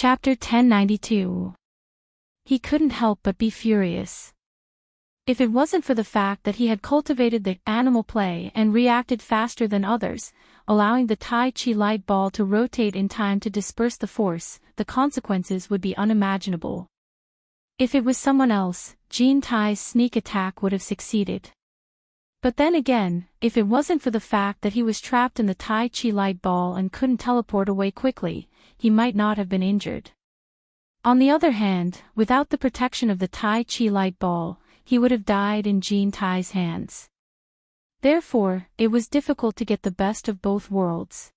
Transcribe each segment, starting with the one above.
Chapter 1092. He couldn't help but be furious. If it wasn't for the fact that he had cultivated the animal play and reacted faster than others, allowing the Tai Chi light ball to rotate in time to disperse the force, the consequences would be unimaginable. If it was someone else, Jean Tai's sneak attack would have succeeded. But then again, if it wasn't for the fact that he was trapped in the Tai Chi light ball and couldn't teleport away quickly, he might not have been injured. On the other hand, without the protection of the Tai Chi light ball, he would have died in Jean Tai's hands. Therefore, it was difficult to get the best of both worlds.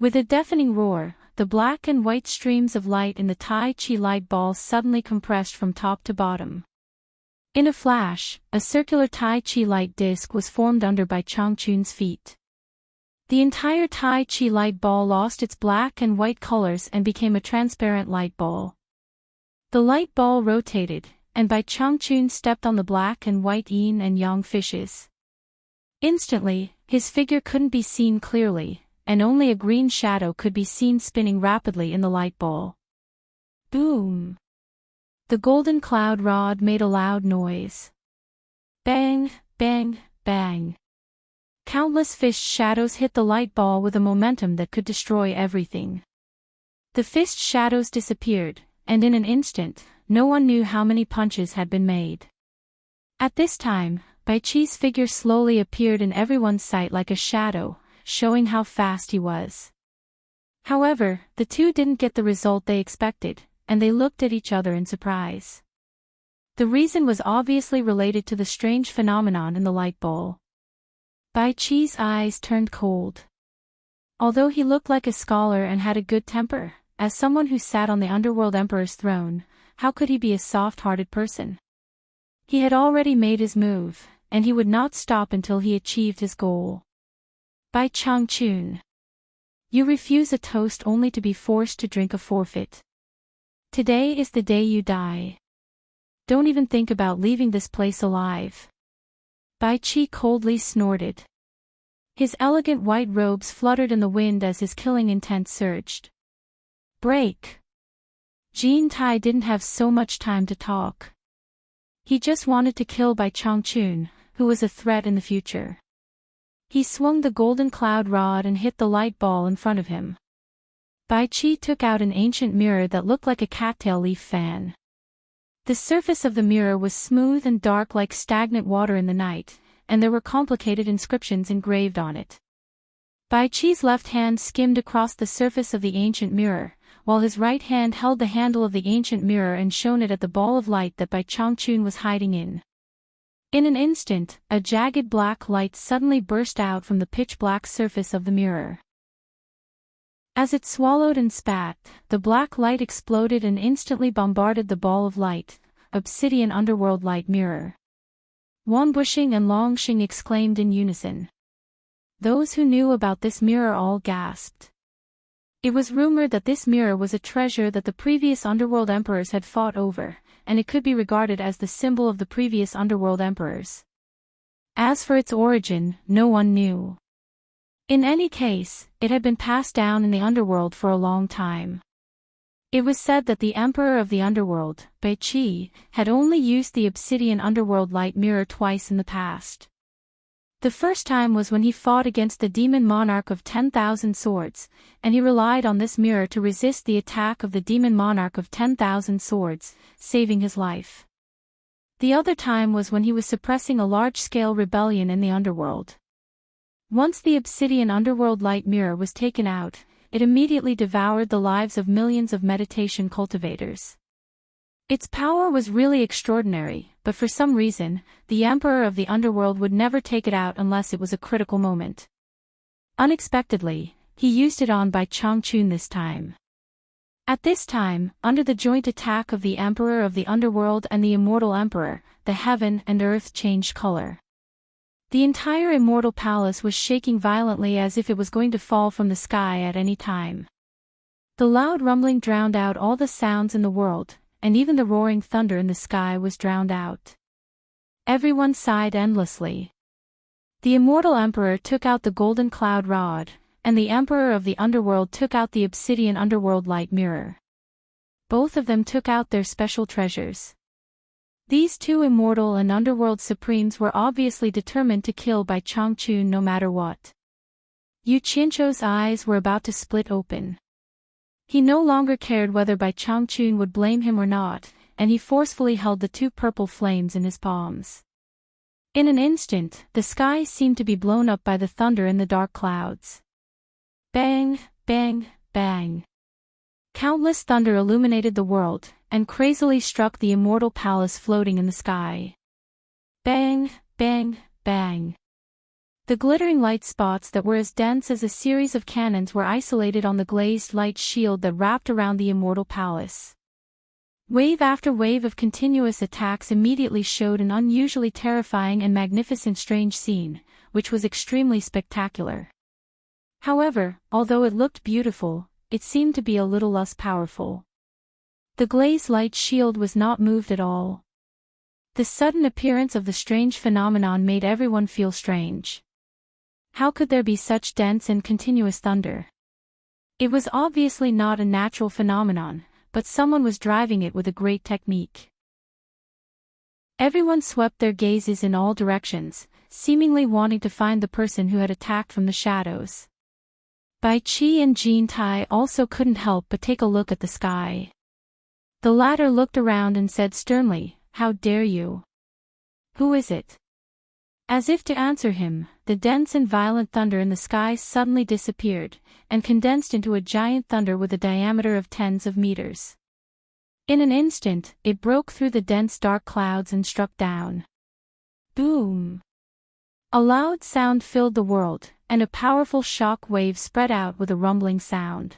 With a deafening roar, the black and white streams of light in the Tai Chi light ball suddenly compressed from top to bottom. In a flash, a circular Tai Chi light disc was formed under Bai Changchun's feet. The entire Tai Chi light ball lost its black and white colors and became a transparent light ball. The light ball rotated, and Bai Changchun stepped on the black and white yin and yang fishes. Instantly, his figure couldn't be seen clearly, and only a green shadow could be seen spinning rapidly in the light ball. Boom! The golden cloud rod made a loud noise. Bang, bang, bang. Countless fist shadows hit the light ball with a momentum that could destroy everything. The fist shadows disappeared, and in an instant, no one knew how many punches had been made. At this time, Bai Chi's figure slowly appeared in everyone's sight like a shadow, showing how fast he was. However, the two didn't get the result they expected, and they looked at each other in surprise. The reason was obviously related to the strange phenomenon in the light ball. Bai Chi's eyes turned cold. Although he looked like a scholar and had a good temper, as someone who sat on the Underworld Emperor's throne, how could he be a soft-hearted person? He had already made his move, and he would not stop until he achieved his goal. Bai Changchun. You refuse a toast only to be forced to drink a forfeit. Today is the day you die. Don't even think about leaving this place alive. Bai Chi coldly snorted. His elegant white robes fluttered in the wind as his killing intent surged. Break! Jean Tai didn't have so much time to talk. He just wanted to kill Bai Changchun, who was a threat in the future. He swung the golden cloud rod and hit the light ball in front of him. Bai Chi took out an ancient mirror that looked like a cattail leaf fan. The surface of the mirror was smooth and dark like stagnant water in the night, and there were complicated inscriptions engraved on it. Bai Chi's left hand skimmed across the surface of the ancient mirror, while his right hand held the handle of the ancient mirror and shone it at the ball of light that Bai Changchun was hiding in. In an instant, a jagged black light suddenly burst out from the pitch-black surface of the mirror. As it swallowed and spat, the black light exploded and instantly bombarded the ball of light, obsidian underworld light mirror. Wanbushing and Longxing exclaimed in unison. Those who knew about this mirror all gasped. It was rumored that this mirror was a treasure that the previous underworld emperors had fought over, and it could be regarded as the symbol of the previous underworld emperors. As for its origin, no one knew. In any case, it had been passed down in the underworld for a long time. It was said that the emperor of the underworld, Bai Chi, had only used the obsidian underworld light mirror twice in the past. The first time was when he fought against the demon monarch of 10,000 swords, and he relied on this mirror to resist the attack of the demon monarch of 10,000 swords, saving his life. The other time was when he was suppressing a large-scale rebellion in the underworld. Once the obsidian underworld light mirror was taken out, it immediately devoured the lives of millions of meditation cultivators. Its power was really extraordinary, but for some reason, the Emperor of the Underworld would never take it out unless it was a critical moment. Unexpectedly, he used it on Bai Changchun this time. At this time, under the joint attack of the Emperor of the Underworld and the Immortal Emperor, the heaven and earth changed color. The entire Immortal Palace was shaking violently as if it was going to fall from the sky at any time. The loud rumbling drowned out all the sounds in the world, and even the roaring thunder in the sky was drowned out. Everyone sighed endlessly. The Immortal Emperor took out the golden cloud rod, and the Emperor of the Underworld took out the obsidian underworld light mirror. both of them took out their special treasures. These two immortal and underworld supremes were obviously determined to kill Bai Changchun no matter what. Yu Qianzhou's eyes were about to split open. He no longer cared whether Bai Changchun would blame him or not, and he forcefully held the two purple flames in his palms. In an instant, the sky seemed to be blown up by the thunder in the dark clouds. Bang, bang, bang. Countless thunder illuminated the world, and crazily struck the immortal palace floating in the sky. Bang, bang, bang. The glittering light spots that were as dense as a series of cannons were isolated on the glazed light shield that wrapped around the immortal palace. Wave after wave of continuous attacks immediately showed an unusually terrifying and magnificent strange scene, which was extremely spectacular. However, although it looked beautiful, it seemed to be a little less powerful. The glazed light shield was not moved at all. The sudden appearance of the strange phenomenon made everyone feel strange. How could there be such dense and continuous thunder? It was obviously not a natural phenomenon, but someone was driving it with a great technique. Everyone swept their gazes in all directions, seemingly wanting to find the person who had attacked from the shadows. Bai Qi and Jin Tai also couldn't help but take a look at the sky. The latter looked around and said sternly, "How dare you? Who is it?" As if to answer him, the dense and violent thunder in the sky suddenly disappeared, and condensed into a giant thunder with a diameter of tens of meters. In an instant, it broke through the dense dark clouds and struck down. Boom! A loud sound filled the world, and a powerful shock wave spread out with a rumbling sound.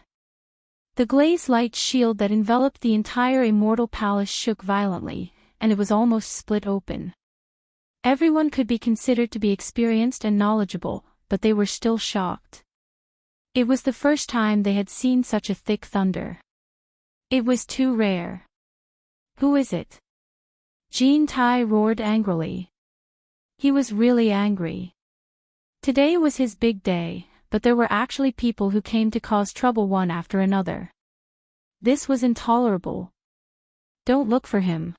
The glazed light shield that enveloped the entire immortal palace shook violently, and it was almost split open. Everyone could be considered to be experienced and knowledgeable, but they were still shocked. It was the first time they had seen such a thick thunder. It was too rare. "Who is it?" Jin Tai roared angrily. He was really angry. Today was his big day, but there were actually people who came to cause trouble one after another. This was intolerable. "Don't look for him.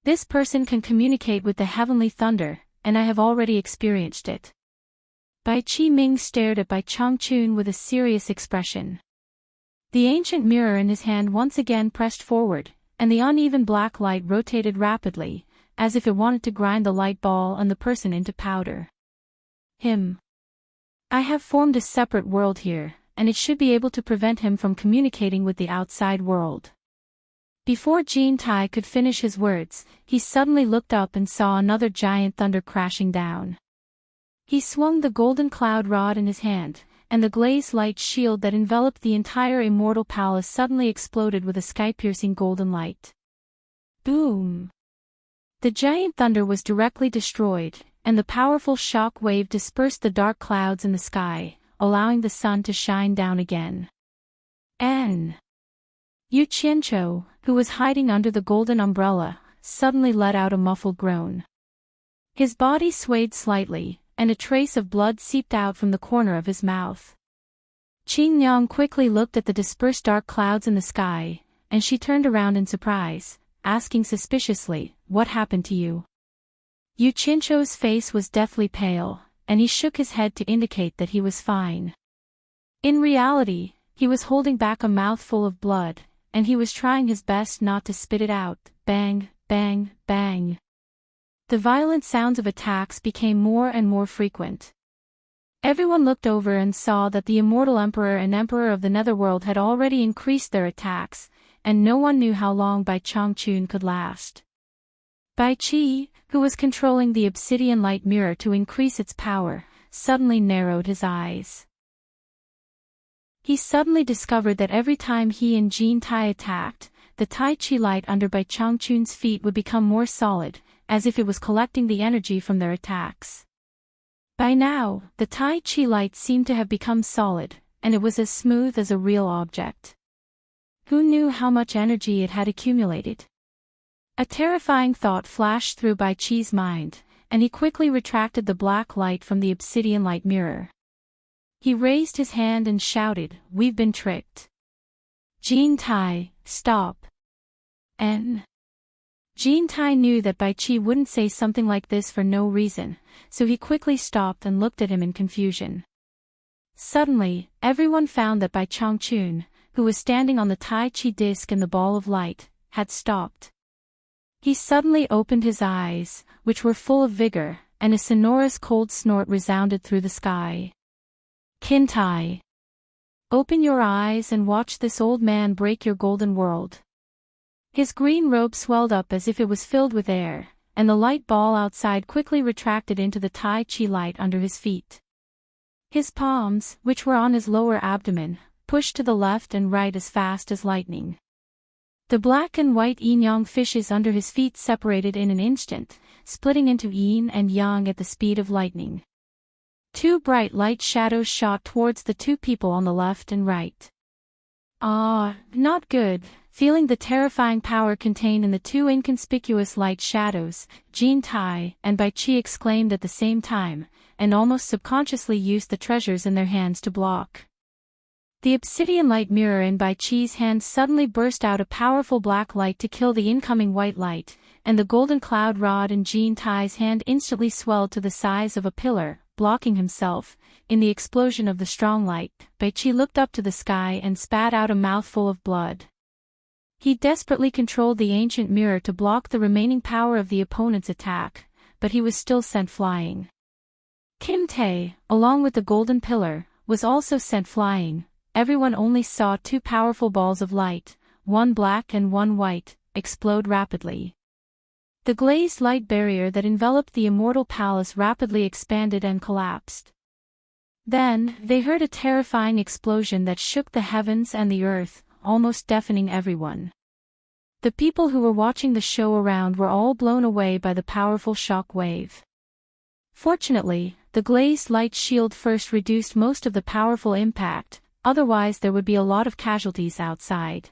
This person can communicate with the heavenly thunder, and I have already experienced it." Bai Qi Ming stared at Bai Changchun with a serious expression. The ancient mirror in his hand once again pressed forward, and the uneven black light rotated rapidly, as if it wanted to grind the light ball and the person into powder. "Him. I have formed a separate world here, and it should be able to prevent him from communicating with the outside world." Before Jin Tai could finish his words, he suddenly looked up and saw another giant thunder crashing down. He swung the golden cloud rod in his hand, and the glazed light shield that enveloped the entire immortal palace suddenly exploded with a sky-piercing golden light. Boom! The giant thunder was directly destroyed, and the powerful shock wave dispersed the dark clouds in the sky, allowing the sun to shine down again. Yu Qianzhou, who was hiding under the golden umbrella, suddenly let out a muffled groan. His body swayed slightly, and a trace of blood seeped out from the corner of his mouth. Qing Yang quickly looked at the dispersed dark clouds in the sky, and she turned around in surprise, asking suspiciously, "What happened to you?" Yu Qianzhou's face was deathly pale, and he shook his head to indicate that he was fine. In reality, he was holding back a mouthful of blood, and he was trying his best not to spit it out. Bang, bang, bang. The violent sounds of attacks became more and more frequent. Everyone looked over and saw that the immortal emperor and emperor of the netherworld had already increased their attacks, and no one knew how long Bai Changchun could last. Bai Qi, who was controlling the obsidian light mirror to increase its power, suddenly narrowed his eyes. He suddenly discovered that every time he and Jin Tai attacked, the Tai Chi light under Bai Changchun's feet would become more solid, as if it was collecting the energy from their attacks. By now, the Tai Chi light seemed to have become solid, and it was as smooth as a real object. Who knew how much energy it had accumulated? A terrifying thought flashed through Bai Qi's mind, and he quickly retracted the black light from the obsidian light mirror. He raised his hand and shouted, "We've been tricked." Jean Tai, stop. Jean Tai knew that Bai Qi wouldn't say something like this for no reason, so he quickly stopped and looked at him in confusion. Suddenly, everyone found that Bai Changchun, who was standing on the Tai Chi disc in the ball of light, had stopped. He suddenly opened his eyes, which were full of vigor, and a sonorous cold snort resounded through the sky. Qin Tai, open your eyes and watch this old man break your golden world. His green robe swelled up as if it was filled with air, and the light ball outside quickly retracted into the Tai Chi light under his feet. His palms, which were on his lower abdomen, pushed to the left and right as fast as lightning. The black and white yin-yang fishes under his feet separated in an instant, splitting into yin and yang at the speed of lightning. Two bright light shadows shot towards the two people on the left and right. Ah, not good. Feeling the terrifying power contained in the two inconspicuous light shadows, Jean Tai and Bai Qi exclaimed at the same time, and almost subconsciously used the treasures in their hands to block. The obsidian light mirror in Bai Qi's hand suddenly burst out a powerful black light to kill the incoming white light, and the golden cloud rod in Jean Tai's hand instantly swelled to the size of a pillar, blocking himself. In the explosion of the strong light, Bai Qi looked up to the sky and spat out a mouthful of blood. He desperately controlled the ancient mirror to block the remaining power of the opponent's attack, but he was still sent flying. Kim Tae, along with the golden pillar, was also sent flying. Everyone only saw two powerful balls of light, one black and one white, explode rapidly. The glazed light barrier that enveloped the immortal palace rapidly expanded and collapsed. Then, they heard a terrifying explosion that shook the heavens and the earth, almost deafening everyone. The people who were watching the show around were all blown away by the powerful shock wave. Fortunately, the glazed light shield first reduced most of the powerful impact, otherwise there would be a lot of casualties outside.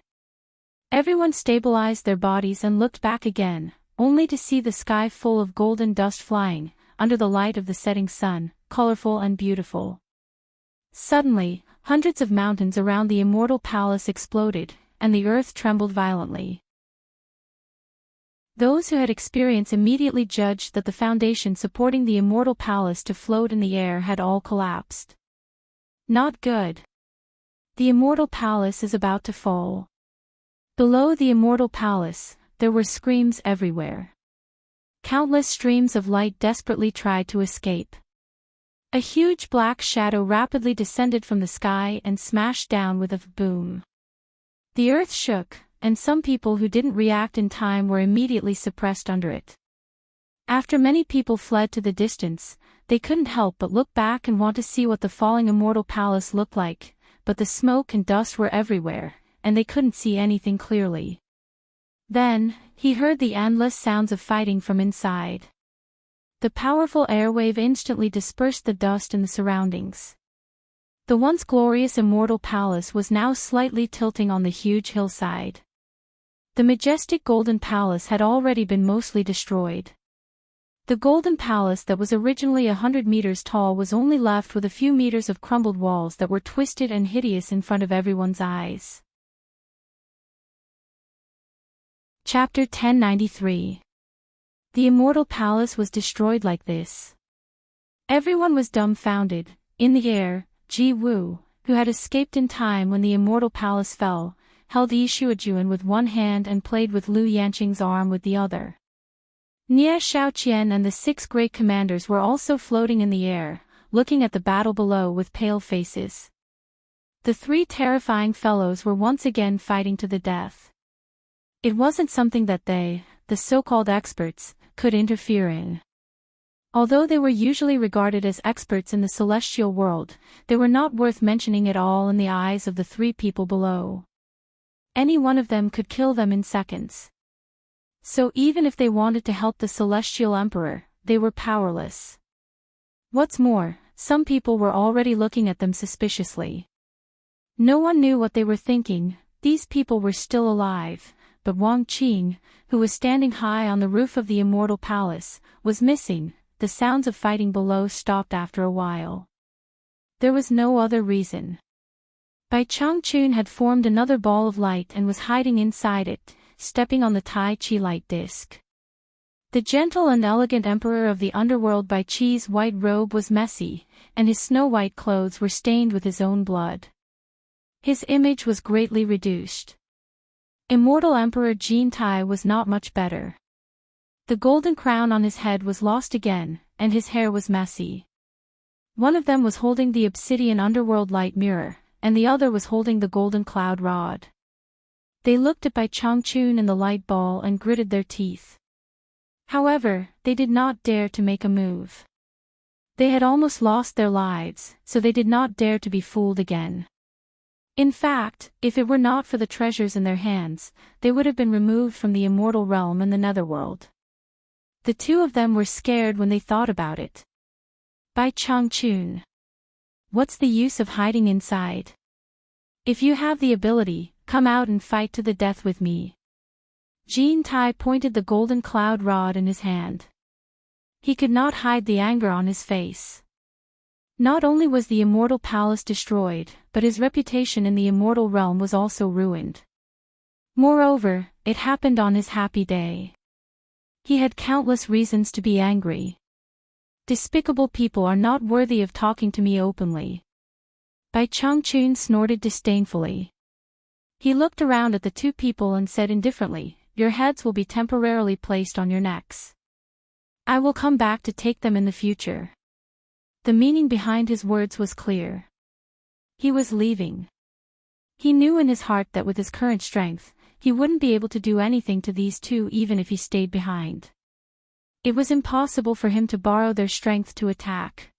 Everyone stabilized their bodies and looked back again, only to see the sky full of golden dust flying, under the light of the setting sun, colorful and beautiful. Suddenly, hundreds of mountains around the immortal palace exploded, and the earth trembled violently. Those who had experience immediately judged that the foundation supporting the immortal palace to float in the air had all collapsed. Not good. The immortal palace is about to fall. Below the immortal palace, there were screams everywhere. Countless streams of light desperately tried to escape. A huge black shadow rapidly descended from the sky and smashed down with a boom. The earth shook, and some people who didn't react in time were immediately suppressed under it. After many people fled to the distance, they couldn't help but look back and want to see what the falling immortal palace looked like, but the smoke and dust were everywhere, and they couldn't see anything clearly. Then, he heard the endless sounds of fighting from inside. The powerful airwave instantly dispersed the dust in the surroundings. The once glorious immortal palace was now slightly tilting on the huge hillside. The majestic golden palace had already been mostly destroyed. The golden palace that was originally 100 meters tall was only left with a few meters of crumbled walls that were twisted and hideous in front of everyone's eyes. Chapter 1093. The immortal palace was destroyed like this. Everyone was dumbfounded. In the air, Ji Wu, who had escaped in time when the immortal palace fell, held Yi Shuojuan with one hand and played with Lu Yanqing's arm with the other. Nie Shaoqian and the 6 great commanders were also floating in the air, looking at the battle below with pale faces. The 3 terrifying fellows were once again fighting to the death. It wasn't something that they, the so-called experts, could interfere in. Although they were usually regarded as experts in the celestial world, they were not worth mentioning at all in the eyes of the 3 people below. Any one of them could kill them in seconds. So even if they wanted to help the celestial emperor, they were powerless. What's more, some people were already looking at them suspiciously. No one knew what they were thinking. These people were still alive, but Wang Qing, who was standing high on the roof of the immortal palace, was missing. The sounds of fighting below stopped after a while. There was no other reason. Bai Changchun had formed another ball of light and was hiding inside it, stepping on the Tai Chi light disc. The gentle and elegant emperor of the underworld Bai Chi's white robe was messy, and his snow-white clothes were stained with his own blood. His image was greatly reduced. Immortal Emperor Jin Tai was not much better. The golden crown on his head was lost again, and his hair was messy. One of them was holding the obsidian underworld light mirror, and the other was holding the golden cloud rod. They looked at Bai Changchun in the light ball and gritted their teeth. However, they did not dare to make a move. They had almost lost their lives, so they did not dare to be fooled again. In fact, if it were not for the treasures in their hands, they would have been removed from the immortal realm in the netherworld. The two of them were scared when they thought about it. Bai Changchun. What's the use of hiding inside? If you have the ability, come out and fight to the death with me. Jin Tai pointed the golden cloud rod in his hand. He could not hide the anger on his face. Not only was the immortal palace destroyed, but his reputation in the immortal realm was also ruined. Moreover, it happened on his happy day. He had countless reasons to be angry. Despicable people are not worthy of talking to me openly. Bai Changchun snorted disdainfully. He looked around at the two people and said indifferently, "Your heads will be temporarily placed on your necks. I will come back to take them in the future." The meaning behind his words was clear. He was leaving. He knew in his heart that with his current strength, he wouldn't be able to do anything to these two even if he stayed behind. It was impossible for him to borrow their strength to attack.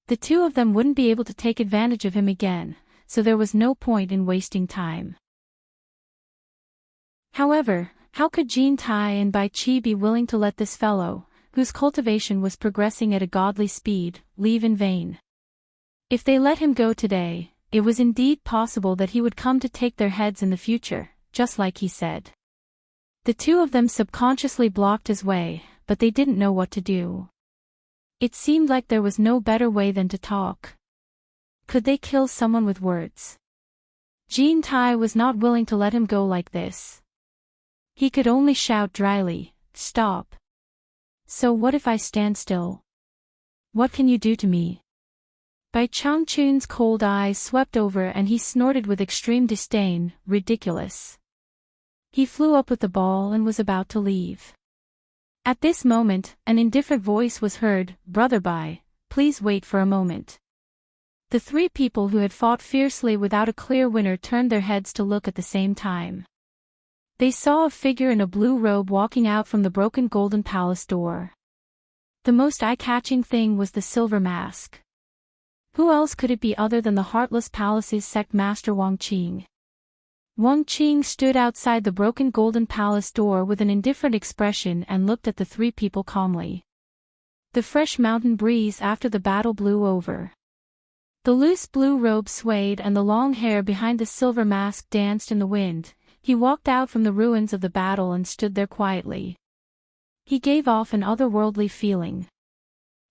The two of them wouldn't be able to take advantage of him again, so there was no point in wasting time. However, how could Jin Tai and Bai Chi be willing to let this fellow, whose cultivation was progressing at a godly speed, leave in vain? If they let him go today, it was indeed possible that he would come to take their heads in the future, just like he said. The two of them subconsciously blocked his way, but they didn't know what to do. It seemed like there was no better way than to talk. Could they kill someone with words? Jin Tai was not willing to let him go like this. He could only shout dryly, "Stop. So what if I stand still? What can you do to me?" Bai Changchun's cold eyes swept over and he snorted with extreme disdain, "Ridiculous." He flew up with the ball and was about to leave. At this moment, an indifferent voice was heard, "Brother Bai, please wait for a moment." The three people who had fought fiercely without a clear winner turned their heads to look at the same time. They saw a figure in a blue robe walking out from the broken golden palace door. The most eye-catching thing was the silver mask. Who else could it be other than the Heartless Palace's sect master Wang Qing? Wang Qing stood outside the broken golden palace door with an indifferent expression and looked at the three people calmly. The fresh mountain breeze after the battle blew over. The loose blue robe swayed and the long hair behind the silver mask danced in the wind. He walked out from the ruins of the battle and stood there quietly. He gave off an otherworldly feeling.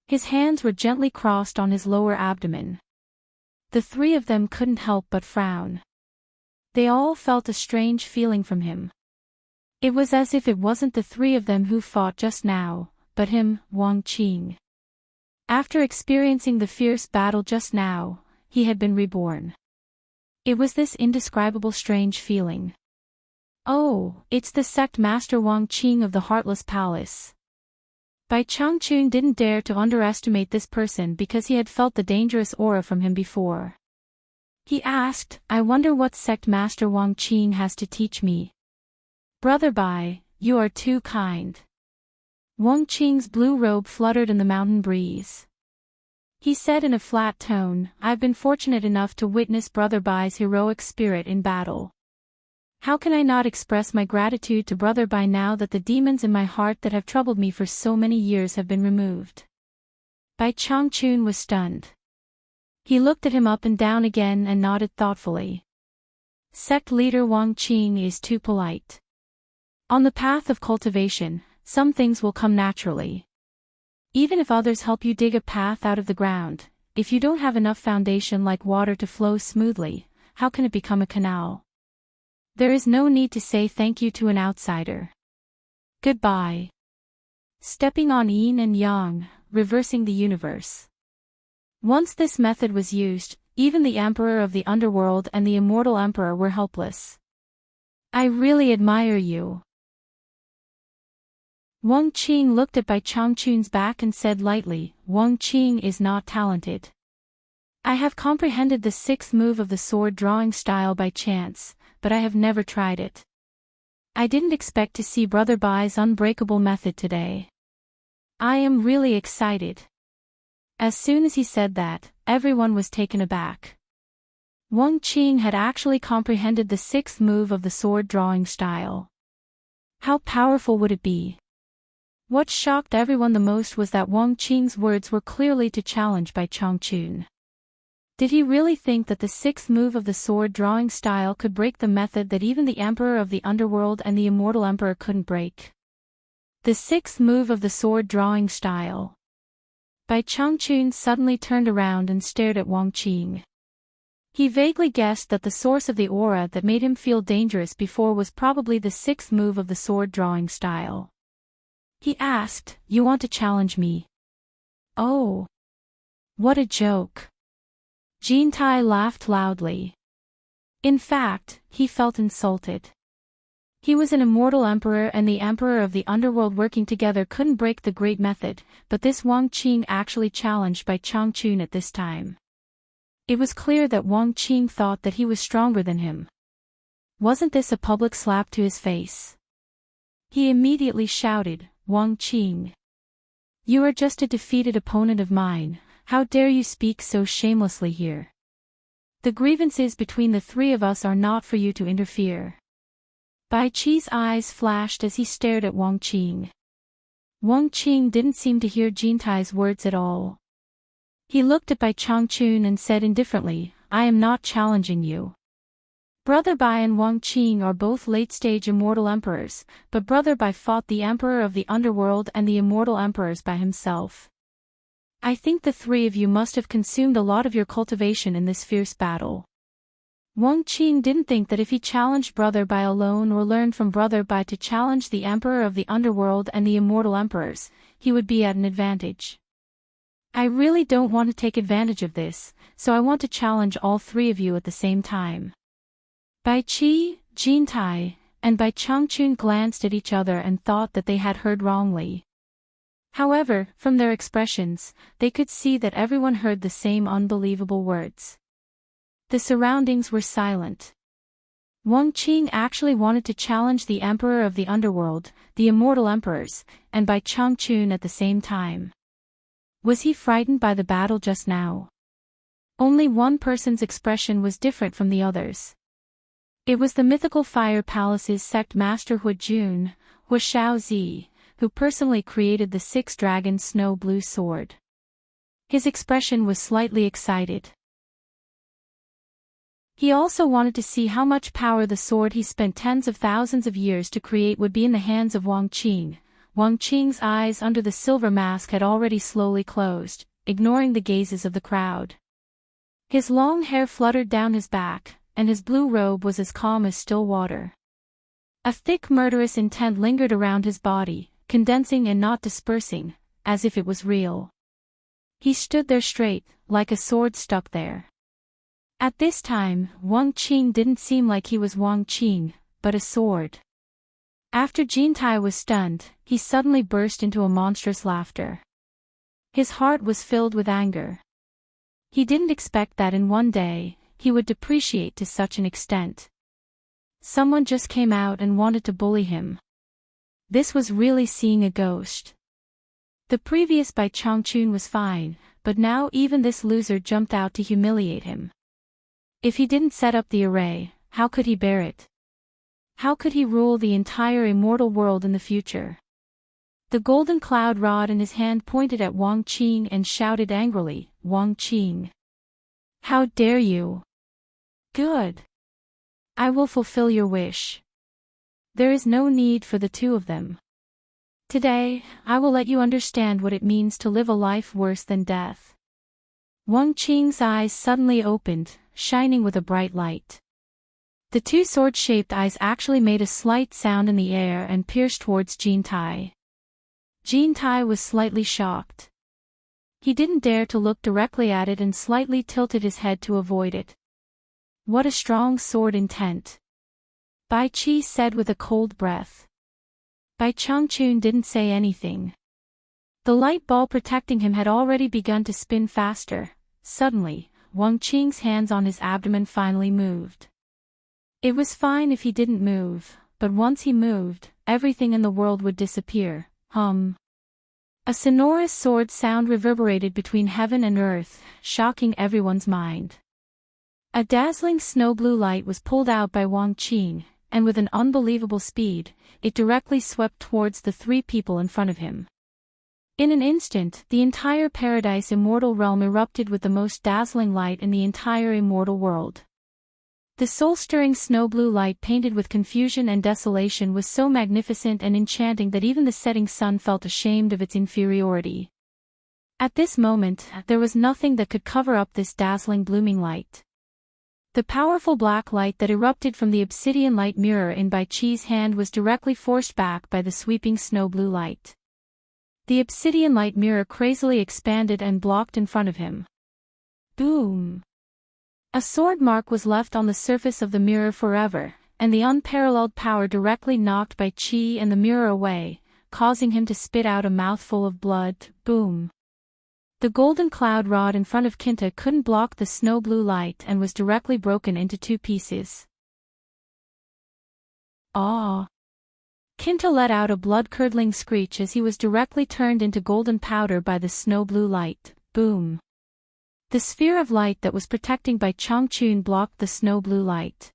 His hands were gently crossed on his lower abdomen. The three of them couldn't help but frown. They all felt a strange feeling from him. It was as if it wasn't the three of them who fought just now, but him, Wang Qing. After experiencing the fierce battle just now, he had been reborn. It was this indescribable strange feeling. Oh, it's the sect master Wang Qing of the Heartless Palace. Bai Changchun didn't dare to underestimate this person because he had felt the dangerous aura from him before. He asked, "I wonder what sect master Wang Qing has to teach me." "Brother Bai, you are too kind." Wang Qing's blue robe fluttered in the mountain breeze. He said in a flat tone, "I've been fortunate enough to witness Brother Bai's heroic spirit in battle. How can I not express my gratitude to Brother Bai now that the demons in my heart that have troubled me for so many years have been removed?" Bai Changchun was stunned. He looked at him up and down again and nodded thoughtfully. Sect leader Wang Qing is too polite. On the path of cultivation, some things will come naturally. Even if others help you dig a path out of the ground, if you don't have enough foundation like water to flow smoothly, how can it become a canal? There is no need to say thank you to an outsider. Goodbye. Stepping on yin and yang, reversing the universe. Once this method was used, even the Emperor of the Underworld and the Immortal Emperor were helpless. I really admire you. Wang Qing looked at Bai Changchun's back and said lightly, Wang Qing is not talented. I have comprehended the sixth move of the sword drawing style by chance, but I have never tried it. I didn't expect to see Brother Bai's unbreakable method today. I am really excited. As soon as he said that, everyone was taken aback. Wang Qing had actually comprehended the sixth move of the sword drawing style. How powerful would it be? What shocked everyone the most was that Wang Qing's words were clearly to challenge Bai Changchun. Did he really think that the sixth move of the sword drawing style could break the method that even the Emperor of the Underworld and the Immortal Emperor couldn't break? The sixth move of the sword drawing style. Bai Changchun suddenly turned around and stared at Wang Qing. He vaguely guessed that the source of the aura that made him feel dangerous before was probably the sixth move of the sword drawing style. He asked, You want to challenge me? Oh. What a joke. Jintai laughed loudly. In fact, he felt insulted. He was an immortal emperor and the emperor of the underworld working together couldn't break the great method, but this Wang Qing actually challenged Bai Changchun at this time. It was clear that Wang Qing thought that he was stronger than him. Wasn't this a public slap to his face? He immediately shouted, Wang Qing. You are just a defeated opponent of mine, how dare you speak so shamelessly here? The grievances between the three of us are not for you to interfere. Bai Qi's eyes flashed as he stared at Wang Qing. Wang Qing didn't seem to hear Jintai's words at all. He looked at Bai Changchun and said indifferently, I am not challenging you. Brother Bai and Wang Qing are both late-stage immortal emperors, but Brother Bai fought the Emperor of the Underworld and the Immortal Emperors by himself. I think the three of you must have consumed a lot of your cultivation in this fierce battle. Wang Qing didn't think that if he challenged Brother Bai alone or learned from Brother Bai to challenge the Emperor of the Underworld and the Immortal Emperors, he would be at an advantage. I really don't want to take advantage of this, so I want to challenge all three of you at the same time. Bai Qi, Jintai, and Bai Changchun glanced at each other and thought that they had heard wrongly. However, from their expressions, they could see that everyone heard the same unbelievable words. The surroundings were silent. Wang Qing actually wanted to challenge the Emperor of the Underworld, the Immortal Emperors, and Bai Changchun at the same time. Was he frightened by the battle just now? Only one person's expression was different from the others. It was the mythical Fire Palace's sect master Hu Jun, Hu Shaozi, who personally created the six-dragon snow blue sword. His expression was slightly excited. He also wanted to see how much power the sword he spent tens of thousands of years to create would be in the hands of Wang Qing. Wang Qing's eyes under the silver mask had already slowly closed, ignoring the gazes of the crowd. His long hair fluttered down his back, and his blue robe was as calm as still water. A thick murderous intent lingered around his body, condensing and not dispersing, as if it was real. He stood there straight, like a sword stuck there. At this time, Wang Qing didn't seem like he was Wang Qing, but a sword. After Jintai was stunned, he suddenly burst into a monstrous laughter. His heart was filled with anger. He didn't expect that in one day, he would depreciate to such an extent. Someone just came out and wanted to bully him. This was really seeing a ghost. The previous Bai Changchun was fine, but now even this loser jumped out to humiliate him. If he didn't set up the array, how could he bear it? How could he rule the entire immortal world in the future? The golden cloud rod in his hand pointed at Wang Qing and shouted angrily, Wang Qing. How dare you? Good. I will fulfill your wish. There is no need for the two of them. Today, I will let you understand what it means to live a life worse than death. Wang Qing's eyes suddenly opened, shining with a bright light. The two sword-shaped eyes actually made a slight sound in the air and pierced towards Jintai. Jintai was slightly shocked. He didn't dare to look directly at it and slightly tilted his head to avoid it. What a strong sword intent, Bai Qi said with a cold breath. Bai Changchun didn't say anything. The light ball protecting him had already begun to spin faster. Suddenly, Wang Qing's hands on his abdomen finally moved. It was fine if he didn't move, but once he moved, everything in the world would disappear. A sonorous sword sound reverberated between heaven and earth, shocking everyone's mind. A dazzling snow-blue light was pulled out by Wang Qing, and with an unbelievable speed, it directly swept towards the three people in front of him. In an instant, the entire Paradise Immortal realm erupted with the most dazzling light in the entire immortal world. The soul-stirring snow-blue light painted with confusion and desolation was so magnificent and enchanting that even the setting sun felt ashamed of its inferiority. At this moment, there was nothing that could cover up this dazzling blooming light. The powerful black light that erupted from the obsidian light mirror in Bai Qi's hand was directly forced back by the sweeping snow-blue light. The obsidian light mirror crazily expanded and blocked in front of him. Boom! A sword mark was left on the surface of the mirror forever, and the unparalleled power directly knocked Bai Qi and the mirror away, causing him to spit out a mouthful of blood. Boom! The golden cloud rod in front of Kinta couldn't block the snow-blue light and was directly broken into two pieces. Ah! Kinta let out a blood-curdling screech as he was directly turned into golden powder by the snow-blue light. Boom! The sphere of light that was protecting Bai Changchun blocked the snow-blue light.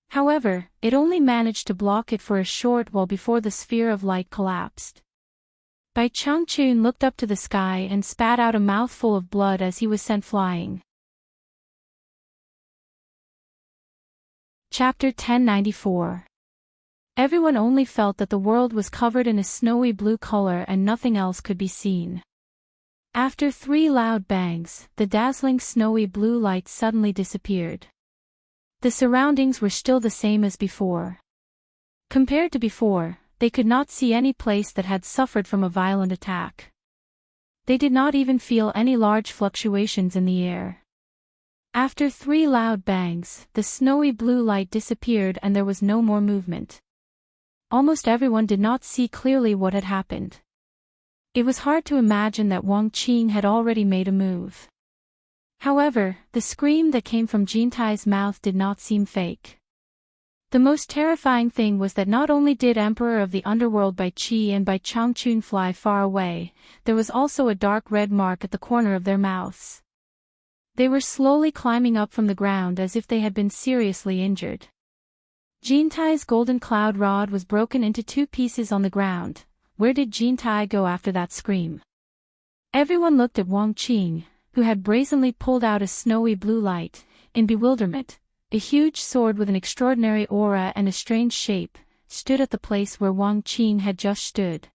However, it only managed to block it for a short while before the sphere of light collapsed. Bai Changchun looked up to the sky and spat out a mouthful of blood as he was sent flying. Chapter 1094. Everyone only felt that the world was covered in a snowy blue color and nothing else could be seen. After 3 loud bangs, the dazzling snowy blue light suddenly disappeared. The surroundings were still the same as before. Compared to before, they could not see any place that had suffered from a violent attack. They did not even feel any large fluctuations in the air. After 3 loud bangs, the snowy blue light disappeared and there was no more movement. Almost everyone did not see clearly what had happened. It was hard to imagine that Wang Qing had already made a move. However, the scream that came from Jintai's mouth did not seem fake. The most terrifying thing was that not only did Emperor of the Underworld Bai Qi and Bai Changchun fly far away, there was also a dark red mark at the corner of their mouths. They were slowly climbing up from the ground as if they had been seriously injured. Jintai's golden cloud rod was broken into 2 pieces on the ground. Where did Jintai go after that scream? Everyone looked at Wang Qing, who had brazenly pulled out a snowy blue light, in bewilderment. A huge sword with an extraordinary aura and a strange shape stood at the place where Wang Qing had just stood.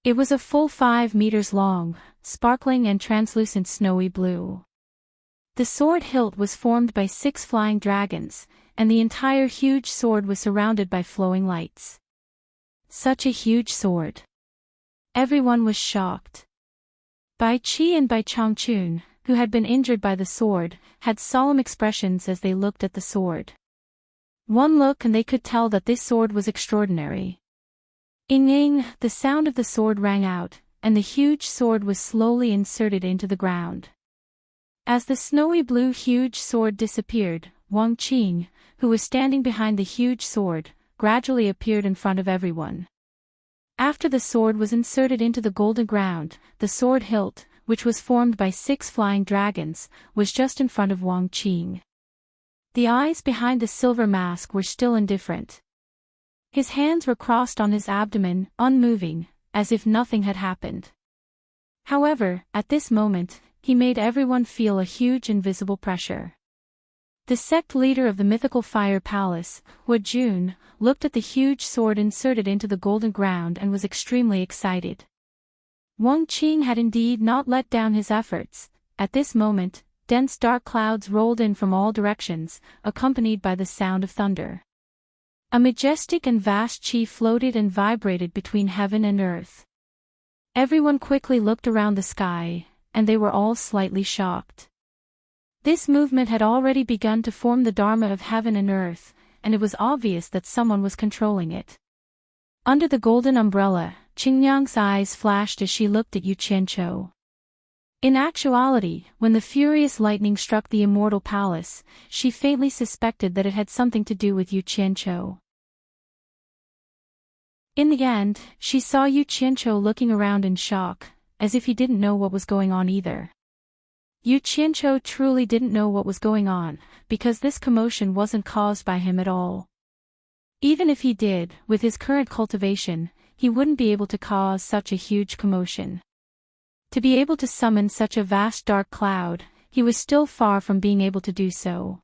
It was a full 5 meters long, sparkling and translucent snowy blue. The sword hilt was formed by 6 flying dragons, and the entire huge sword was surrounded by flowing lights. Such a huge sword. Everyone was shocked. Bai Qi and Bai Changchun, who had been injured by the sword, had solemn expressions as they looked at the sword. One look and they could tell that this sword was extraordinary. Ing-ing, the sound of the sword rang out, and the huge sword was slowly inserted into the ground. As the snowy blue huge sword disappeared, Wang Qing, who was standing behind the huge sword, gradually appeared in front of everyone. After the sword was inserted into the golden ground, the sword hilt, which was formed by 6 flying dragons, was just in front of Wang Qing. The eyes behind the silver mask were still indifferent. His hands were crossed on his abdomen, unmoving, as if nothing had happened. However, at this moment, he made everyone feel a huge invisible pressure. The sect leader of the mythical fire palace, Wu Jun, looked at the huge sword inserted into the golden ground and was extremely excited. Wang Qing had indeed not let down his efforts. At this moment, dense dark clouds rolled in from all directions, accompanied by the sound of thunder. A majestic and vast chi floated and vibrated between heaven and earth. Everyone quickly looked around the sky, and they were all slightly shocked. This movement had already begun to form the Dharma of heaven and earth, and it was obvious that someone was controlling it. Under the golden umbrella, Qingyang's eyes flashed as she looked at Yu Qianqiu. In actuality, when the furious lightning struck the immortal palace, she faintly suspected that it had something to do with Yu Qianqiu. In the end, she saw Yu Qianqiu looking around in shock, as if he didn't know what was going on either. Yu Qianqiu truly didn't know what was going on, because this commotion wasn't caused by him at all. Even if he did, with his current cultivation, he wouldn't be able to cause such a huge commotion. To be able to summon such a vast dark cloud, he was still far from being able to do so.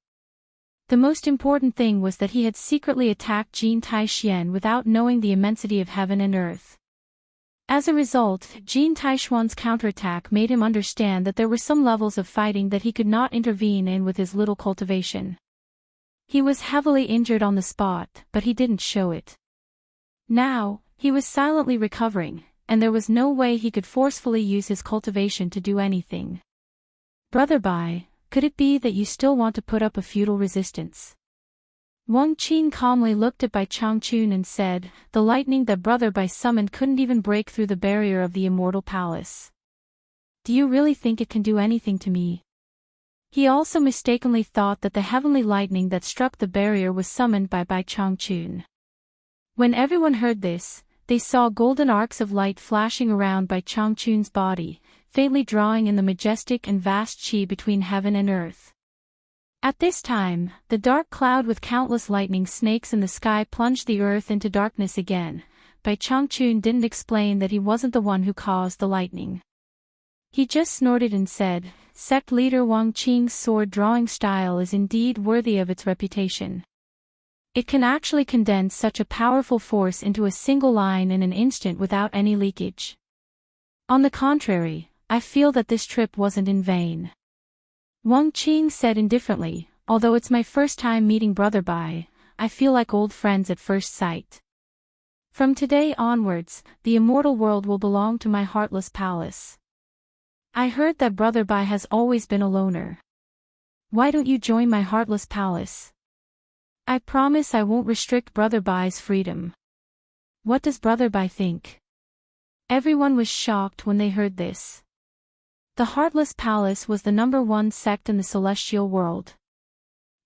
The most important thing was that he had secretly attacked Jin Taixuan without knowing the immensity of heaven and earth. As a result, Jin Taixuan's counterattack made him understand that there were some levels of fighting that he could not intervene in with his little cultivation. He was heavily injured on the spot, but he didn't show it. Now, he was silently recovering, and there was no way he could forcefully use his cultivation to do anything. Brother Bai, could it be that you still want to put up a futile resistance? Wang Qin calmly looked at Bai Changchun and said, the lightning that Brother Bai summoned couldn't even break through the barrier of the immortal palace. Do you really think it can do anything to me? He also mistakenly thought that the heavenly lightning that struck the barrier was summoned by Bai Changchun. When everyone heard this, they saw golden arcs of light flashing around Bai Changchun's body, faintly drawing in the majestic and vast qi between heaven and earth. At this time, the dark cloud with countless lightning snakes in the sky plunged the earth into darkness again. Bai Changchun didn't explain that he wasn't the one who caused the lightning. He just snorted and said, Sect leader Wang Qing's sword-drawing style is indeed worthy of its reputation. It can actually condense such a powerful force into a single line in an instant without any leakage. On the contrary, I feel that this trip wasn't in vain. Wang Qing said indifferently, although it's my first time meeting Brother Bai, I feel like old friends at first sight. From today onwards, the immortal world will belong to my heartless palace. I heard that Brother Bai has always been a loner. Why don't you join my heartless palace? I promise I won't restrict Brother Bai's freedom. What does Brother Bai think? Everyone was shocked when they heard this. The Heartless Palace was the #1 sect in the celestial world.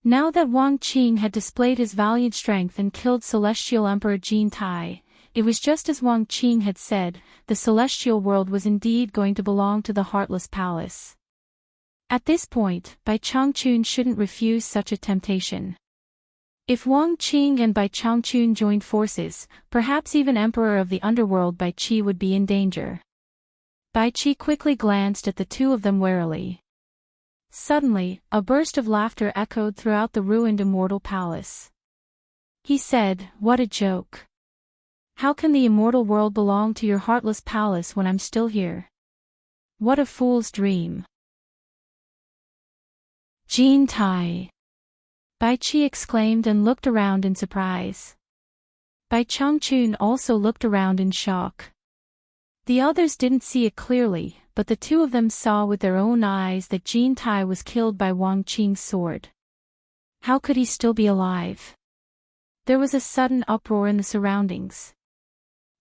Now that Wang Qing had displayed his valiant strength and killed Celestial Emperor Jin Tai, it was just as Wang Qing had said, the celestial world was indeed going to belong to the Heartless Palace. At this point, Bai Changchun shouldn't refuse such a temptation. If Wang Qing and Bai Changchun joined forces, perhaps even Emperor of the Underworld Bai Qi would be in danger. Bai Qi quickly glanced at the two of them warily. Suddenly, a burst of laughter echoed throughout the ruined immortal palace. He said, "What a joke. How can the immortal world belong to your heartless palace when I'm still here? What a fool's dream." Jin Tai. Bai Qi exclaimed and looked around in surprise. Bai Changchun also looked around in shock. The others didn't see it clearly, but the two of them saw with their own eyes that Jin Tai was killed by Wang Qing's sword. How could he still be alive? There was a sudden uproar in the surroundings.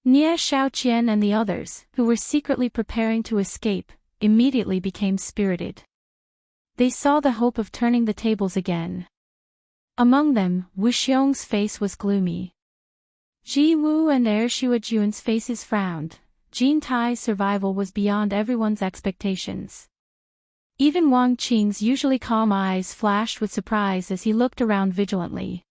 Nie Shaoqian and the others, who were secretly preparing to escape, immediately became spirited. They saw the hope of turning the tables again. Among them, Wu Xiong's face was gloomy. Ji Wu and Ershuajuan's faces frowned. Jin Tai's survival was beyond everyone's expectations. Even Wang Qing's usually calm eyes flashed with surprise as he looked around vigilantly.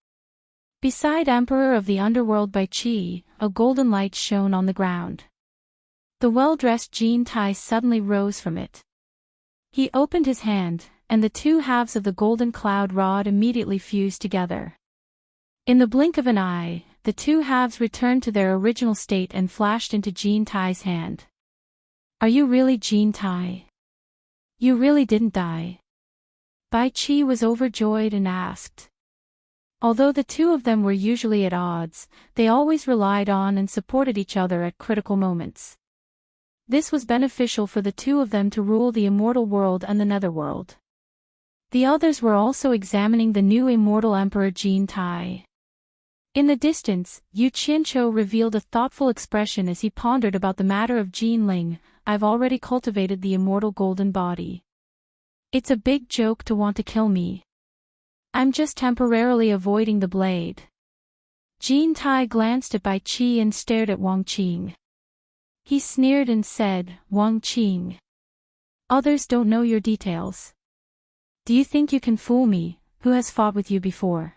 Beside Emperor of the Underworld Bai Qi, a golden light shone on the ground. The well-dressed Jin Tai suddenly rose from it. He opened his hand, and the two halves of the golden cloud rod immediately fused together. In the blink of an eye, the two halves returned to their original state and flashed into Jin Tai's hand. "Are you really Jin Tai? You really didn't die?" Bai Qi was overjoyed and asked. Although the two of them were usually at odds, they always relied on and supported each other at critical moments. This was beneficial for the two of them to rule the immortal world and the netherworld. The others were also examining the new immortal emperor Jin Tai. In the distance, Yu Qianqiu revealed a thoughtful expression as he pondered about the matter of Jin Ling. I've already cultivated the immortal golden body. It's a big joke to want to kill me. I'm just temporarily avoiding the blade. Jin Tai glanced at Bai Qi and stared at Wang Qing. He sneered and said, Wang Qing. Others don't know your details. Do you think you can fool me, who has fought with you before?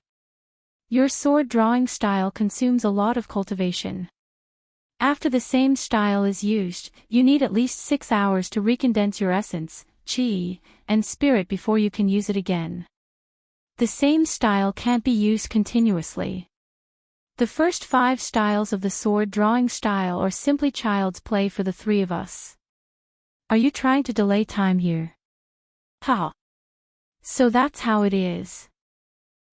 Your sword drawing style consumes a lot of cultivation. After the same style is used, you need at least 6 hours to recondense your essence, qi, and spirit before you can use it again. The same style can't be used continuously. The first 5 styles of the sword drawing style are simply child's play for the 3 of us. Are you trying to delay time here? Ha! So that's how it is.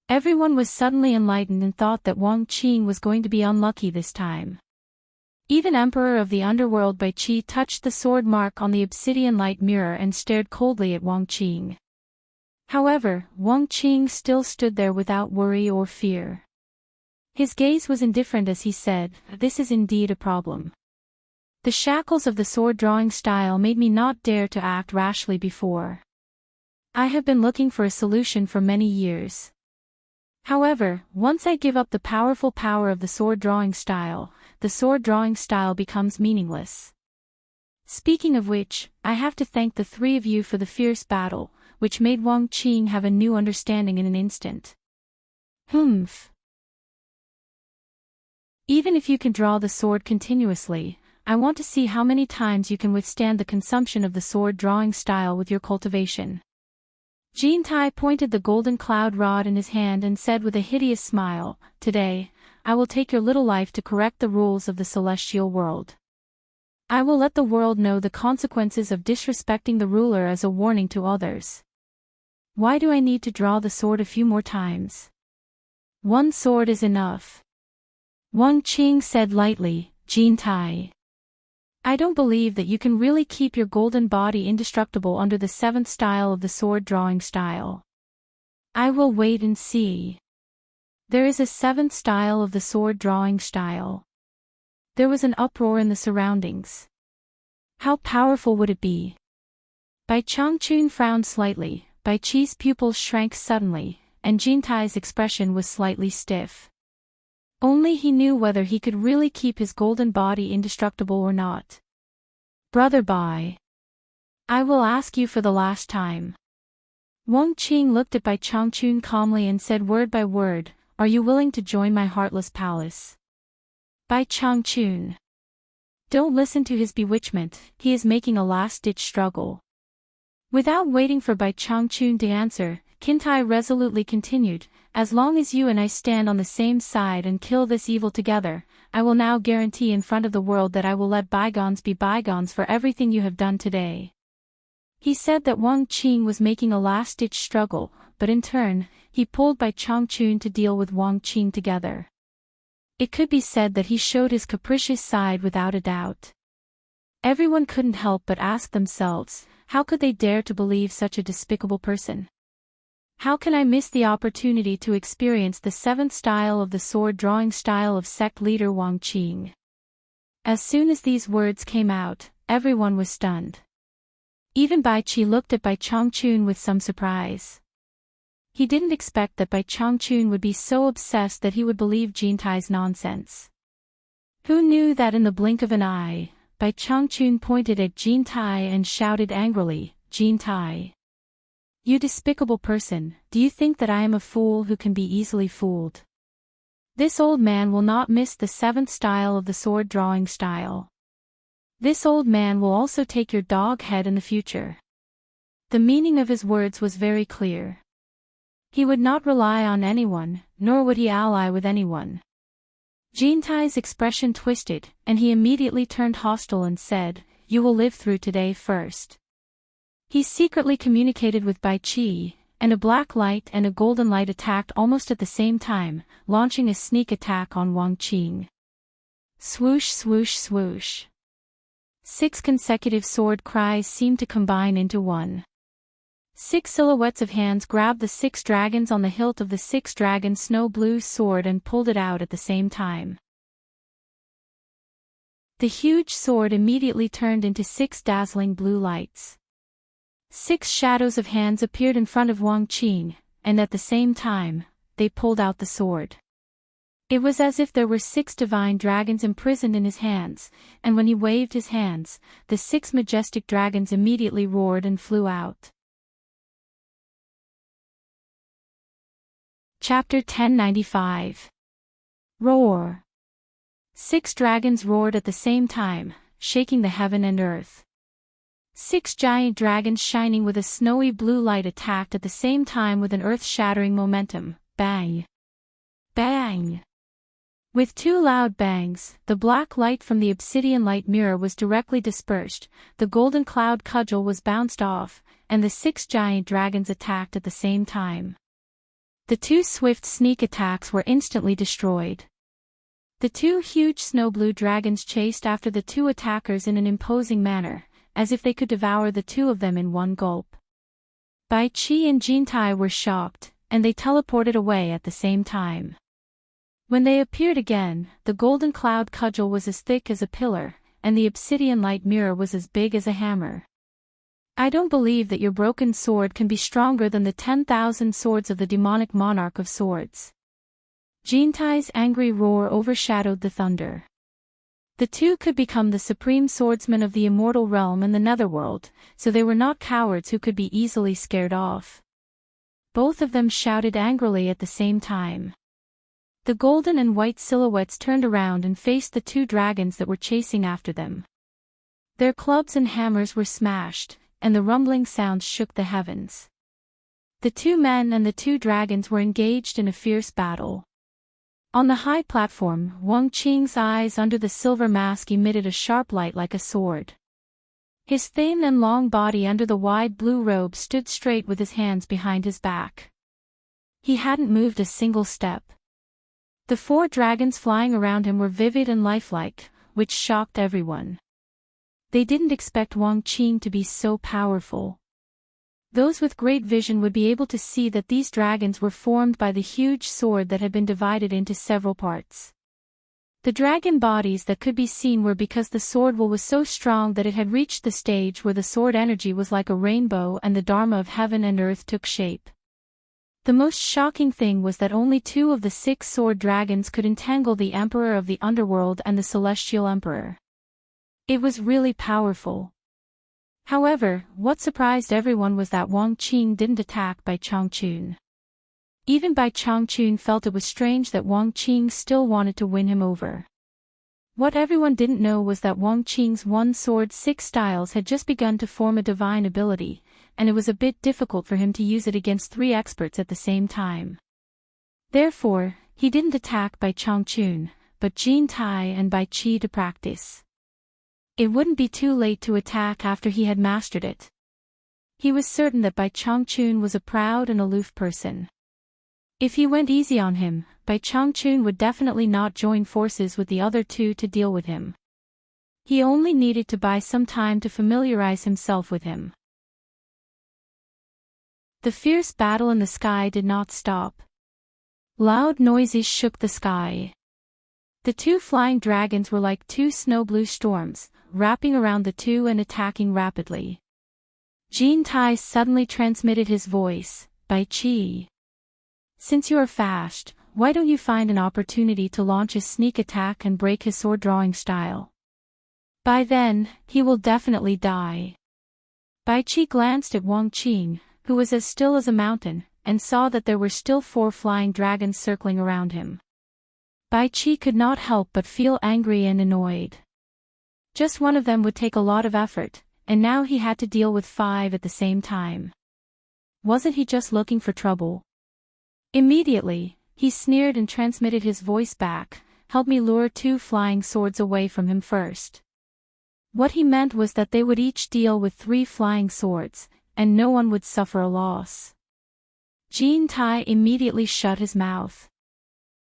Everyone was suddenly enlightened and thought that Wang Qing was going to be unlucky this time. Even Emperor of the Underworld Bai Qi touched the sword mark on the obsidian light mirror and stared coldly at Wang Qing. However, Wang Qing still stood there without worry or fear. His gaze was indifferent as he said, this is indeed a problem. The shackles of the sword drawing style made me not dare to act rashly before. I have been looking for a solution for many years. However, once I give up the powerful power of the sword drawing style, the sword drawing style becomes meaningless. Speaking of which, I have to thank the 3 of you for the fierce battle, which made Wang Qing have a new understanding in an instant. Humph. Even if you can draw the sword continuously, I want to see how many times you can withstand the consumption of the sword drawing style with your cultivation. Jin Tai pointed the golden cloud rod in his hand and said with a hideous smile, today, I will take your little life to correct the rules of the celestial world. I will let the world know the consequences of disrespecting the ruler as a warning to others. Why do I need to draw the sword a few more times? 1 sword is enough. Wang Qing said lightly, Jin Tai. I don't believe that you can really keep your golden body indestructible under the 7th style of the sword drawing style. I will wait and see. There is a 7th style of the sword drawing style. There was an uproar in the surroundings. How powerful would it be? Bai Changchun frowned slightly, Bai Qi's pupils shrank suddenly, and Jin Tai's expression was slightly stiff. Only he knew whether he could really keep his golden body indestructible or not. Brother Bai. I will ask you for the last time. Wang Qing looked at Bai Changchun calmly and said word by word, are you willing to join my heartless palace? Bai Changchun. Don't listen to his bewitchment, he is making a last-ditch struggle. Without waiting for Bai Changchun to answer, Qintai resolutely continued, as long as you and I stand on the same side and kill this evil together, I will now guarantee in front of the world that I will let bygones be bygones for everything you have done today. He said that Wang Qing was making a last-ditch struggle, but in turn, he pulled Bai Changchun to deal with Wang Qing together. It could be said that he showed his capricious side without a doubt. Everyone couldn't help but ask themselves, how could they dare to believe such a despicable person? How can I miss the opportunity to experience the 7th style of the sword drawing style of sect leader Wang Qing? As soon as these words came out, everyone was stunned. Even Bai Qi looked at Bai Changchun with some surprise. He didn't expect that Bai Changchun would be so obsessed that he would believe Jin Tai's nonsense. Who knew that in the blink of an eye, Bai Changchun pointed at Jin Tai and shouted angrily, Jin Tai. You despicable person, do you think that I am a fool who can be easily fooled? This old man will not miss the 7th style of the sword drawing style. This old man will also take your dog head in the future. The meaning of his words was very clear. He would not rely on anyone, nor would he ally with anyone. Jin Tai's expression twisted, and he immediately turned hostile and said, you will live through today first. He secretly communicated with Bai Qi, and a black light and a golden light attacked almost at the same time, launching a sneak attack on Wang Qing. Swoosh swoosh swoosh. 6 consecutive sword cries seemed to combine into one. 6 silhouettes of hands grabbed the 6 dragons on the hilt of the 6 dragon snow blue sword and pulled it out at the same time. The huge sword immediately turned into 6 dazzling blue lights. 6 shadows of hands appeared in front of Wang Qing, and at the same time, they pulled out the sword. It was as if there were 6 divine dragons imprisoned in his hands, and when he waved his hands, the 6 majestic dragons immediately roared and flew out. Chapter 1095. Roar. 6 dragons roared at the same time, shaking the heaven and earth. 6 giant dragons shining with a snowy blue light attacked at the same time with an earth-shattering momentum. Bang! Bang! With 2 loud bangs, the black light from the obsidian light mirror was directly dispersed, the golden cloud cudgel was bounced off, and the 6 giant dragons attacked at the same time. The 2 swift sneak attacks were instantly destroyed. The 2 huge snow-blue dragons chased after the 2 attackers in an imposing manner, as if they could devour the 2 of them in one gulp. Bai Qi and Jintai were shocked, and they teleported away at the same time. When they appeared again, the golden cloud cudgel was as thick as a pillar, and the obsidian light mirror was as big as a hammer. I don't believe that your broken sword can be stronger than the 10,000 swords of the demonic monarch of swords. Jintai's angry roar overshadowed the thunder. The 2 could become the supreme swordsmen of the immortal realm and the netherworld, so they were not cowards who could be easily scared off. Both of them shouted angrily at the same time. The golden and white silhouettes turned around and faced the 2 dragons that were chasing after them. Their clubs and hammers were smashed, and the rumbling sounds shook the heavens. The 2 men and the 2 dragons were engaged in a fierce battle. On the high platform, Wang Qing's eyes under the silver mask emitted a sharp light like a sword. His thin and long body under the wide blue robe stood straight with his hands behind his back. He hadn't moved a single step. The 4 dragons flying around him were vivid and lifelike, which shocked everyone. They didn't expect Wang Qing to be so powerful. Those with great vision would be able to see that these dragons were formed by the huge sword that had been divided into several parts. The dragon bodies that could be seen were because the sword will was so strong that it had reached the stage where the sword energy was like a rainbow and the Dharma of heaven and earth took shape. The most shocking thing was that only 2 of the 6 sword dragons could entangle the Emperor of the Underworld and the Celestial Emperor. It was really powerful. However, what surprised everyone was that Wang Qing didn't attack Bai Changchun. Even Bai Changchun felt it was strange that Wang Qing still wanted to win him over. What everyone didn't know was that Wang Qing's 1 sword 6 styles had just begun to form a divine ability, and it was a bit difficult for him to use it against 3 experts at the same time. Therefore, he didn't attack Bai Changchun, but Jintai and Bai Qi to practice. It wouldn't be too late to attack after he had mastered it. He was certain that Bai Changchun was a proud and aloof person. If he went easy on him, Bai Changchun would definitely not join forces with the other 2 to deal with him. He only needed to buy some time to familiarize himself with him. The fierce battle in the sky did not stop. Loud noises shook the sky. The 2 flying dragons were like 2 snow-blue storms, wrapping around the 2 and attacking rapidly. Jintai suddenly transmitted his voice, Bai Qi. Since you are fast, why don't you find an opportunity to launch his sneak attack and break his sword-drawing style? By then, he will definitely die. Bai Qi glanced at Wang Qing, who was as still as a mountain, and saw that there were still 4 flying dragons circling around him. Bai Qi could not help but feel angry and annoyed. Just one of them would take a lot of effort, and now he had to deal with 5 at the same time. Wasn't he just looking for trouble? Immediately, he sneered and transmitted his voice back, "Help me lure 2 flying swords away from him first." What he meant was that they would each deal with 3 flying swords, and no one would suffer a loss. Jin Tai immediately shut his mouth.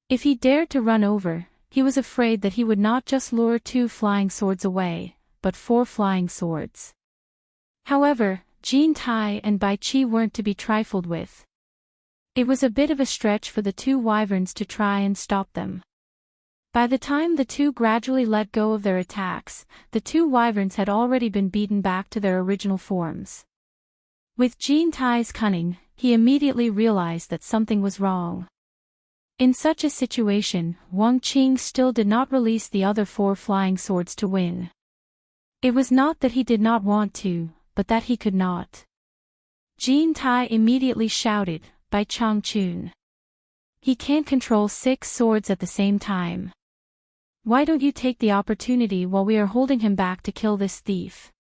If he dared to run over, he was afraid that he would not just lure 2 flying swords away, but 4 flying swords. However, Jin Tai and Bai Qi weren't to be trifled with. It was a bit of a stretch for the 2 wyverns to try and stop them. By the time the 2 gradually let go of their attacks, the 2 wyverns had already been beaten back to their original forms. With Jin Tai's cunning, he immediately realized that something was wrong. In such a situation, Wang Qing still did not release the other 4 flying swords to win. It was not that he did not want to, but that he could not. Jin Tai immediately shouted, "By Changchun. He can't control 6 swords at the same time. Why don't you take the opportunity while we are holding him back to kill this thief?"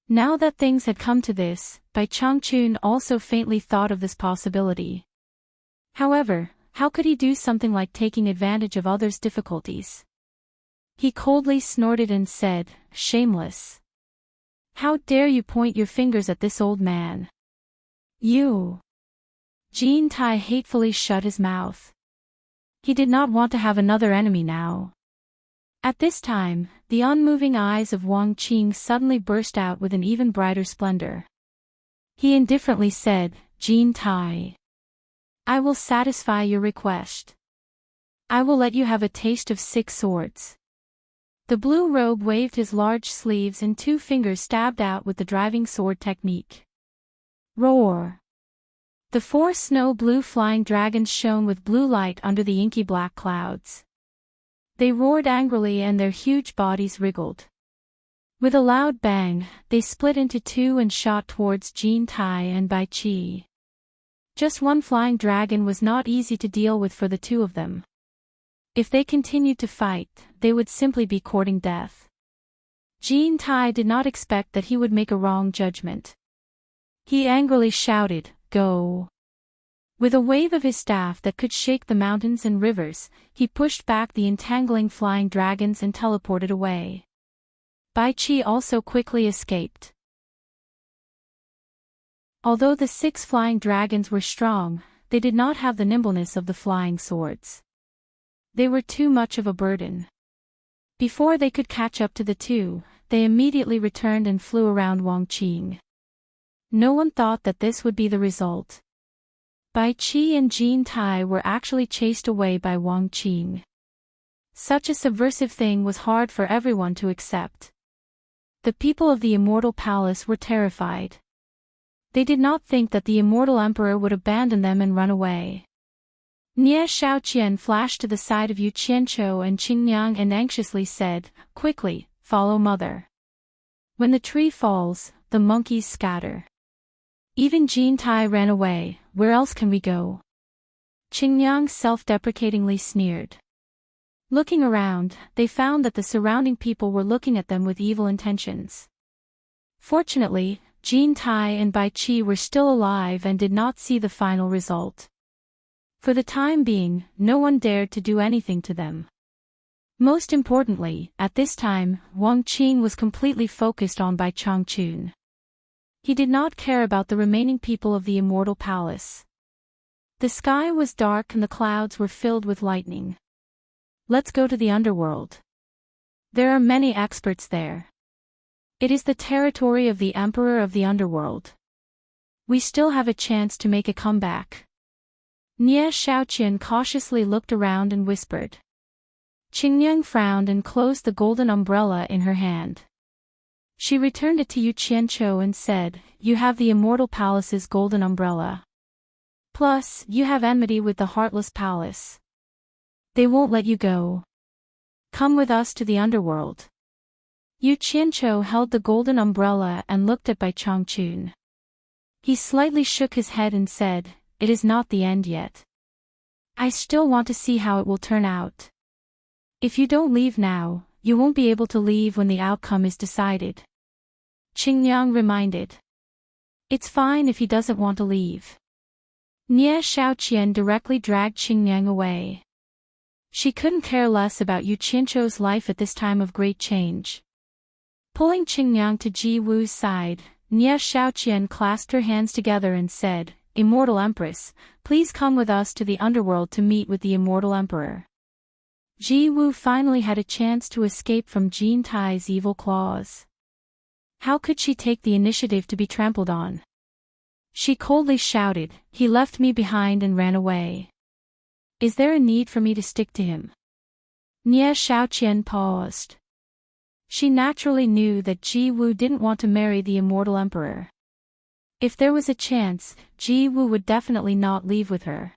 Now that things had come to this, Bai Changchun also faintly thought of this possibility. However, how could he do something like taking advantage of others' difficulties? He coldly snorted and said, "Shameless. How dare you point your fingers at this old man? You." Jin Tai hatefully shut his mouth. He did not want to have another enemy now. At this time, the unmoving eyes of Wang Qing suddenly burst out with an even brighter splendor. He indifferently said, "Jin Tai, I will satisfy your request. I will let you have a taste of 6 swords." The blue robe waved his large sleeves and 2 fingers stabbed out with the driving sword technique. Roar! The 4 snow blue flying dragons shone with blue light under the inky black clouds. They roared angrily and their huge bodies wriggled. With a loud bang, they split into 2 and shot towards Jin Tai and Bai Qi. Just 1 flying dragon was not easy to deal with for the 2 of them. If they continued to fight, they would simply be courting death. Jin Tai did not expect that he would make a wrong judgment. He angrily shouted, "Go!" With a wave of his staff that could shake the mountains and rivers, he pushed back the entangling flying dragons and teleported away. Bai Qi also quickly escaped. Although the 6 flying dragons were strong, they did not have the nimbleness of the flying swords. They were too much of a burden. Before they could catch up to the 2, they immediately returned and flew around Wang Qing. No one thought that this would be the result. Bai Qi and Jin Tai were actually chased away by Wang Qing. Such a subversive thing was hard for everyone to accept. The people of the Immortal Palace were terrified. They did not think that the Immortal Emperor would abandon them and run away. Nie Xiaoqian flashed to the side of Yu Qianqiu and Qingyang and anxiously said, "Quickly, follow mother. When the tree falls, the monkeys scatter." Even Jin Tai ran away. "Where else can we go?" Qingyang self-deprecatingly sneered. Looking around, they found that the surrounding people were looking at them with evil intentions. Fortunately, Jin Tai and Bai Qi were still alive and did not see the final result. For the time being, no one dared to do anything to them. Most importantly, at this time, Wang Qing was completely focused on Bai Changchun. He did not care about the remaining people of the Immortal Palace. The sky was dark and the clouds were filled with lightning. "Let's go to the underworld. There are many experts there. It is the territory of the Emperor of the Underworld. We still have a chance to make a comeback." Nie Xiaoqian cautiously looked around and whispered. Qingyang frowned and closed the golden umbrella in her hand. She returned it to Yu Qianqiu and said, "You have the Immortal Palace's golden umbrella. Plus, you have enmity with the Heartless Palace. They won't let you go. Come with us to the underworld." Yu Qianqiu held the golden umbrella and looked at Bai Changchun. He slightly shook his head and said, "It is not the end yet. I still want to see how it will turn out. If you don't leave now, you won't be able to leave when the outcome is decided." Qingyang reminded. "It's fine if he doesn't want to leave." Nie Xiaoqian directly dragged Qingyang away. She couldn't care less about Yu Qianqiu's life at this time of great change. Pulling Qingyang to Ji Wu's side, Nie Xiaoqian clasped her hands together and said, Immortal Empress, please come with us to the underworld to meet with the Immortal Emperor. Ji Woo finally had a chance to escape from Jean Tai's evil claws. How could she take the initiative to be trampled on? She coldly shouted, "He left me behind and ran away. Is there a need for me to stick to him?" Nie Xiaoqian paused. She naturally knew that Ji Woo didn't want to marry the Immortal Emperor. If there was a chance, Ji Woo would definitely not leave with her.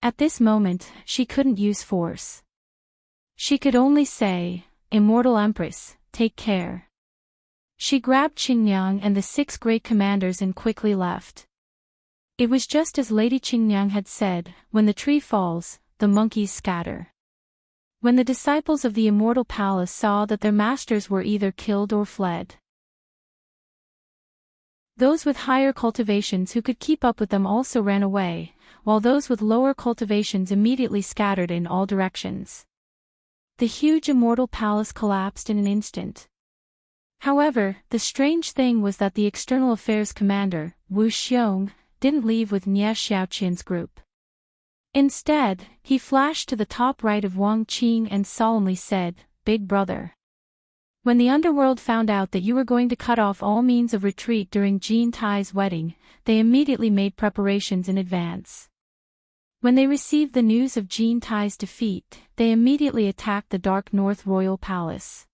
At this moment, she couldn't use force. She could only say, "Immortal Empress, take care." She grabbed Qingyang and the 6 great commanders and quickly left. It was just as Lady Qingyang had said, when the tree falls, the monkeys scatter. When the disciples of the Immortal Palace saw that their masters were either killed or fled, those with higher cultivations who could keep up with them also ran away, while those with lower cultivations immediately scattered in all directions. The huge Immortal Palace collapsed in an instant. However, the strange thing was that the External Affairs Commander, Wu Xiong, didn't leave with Nie Xiaoqian's group. Instead, he flashed to the top right of Wang Qing and solemnly said, "Big brother. When the underworld found out that you were going to cut off all means of retreat during Jean Tai's wedding, they immediately made preparations in advance. When they received the news of Jean Tai's defeat, they immediately attacked the Dark North Royal Palace.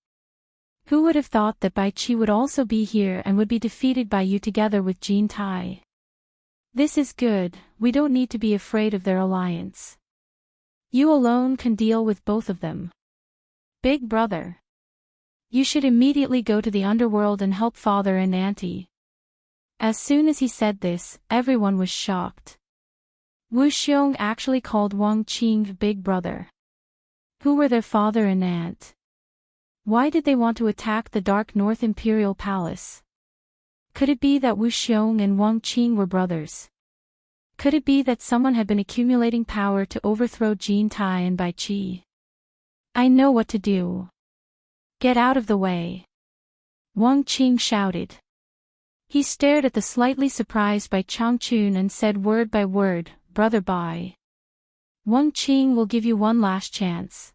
Who would have thought that Bai Qi would also be here and would be defeated by you together with Jean Tai? This is good, we don't need to be afraid of their alliance. You alone can deal with both of them. Big brother. You should immediately go to the underworld and help father and auntie." As soon as he said this, everyone was shocked. Wu Xiong actually called Wang Qing big brother. Who were their father and aunt? Why did they want to attack the Dark North Imperial Palace? Could it be that Wu Xiong and Wang Qing were brothers? Could it be that someone had been accumulating power to overthrow Jean Tai and Bai Qi? "I know what to do. Get out of the way," Wang Qing shouted. He stared at the slightly surprised Bai Changchun and said word by word, "Brother Bai. Wang Qing will give you one last chance.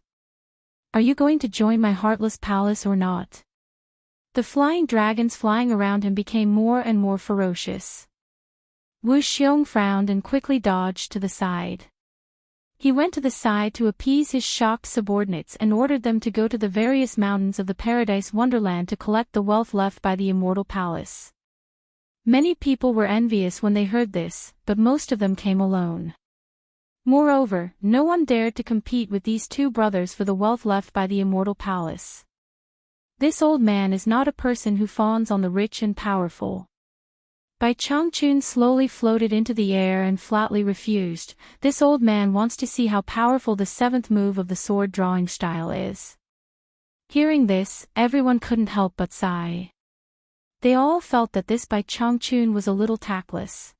Are you going to join my heartless palace or not?" The flying dragons flying around him became more and more ferocious. Wu Xiong frowned and quickly dodged to the side. He went to the side to appease his shocked subordinates and ordered them to go to the various mountains of the Paradise Wonderland to collect the wealth left by the Immortal Palace. Many people were envious when they heard this, but most of them came alone. Moreover, no one dared to compete with these 2 brothers for the wealth left by the Immortal Palace. This old man is not a person who fawns on the rich and powerful. Bai Changchun slowly floated into the air and flatly refused. This old man wants to see how powerful the 7th move of the sword drawing style is. Hearing this, everyone couldn't help but sigh. They all felt that this Bai Changchun was a little tactless.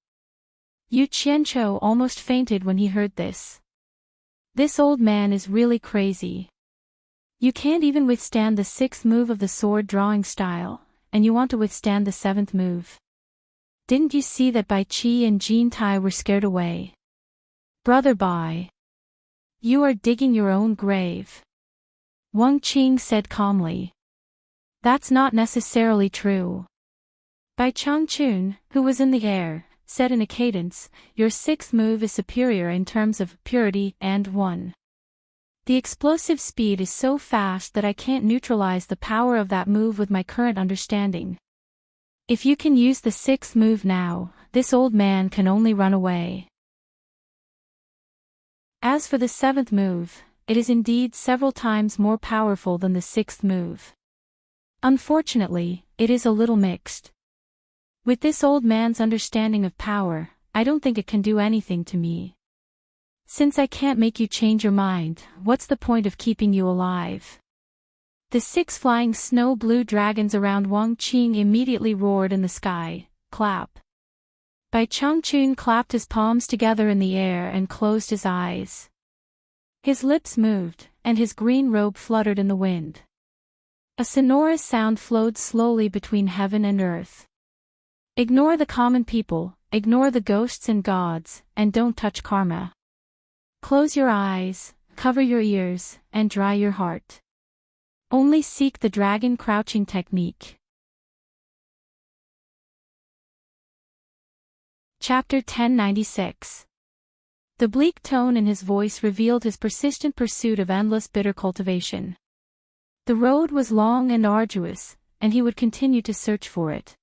Yu Qianqiu almost fainted when he heard this. This old man is really crazy. You can't even withstand the 6th move of the sword drawing style, and you want to withstand the 7th move. Didn't you see that Bai Qi and Jean Tai were scared away? Brother Bai. You are digging your own grave. Wang Qing said calmly. That's not necessarily true. Bai Changchun, who was in the air, said in a cadence, "Your 6th move is superior in terms of purity and 1. The explosive speed is so fast that I can't neutralize the power of that move with my current understanding. If you can use the 6th move now, this old man can only run away." As for the 7th move, it is indeed several times more powerful than the 6th move. Unfortunately, it is a little mixed. With this old man's understanding of power, I don't think it can do anything to me. Since I can't make you change your mind, what's the point of keeping you alive? The 6 flying snow-blue dragons around Wang Qing immediately roared in the sky, "Clap!" Bai Changchun clapped his palms together in the air and closed his eyes. His lips moved, and his green robe fluttered in the wind. A sonorous sound flowed slowly between heaven and earth. Ignore the common people, ignore the ghosts and gods, and don't touch karma. Close your eyes, cover your ears, and dry your heart. Only seek the dragon crouching technique. Chapter 1096. The bleak tone in his voice revealed his persistent pursuit of endless bitter cultivation. The road was long and arduous, and he would continue to search for it.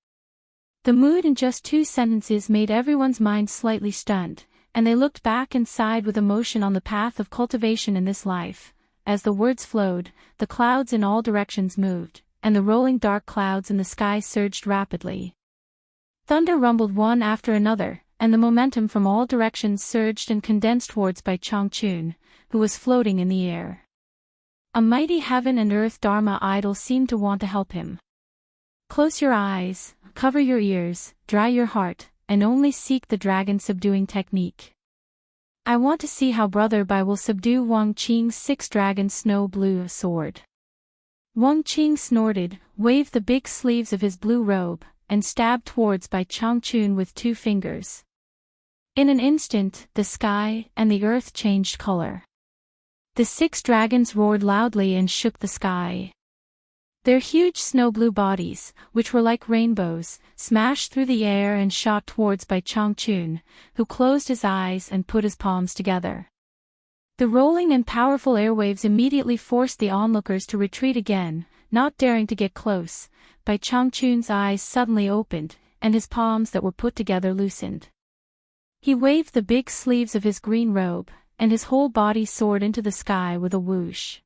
The mood in just 2 sentences made everyone's mind slightly stunned, and they looked back and sighed with emotion on the path of cultivation in this life. As the words flowed, the clouds in all directions moved, and the rolling dark clouds in the sky surged rapidly. Thunder rumbled one after another, and the momentum from all directions surged and condensed towards Bai Changchun, who was floating in the air. A mighty heaven and earth Dharma idol seemed to want to help him. Close your eyes, cover your ears, dry your heart, and only seek the dragon subduing technique. I want to see how Brother Bai will subdue Wang Qing's 6 dragon snow blue sword. Wang Qing snorted, waved the big sleeves of his blue robe, and stabbed towards Bai Changchun with 2 fingers. In an instant, the sky and the earth changed color. The 6 dragons roared loudly and shook the sky. Their huge snow-blue bodies, which were like rainbows, smashed through the air and shot towards Bai Changchun, who closed his eyes and put his palms together. The rolling and powerful airwaves immediately forced the onlookers to retreat again, not daring to get close. Bai Changchun's eyes suddenly opened, and his palms that were put together loosened. He waved the big sleeves of his green robe, and his whole body soared into the sky with a whoosh.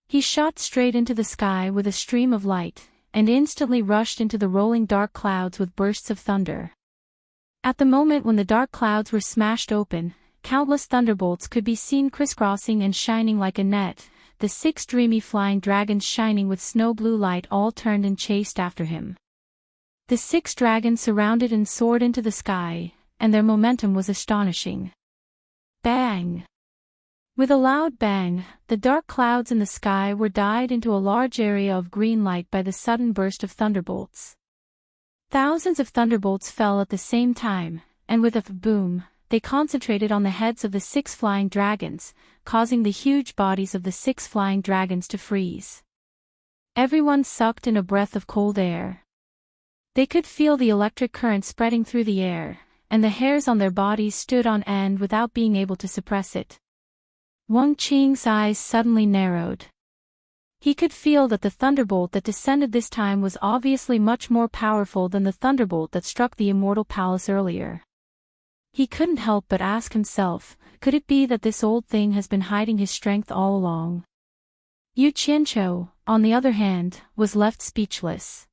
He shot straight into the sky with a stream of light, and instantly rushed into the rolling dark clouds with bursts of thunder. At the moment when the dark clouds were smashed open, countless thunderbolts could be seen crisscrossing and shining like a net. The 6 dreamy flying dragons shining with snow-blue light all turned and chased after him. The 6 dragons surrounded and soared into the sky, and their momentum was astonishing. Bang! With a loud bang, the dark clouds in the sky were dyed into a large area of green light by the sudden burst of thunderbolts. Thousands of thunderbolts fell at the same time, and with a boom, they concentrated on the heads of the 6 flying dragons, causing the huge bodies of the 6 flying dragons to freeze. Everyone sucked in a breath of cold air. They could feel the electric current spreading through the air, and the hairs on their bodies stood on end without being able to suppress it. Wang Qing's eyes suddenly narrowed. He could feel that the thunderbolt that descended this time was obviously much more powerful than the thunderbolt that struck the immortal palace earlier. He couldn't help but ask himself, could it be that this old thing has been hiding his strength all along? Yu Qianqiu, on the other hand, was left speechless.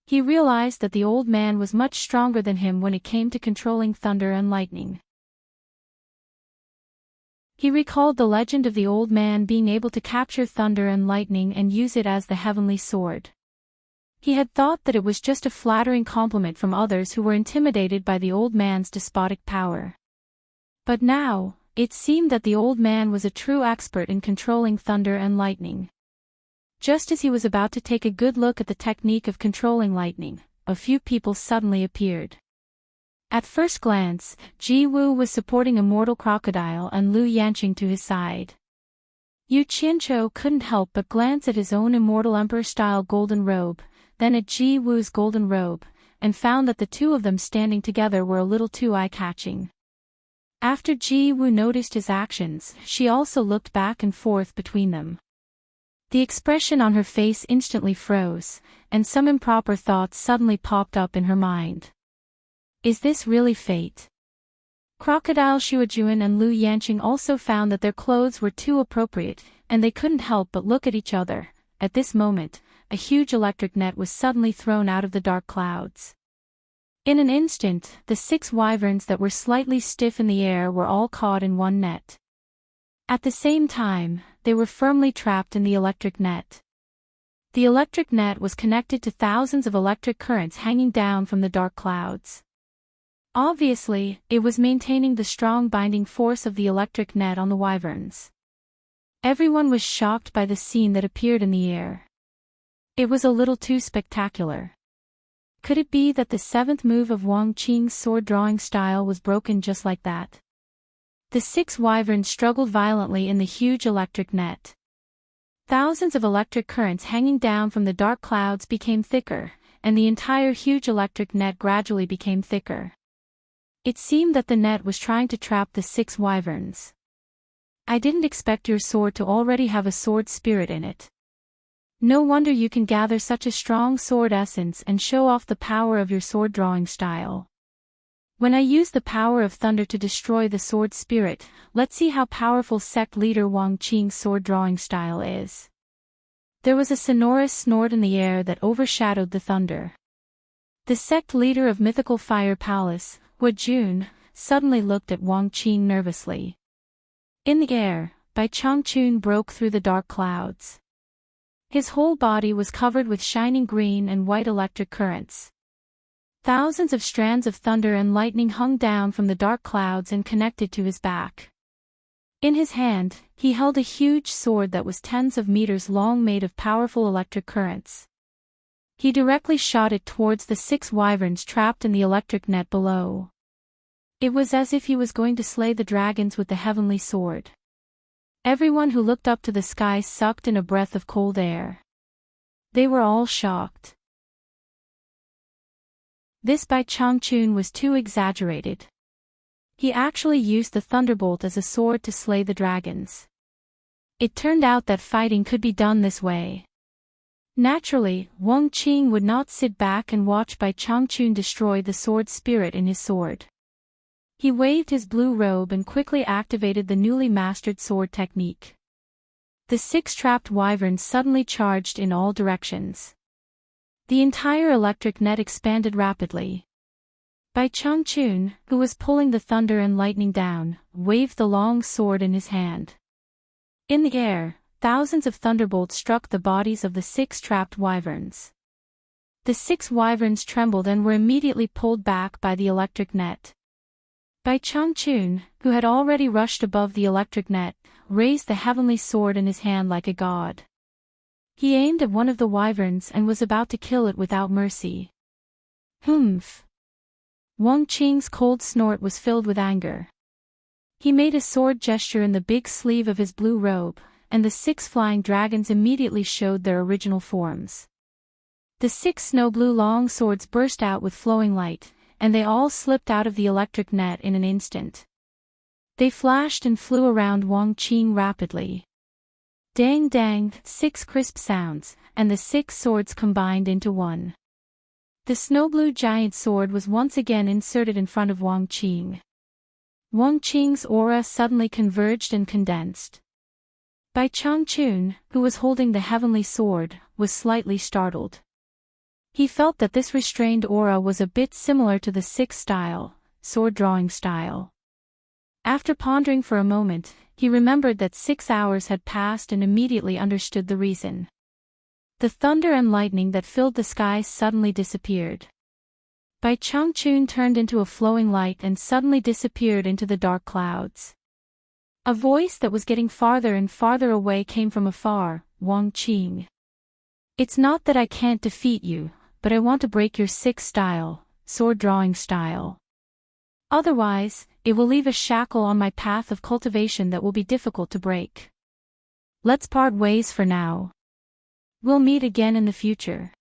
He realized that the old man was much stronger than him when it came to controlling thunder and lightning. He recalled the legend of the old man being able to capture thunder and lightning and use it as the heavenly sword. He had thought that it was just a flattering compliment from others who were intimidated by the old man's despotic power. But now, it seemed that the old man was a true expert in controlling thunder and lightning. Just as he was about to take a good look at the technique of controlling lightning, a few people suddenly appeared. At first glance, Ji Wu was supporting Immortal Crocodile and Lu Yanqing to his side. Yu Qianqiu couldn't help but glance at his own Immortal Emperor-style golden robe, then at Ji Wu's golden robe, and found that the 2 of them standing together were a little too eye-catching. After Ji Wu noticed his actions, she also looked back and forth between them. The expression on her face instantly froze, and some improper thoughts suddenly popped up in her mind. Is this really fate? Crocodile Shuajuan and Lu Yanqing also found that their clothes were too appropriate, and they couldn't help but look at each other. At this moment, a huge electric net was suddenly thrown out of the dark clouds. In an instant, the 6 wyverns that were slightly stiff in the air were all caught in one net. At the same time, they were firmly trapped in the electric net. The electric net was connected to thousands of electric currents hanging down from the dark clouds. Obviously, it was maintaining the strong binding force of the electric net on the wyverns. Everyone was shocked by the scene that appeared in the air. It was a little too spectacular. Could it be that the seventh move of Wang Qing's sword-drawing style was broken just like that? The 6 wyverns struggled violently in the huge electric net. Thousands of electric currents hanging down from the dark clouds became thicker, and the entire huge electric net gradually became thicker. It seemed that the net was trying to trap the 6 wyverns. I didn't expect your sword to already have a sword spirit in it. No wonder you can gather such a strong sword essence and show off the power of your sword drawing style. When I use the power of thunder to destroy the sword spirit, let's see how powerful sect leader Wang Qing's sword drawing style is. There was a sonorous snort in the air that overshadowed the thunder. The sect leader of Mythical Fire Palace, Wu Jun, suddenly looked at Wang Qing nervously. In the air, Bai Changchun broke through the dark clouds. His whole body was covered with shining green and white electric currents. Thousands of strands of thunder and lightning hung down from the dark clouds and connected to his back. In his hand, he held a huge sword that was tens of meters long made of powerful electric currents. He directly shot it towards the 6 wyverns trapped in the electric net below. It was as if he was going to slay the dragons with the heavenly sword. Everyone who looked up to the sky sucked in a breath of cold air. They were all shocked. This Bai Changchun was too exaggerated. He actually used the thunderbolt as a sword to slay the dragons. It turned out that fighting could be done this way. Naturally, Wang Qing would not sit back and watch Bai Changchun destroy the sword spirit in his sword. He waved his blue robe and quickly activated the newly mastered sword technique. The 6 trapped wyverns suddenly charged in all directions. The entire electric net expanded rapidly. Bai Changchun, who was pulling the thunder and lightning down, waved the long sword in his hand. In the air, thousands of thunderbolts struck the bodies of the 6 trapped wyverns. The 6 wyverns trembled and were immediately pulled back by the electric net. Bai Changchun, who had already rushed above the electric net, raised the heavenly sword in his hand like a god. He aimed at one of the wyverns and was about to kill it without mercy. Humph! Wang Qing's cold snort was filled with anger. He made a sword gesture in the big sleeve of his blue robe, and the 6 flying dragons immediately showed their original forms. The 6 snow-blue long swords burst out with flowing light, and they all slipped out of the electric net in an instant. They flashed and flew around Wang Qing rapidly. Dang dang, 6 crisp sounds, and the 6 swords combined into one. The snow-blue giant sword was once again inserted in front of Wang Qing. Wang Qing's aura suddenly converged and condensed. Bai Changchun, who was holding the heavenly sword, was slightly startled. He felt that this restrained aura was a bit similar to the 6 style, sword drawing style. After pondering for a moment, he remembered that 6 hours had passed and immediately understood the reason. The thunder and lightning that filled the sky suddenly disappeared. Bai Changchun turned into a flowing light and suddenly disappeared into the dark clouds. A voice that was getting farther and farther away came from afar, Wang Qing. It's not that I can't defeat you, but I want to break your 6 style, sword drawing style. Otherwise, it will leave a shackle on my path of cultivation that will be difficult to break. Let's part ways for now. We'll meet again in the future.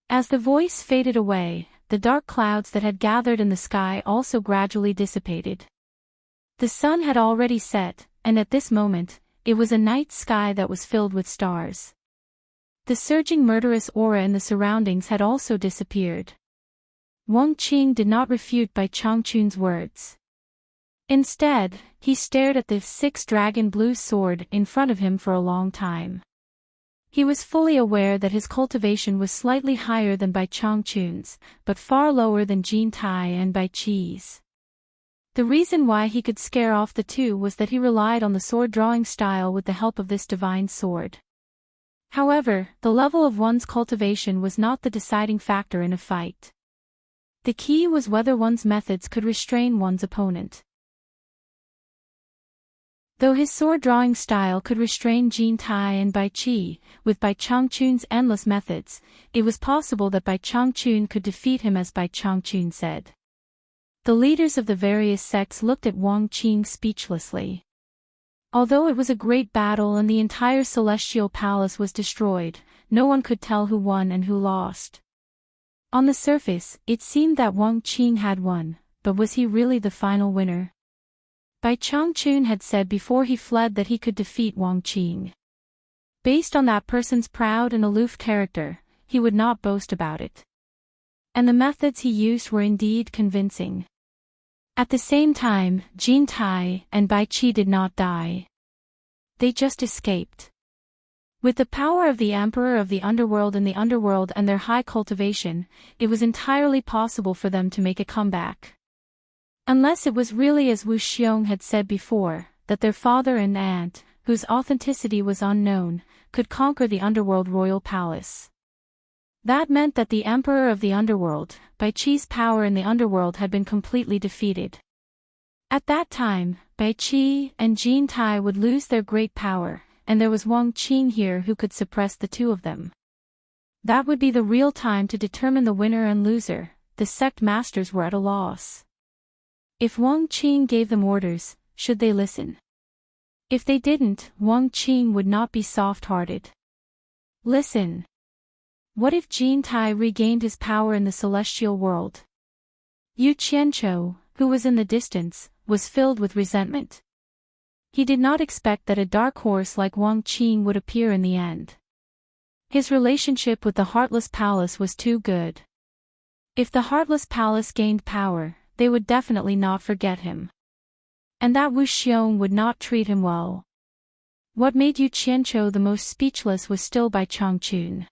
As the voice faded away, the dark clouds that had gathered in the sky also gradually dissipated. The sun had already set, and at this moment, it was a night sky that was filled with stars. The surging murderous aura in the surroundings had also disappeared. Wang Qing did not refute Bai Changchun's words. Instead, he stared at the 6 dragon blue sword in front of him for a long time. He was fully aware that his cultivation was slightly higher than Bai Changchun's, but far lower than Jin Tai and Bai Qi's. The reason why he could scare off the 2 was that he relied on the sword drawing style with the help of this divine sword. However, the level of one's cultivation was not the deciding factor in a fight. The key was whether one's methods could restrain one's opponent. Though his sword-drawing style could restrain Jin Tai and Bai Qi, with Bai Changchun's endless methods, it was possible that Bai Changchun could defeat him, as Bai Changchun said. The leaders of the various sects looked at Wang Qing speechlessly. Although it was a great battle and the entire celestial palace was destroyed, no one could tell who won and who lost. On the surface, it seemed that Wang Qing had won, but was he really the final winner? Bai Changchun had said before he fled that he could defeat Wang Qing. Based on that person's proud and aloof character, he would not boast about it. And the methods he used were indeed convincing. At the same time, Jin Tai and Bai Qi did not die. They just escaped. With the power of the Emperor of the Underworld and their high cultivation, it was entirely possible for them to make a comeback. Unless it was really as Wu Xiong had said before, that their father and aunt, whose authenticity was unknown, could conquer the Underworld royal palace. That meant that the Emperor of the Underworld, Bai Qi's power in the Underworld had been completely defeated. At that time, Bai Qi and Jin Tai would lose their great power, and there was Wang Qing here who could suppress the two of them. That would be the real time to determine the winner and loser. The sect masters were at a loss. If Wang Qing gave them orders, should they listen? If they didn't, Wang Qing would not be soft-hearted. Listen. What if Jin Tai regained his power in the celestial world? Yu Qianqiu, who was in the distance, was filled with resentment. He did not expect that a dark horse like Wang Qing would appear in the end. His relationship with the Heartless Palace was too good. If the Heartless Palace gained power, they would definitely not forget him. And that Wu Xiong would not treat him well. What made Yu Qianqiu the most speechless was still Bai Changchun.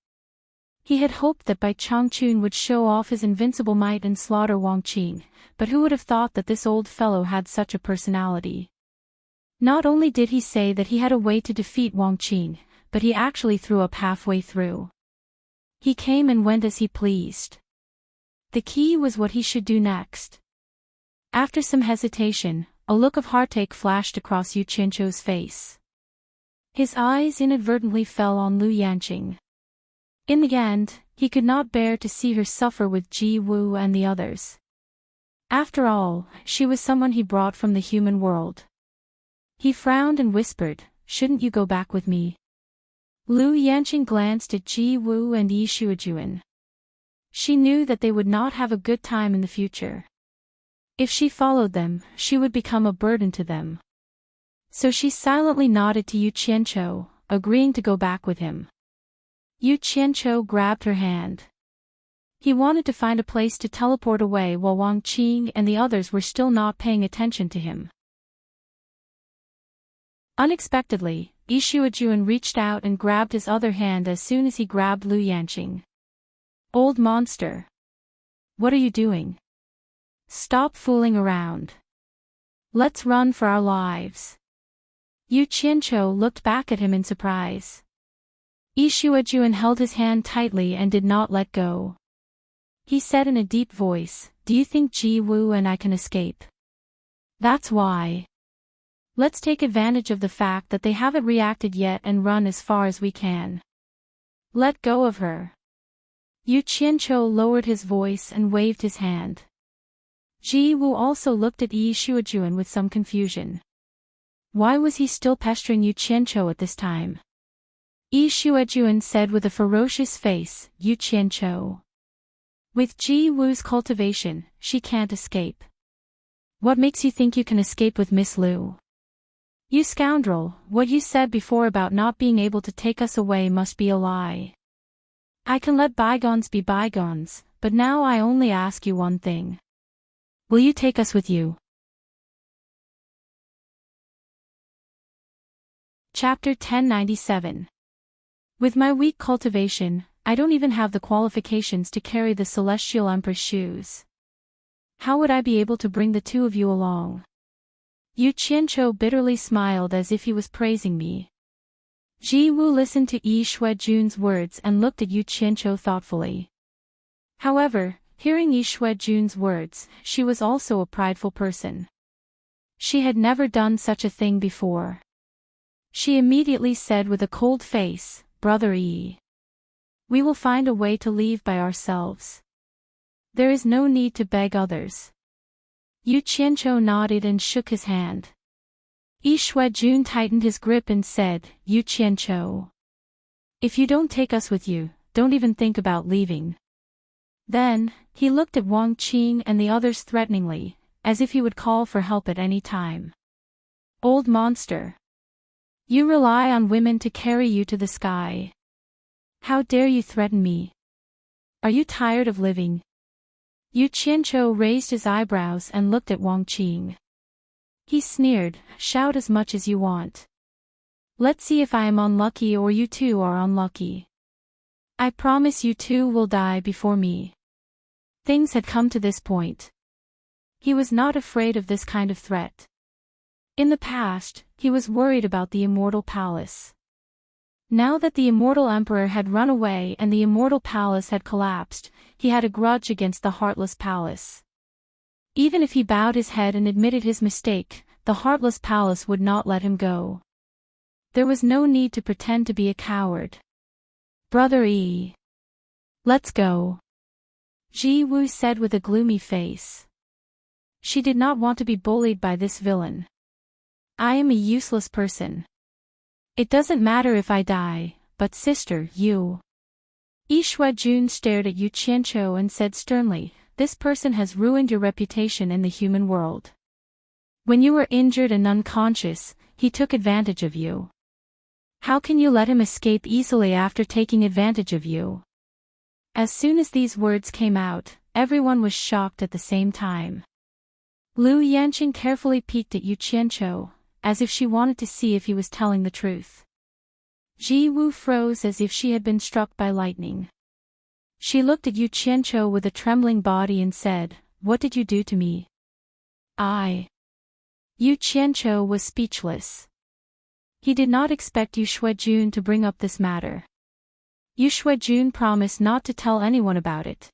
He had hoped that Bai Changchun would show off his invincible might and slaughter Wang Qing, but who would have thought that this old fellow had such a personality? Not only did he say that he had a way to defeat Wang Qing, but he actually threw up halfway through. He came and went as he pleased. The key was what he should do next. After some hesitation, a look of heartache flashed across Yu Qianqiu's face. His eyes inadvertently fell on Lu Yanqing. In the end, he could not bear to see her suffer with Ji Wu and the others. After all, she was someone he brought from the human world. He frowned and whispered, "Shouldn't you go back with me?" Lu Yanqing glanced at Ji Wu and Yi Shuojuan. She knew that they would not have a good time in the future. If she followed them, she would become a burden to them. So she silently nodded to Yu Qianqiu, agreeing to go back with him. Yu Qianqiu grabbed her hand. He wanted to find a place to teleport away while Wang Qing and the others were still not paying attention to him. Unexpectedly, Yi Shuojuan reached out and grabbed his other hand as soon as he grabbed Lu Yanqing. "Old monster. What are you doing? Stop fooling around. Let's run for our lives." Yu Qianqiu looked back at him in surprise. Yi Shuojuan held his hand tightly and did not let go. He said in a deep voice, "Do you think Ji Wu and I can escape? That's why. Let's take advantage of the fact that they haven't reacted yet and run as far as we can. Let go of her." Yu Qianqiu lowered his voice and waved his hand. Ji Wu also looked at Yi Shuojuan with some confusion. Why was he still pestering Yu Qianqiu at this time? Yi Shuojuan said with a ferocious face, "Yu Qianqiu. With Ji Wu's cultivation, she can't escape. What makes you think you can escape with Miss Lu? You scoundrel, what you said before about not being able to take us away must be a lie. I can let bygones be bygones, but now I only ask you one thing. Will you take us with you?" Chapter 1097. With my weak cultivation, I don't even have the qualifications to carry the Celestial Empress shoes. How would I be able to bring the two of you along? Yu Qianqiu bitterly smiled as if he was praising me. Ji Wu listened to Yi Shuojun's words and looked at Yu Qianqiu thoughtfully. However, hearing Yi Shuojun's words, she was also a prideful person. She had never done such a thing before. She immediately said with a cold face, "Brother E. We will find a way to leave by ourselves. There is no need to beg others." Yu Qianqiu nodded and shook his hand. Yi Shuejun tightened his grip and said, "Yu Qianqiu, if you don't take us with you, don't even think about leaving." Then, he looked at Wang Qing and the others threateningly, as if he would call for help at any time. "Old monster. You rely on women to carry you to the sky. How dare you threaten me? Are you tired of living?" Yu Qianqiu raised his eyebrows and looked at Wang Qing. He sneered, "Shout as much as you want. Let's see if I am unlucky or you two are unlucky. I promise you two will die before me." Things had come to this point. He was not afraid of this kind of threat. In the past, he was worried about the Immortal Palace. Now that the Immortal Emperor had run away and the Immortal Palace had collapsed, he had a grudge against the Heartless Palace. Even if he bowed his head and admitted his mistake, the Heartless Palace would not let him go. There was no need to pretend to be a coward. "Brother E. Let's go," Ji Wu said with a gloomy face. She did not want to be bullied by this villain. "I am a useless person. It doesn't matter if I die, but sister, you." Yi Shuejun stared at Yu Qianqiu and said sternly, "This person has ruined your reputation in the human world. When you were injured and unconscious, he took advantage of you. How can you let him escape easily after taking advantage of you?" As soon as these words came out, everyone was shocked at the same time. Lu Yanqing carefully peeked at Yu Qianqiu, as if she wanted to see if he was telling the truth. Ji Wu froze as if she had been struck by lightning. She looked at Yu Qianqiu with a trembling body and said, "What did you do to me?" Yu Qianqiu was speechless. He did not expect Yu Shuejun to bring up this matter. Yu Shuejun promised not to tell anyone about it.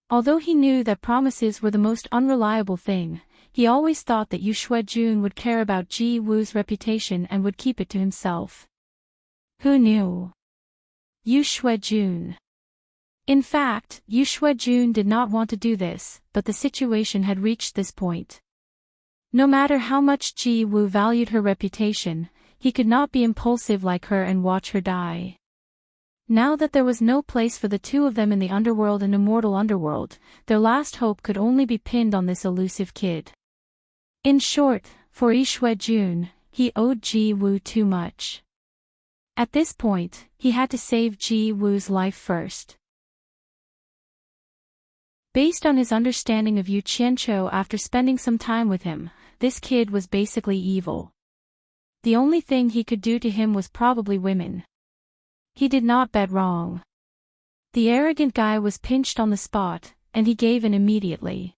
Although he knew that promises were the most unreliable thing, he always thought that Yu Shuejun would care about Ji Wu's reputation and would keep it to himself. Who knew? Yu Shuejun. In fact, Yu Shuejun did not want to do this, but the situation had reached this point. No matter how much Ji Wu valued her reputation, he could not be impulsive like her and watch her die. Now that there was no place for the two of them in the underworld and immortal underworld, their last hope could only be pinned on this elusive kid. In short, for Yi Shuejun, he owed Ji Wu too much. At this point, he had to save Ji Wu's life first. Based on his understanding of Yu Qianqiu after spending some time with him, this kid was basically evil. The only thing he could do to him was probably women. He did not bet wrong. The arrogant guy was pinched on the spot, and he gave in immediately.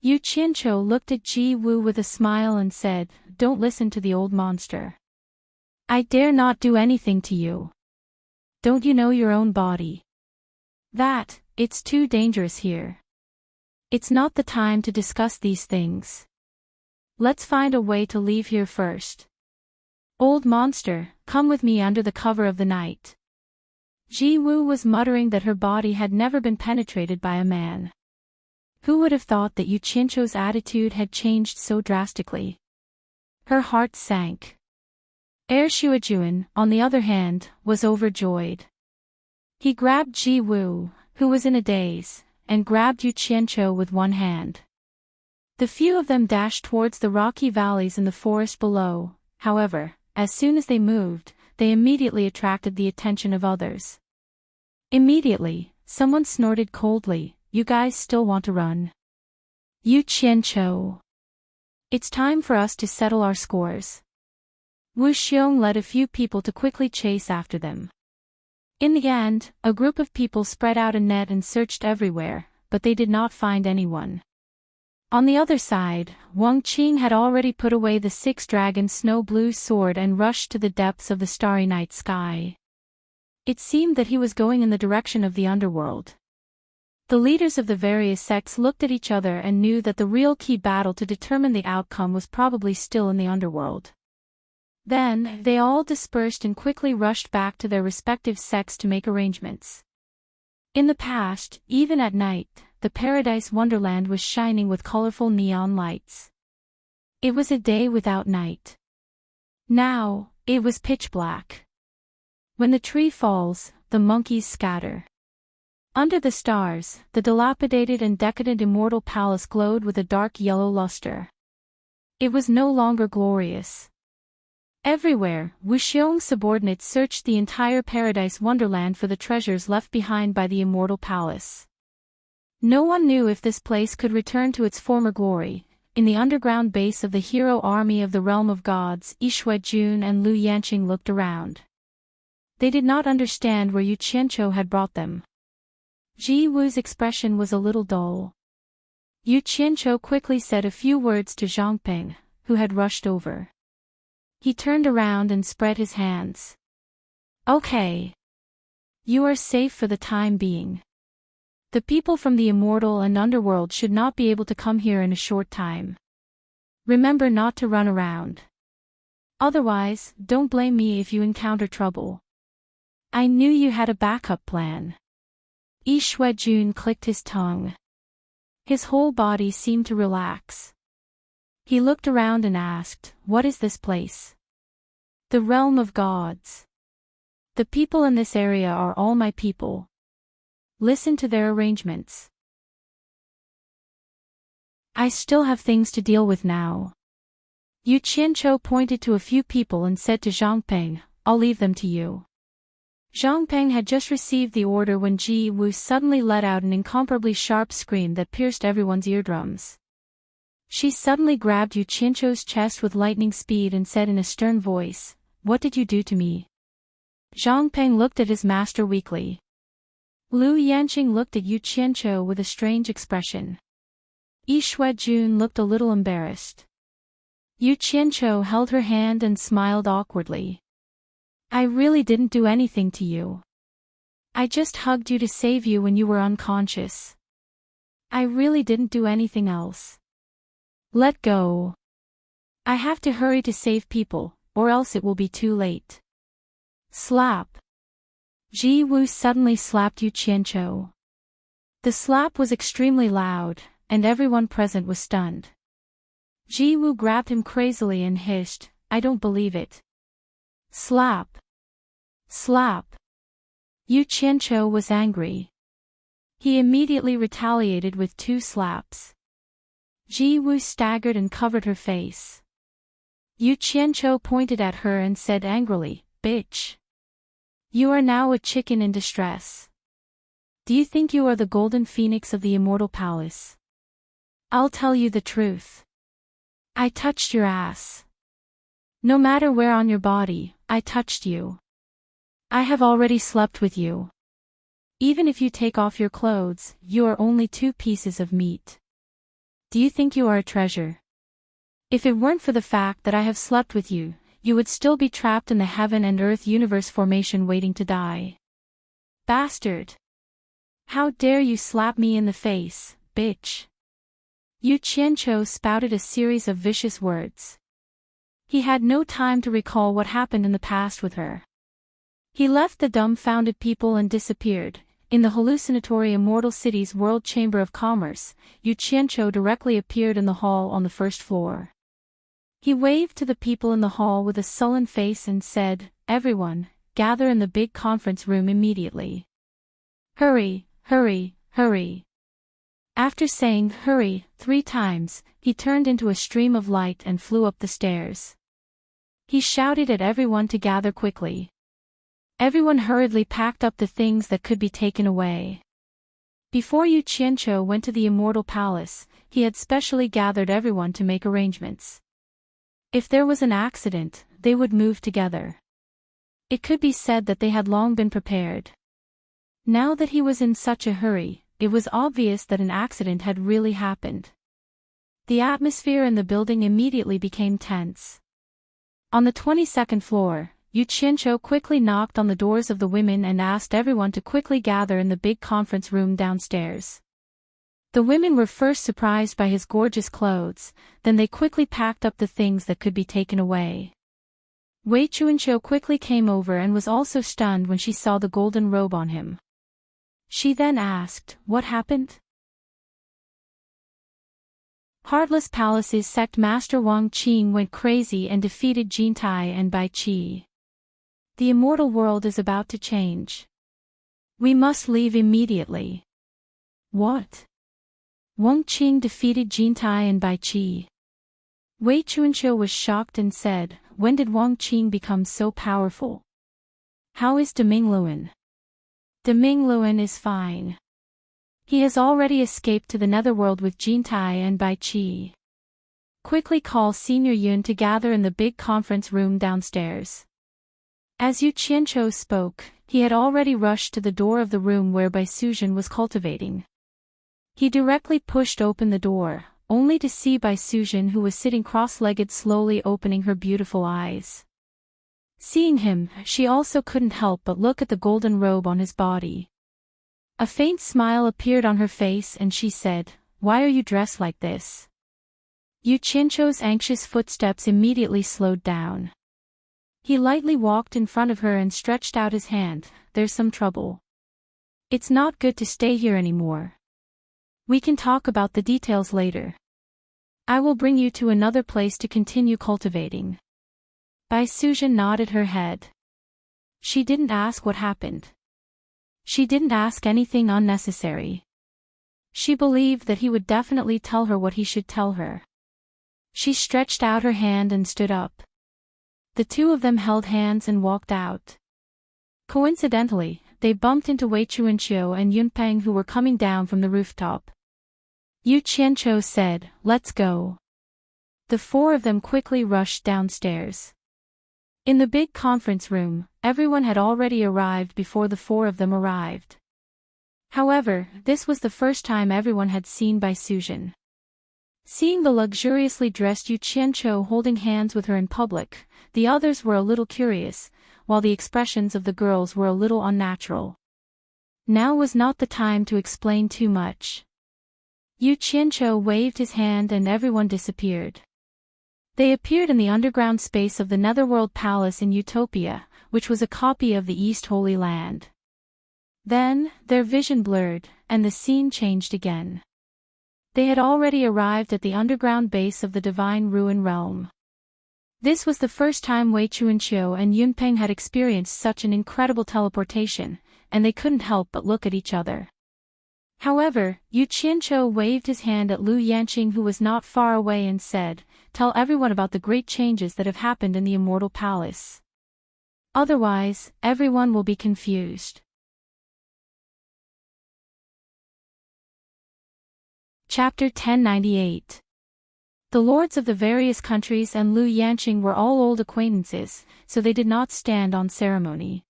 Yu Qianqiu looked at Ji Wu with a smile and said, "Don't listen to the old monster. I dare not do anything to you. Don't you know your own body? It's too dangerous here. It's not the time to discuss these things. Let's find a way to leave here first. Old monster, come with me under the cover of the night." Ji Wu was muttering that her body had never been penetrated by a man. Who would have thought that Yu Qianqiu's attitude had changed so drastically? Her heart sank. Shuejun, on the other hand, was overjoyed. He grabbed Ji Wu, who was in a daze, and grabbed Yu Qianqiu with one hand. The few of them dashed towards the rocky valleys in the forest below. However, as soon as they moved, they immediately attracted the attention of others. Immediately, someone snorted coldly, "You guys still want to run? Yu Qianqiu. It's time for us to settle our scores." Wu Xiong led a few people to quickly chase after them. In the end, a group of people spread out a net and searched everywhere, but they did not find anyone. On the other side, Wang Qing had already put away the six-dragon snow-blue sword and rushed to the depths of the starry night sky. It seemed that he was going in the direction of the underworld. The leaders of the various sects looked at each other and knew that the real key battle to determine the outcome was probably still in the underworld. Then, they all dispersed and quickly rushed back to their respective sects to make arrangements. In the past, even at night, the Paradise Wonderland was shining with colorful neon lights. It was a day without night. Now, it was pitch black. When the tree falls, the monkeys scatter. Under the stars, the dilapidated and decadent immortal palace glowed with a dark yellow luster. It was no longer glorious. Everywhere, Wuxiong's subordinates searched the entire Paradise Wonderland for the treasures left behind by the immortal palace. No one knew if this place could return to its former glory. In the underground base of the hero army of the realm of gods, Yishuejun and Lu Yanqing looked around. They did not understand where Yu Qianqiu had brought them. Ji Wu's expression was a little dull. Yu Qianqiu quickly said a few words to Zhang Peng, who had rushed over. He turned around and spread his hands. Okay. You are safe for the time being. The people from the immortal and underworld should not be able to come here in a short time. Remember not to run around. Otherwise, don't blame me if you encounter trouble. I knew you had a backup plan. Yishuejun clicked his tongue. His whole body seemed to relax. He looked around and asked, "What is this place?" "The realm of gods. The people in this area are all my people. Listen to their arrangements. I still have things to deal with now." Yu Qianqiu pointed to a few people and said to Zhang Peng, "I'll leave them to you." Zhang Peng had just received the order when Ji Wu suddenly let out an incomparably sharp scream that pierced everyone's eardrums. She suddenly grabbed Yu Qianqiu's chest with lightning speed and said in a stern voice, "What did you do to me?" Zhang Peng looked at his master weakly. Lu Yanqing looked at Yu Qianqiu with a strange expression. Yishuejun looked a little embarrassed. Yu Qianqiu held her hand and smiled awkwardly. "I really didn't do anything to you. I just hugged you to save you when you were unconscious. I really didn't do anything else. Let go. I have to hurry to save people, or else it will be too late." Slap. Ji Wu suddenly slapped Yu Qianqiu. The slap was extremely loud, and everyone present was stunned. Ji Wu grabbed him crazily and hissed, "I don't believe it." Slap. Slap. Yu Qianqiu was angry. He immediately retaliated with 2 slaps. Ji Wu staggered and covered her face. Yu Qianqiu pointed at her and said angrily, "Bitch. You are now a chicken in distress. Do you think you are the golden phoenix of the immortal palace? I'll tell you the truth. I touched your ass. No matter where on your body, I touched you. I have already slept with you. Even if you take off your clothes, you are only 2 pieces of meat. Do you think you are a treasure? If it weren't for the fact that I have slept with you, you would still be trapped in the heaven and earth universe formation waiting to die. Bastard. How dare you slap me in the face, bitch." Yu Qianqiu spouted a series of vicious words. He had no time to recall what happened in the past with her. He left the dumbfounded people and disappeared. In the hallucinatory Immortal City's World Chamber of Commerce, Yu Qianqiu directly appeared in the hall on the first floor. He waved to the people in the hall with a sullen face and said, "Everyone, gather in the big conference room immediately. Hurry, hurry, hurry." After saying "hurry" 3 times, he turned into a stream of light and flew up the stairs. He shouted at everyone to gather quickly. Everyone hurriedly packed up the things that could be taken away. Before Yu Qianqiu went to the Immortal Palace, he had specially gathered everyone to make arrangements. If there was an accident, they would move together. It could be said that they had long been prepared. Now that he was in such a hurry, it was obvious that an accident had really happened. The atmosphere in the building immediately became tense. On the 22nd floor, Yu Qianqiu quickly knocked on the doors of the women and asked everyone to quickly gather in the big conference room downstairs. The women were first surprised by his gorgeous clothes, then they quickly packed up the things that could be taken away. Wei Chuanqiu quickly came over and was also stunned when she saw the golden robe on him. She then asked, "What happened?" Heartless Palace's sect master Wang Qing went crazy and defeated Jin Tai and Bai Qi. The immortal world is about to change. We must leave immediately. What? Wang Qing defeated Jin Tai and Bai Qi. Wei Chuanqiu was shocked and said, "When did Wang Qing become so powerful? How is De Mingluan?" De Mingluan is fine. He has already escaped to the netherworld with Jin Tai and Bai Qi. Quickly call Senior Yun to gather in the big conference room downstairs. As Yu Qianqiu spoke, he had already rushed to the door of the room where Bai Suzhen was cultivating. He directly pushed open the door, only to see Bai Suzhen, who was sitting cross-legged, slowly opening her beautiful eyes. Seeing him, she also couldn't help but look at the golden robe on his body. A faint smile appeared on her face and she said, "Why are you dressed like this?" Yu Qianqiu's anxious footsteps immediately slowed down. He lightly walked in front of her and stretched out his hand. "There's some trouble. It's not good to stay here anymore. We can talk about the details later. I will bring you to another place to continue cultivating." Bai Suzhen nodded her head. She didn't ask what happened. She didn't ask anything unnecessary. She believed that he would definitely tell her what he should tell her. She stretched out her hand and stood up. The two of them held hands and walked out. Coincidentally, they bumped into Wei Chuanqiu and Yunpeng, who were coming down from the rooftop. Yu Qianqiu said, "Let's go." The four of them quickly rushed downstairs. In the big conference room, everyone had already arrived before the four of them arrived. However, this was the first time everyone had seen Bai Suzhen. Seeing the luxuriously dressed Yu Qianqiu holding hands with her in public, the others were a little curious, while the expressions of the girls were a little unnatural. Now was not the time to explain too much. Yu Qianqiu waved his hand and everyone disappeared. They appeared in the underground space of the Netherworld Palace in Utopia, which was a copy of the East Holy Land. Then, their vision blurred, and the scene changed again. They had already arrived at the underground base of the Divine Ruin Realm. This was the first time Wei Chuanqiu and Yunpeng had experienced such an incredible teleportation, and they couldn't help but look at each other. However, Yu Qianqiu waved his hand at Lu Yanqing, who was not far away, and said, "Tell everyone about the great changes that have happened in the Immortal Palace. Otherwise, everyone will be confused." Chapter 1098. The lords of the various countries and Lu Yanqing were all old acquaintances, so they did not stand on ceremony.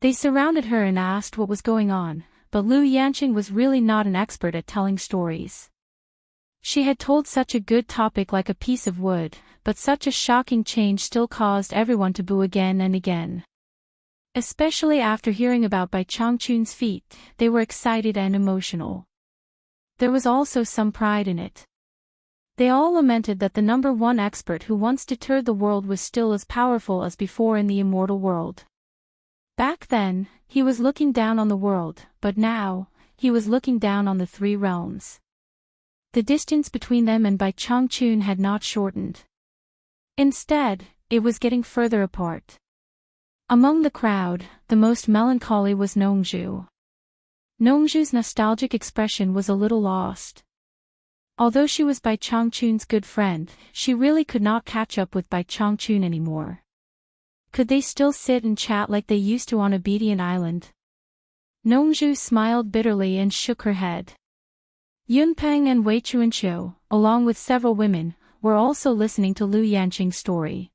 They surrounded her and asked what was going on, but Lu Yanqing was really not an expert at telling stories. She had told such a good topic like a piece of wood, but such a shocking change still caused everyone to boo again and again. Especially after hearing about Bai Changchun's feat, they were excited and emotional. There was also some pride in it. They all lamented that the number one expert who once deterred the world was still as powerful as before in the immortal world. Back then, he was looking down on the world, but now, he was looking down on the three realms. The distance between them and Bai Changchun had not shortened. Instead, it was getting further apart. Among the crowd, the most melancholy was Nongzhu. Nongzhu's nostalgic expression was a little lost. Although she was Bai Changchun's good friend, she really could not catch up with Bai Changchun anymore. Could they still sit and chat like they used to on Obedient Island? Nongzhu smiled bitterly and shook her head. Yunpeng and Wei Chuanqiu, along with several women, were also listening to Lu Yanqing's story.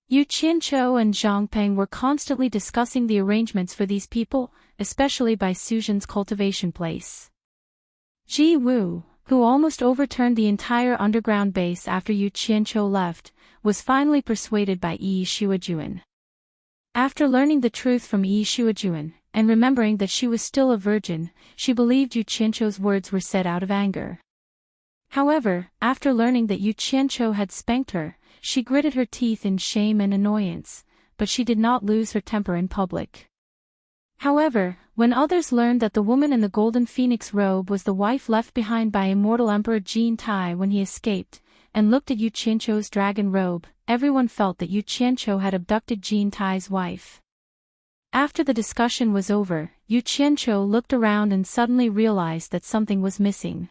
Yu Qianqiu and Zhang Peng were constantly discussing the arrangements for these people, especially Bai Suzhen's cultivation place. Ji Wu, who almost overturned the entire underground base after Yu Qianqiu left, was finally persuaded by Yi Shuajuan. After learning the truth from Yi Shuajuan, and remembering that she was still a virgin, she believed Yu Qianzhou's words were said out of anger. However, after learning that Yu Qianzhou had spanked her, she gritted her teeth in shame and annoyance, but she did not lose her temper in public. However, when others learned that the woman in the golden phoenix robe was the wife left behind by immortal Emperor Jin Tai when he escaped, and looked at Yu Qianzhou's dragon robe, everyone felt that Yu Qianzhou had abducted Jin Tai's wife. After the discussion was over, Yu Qianzhou looked around and suddenly realized that something was missing.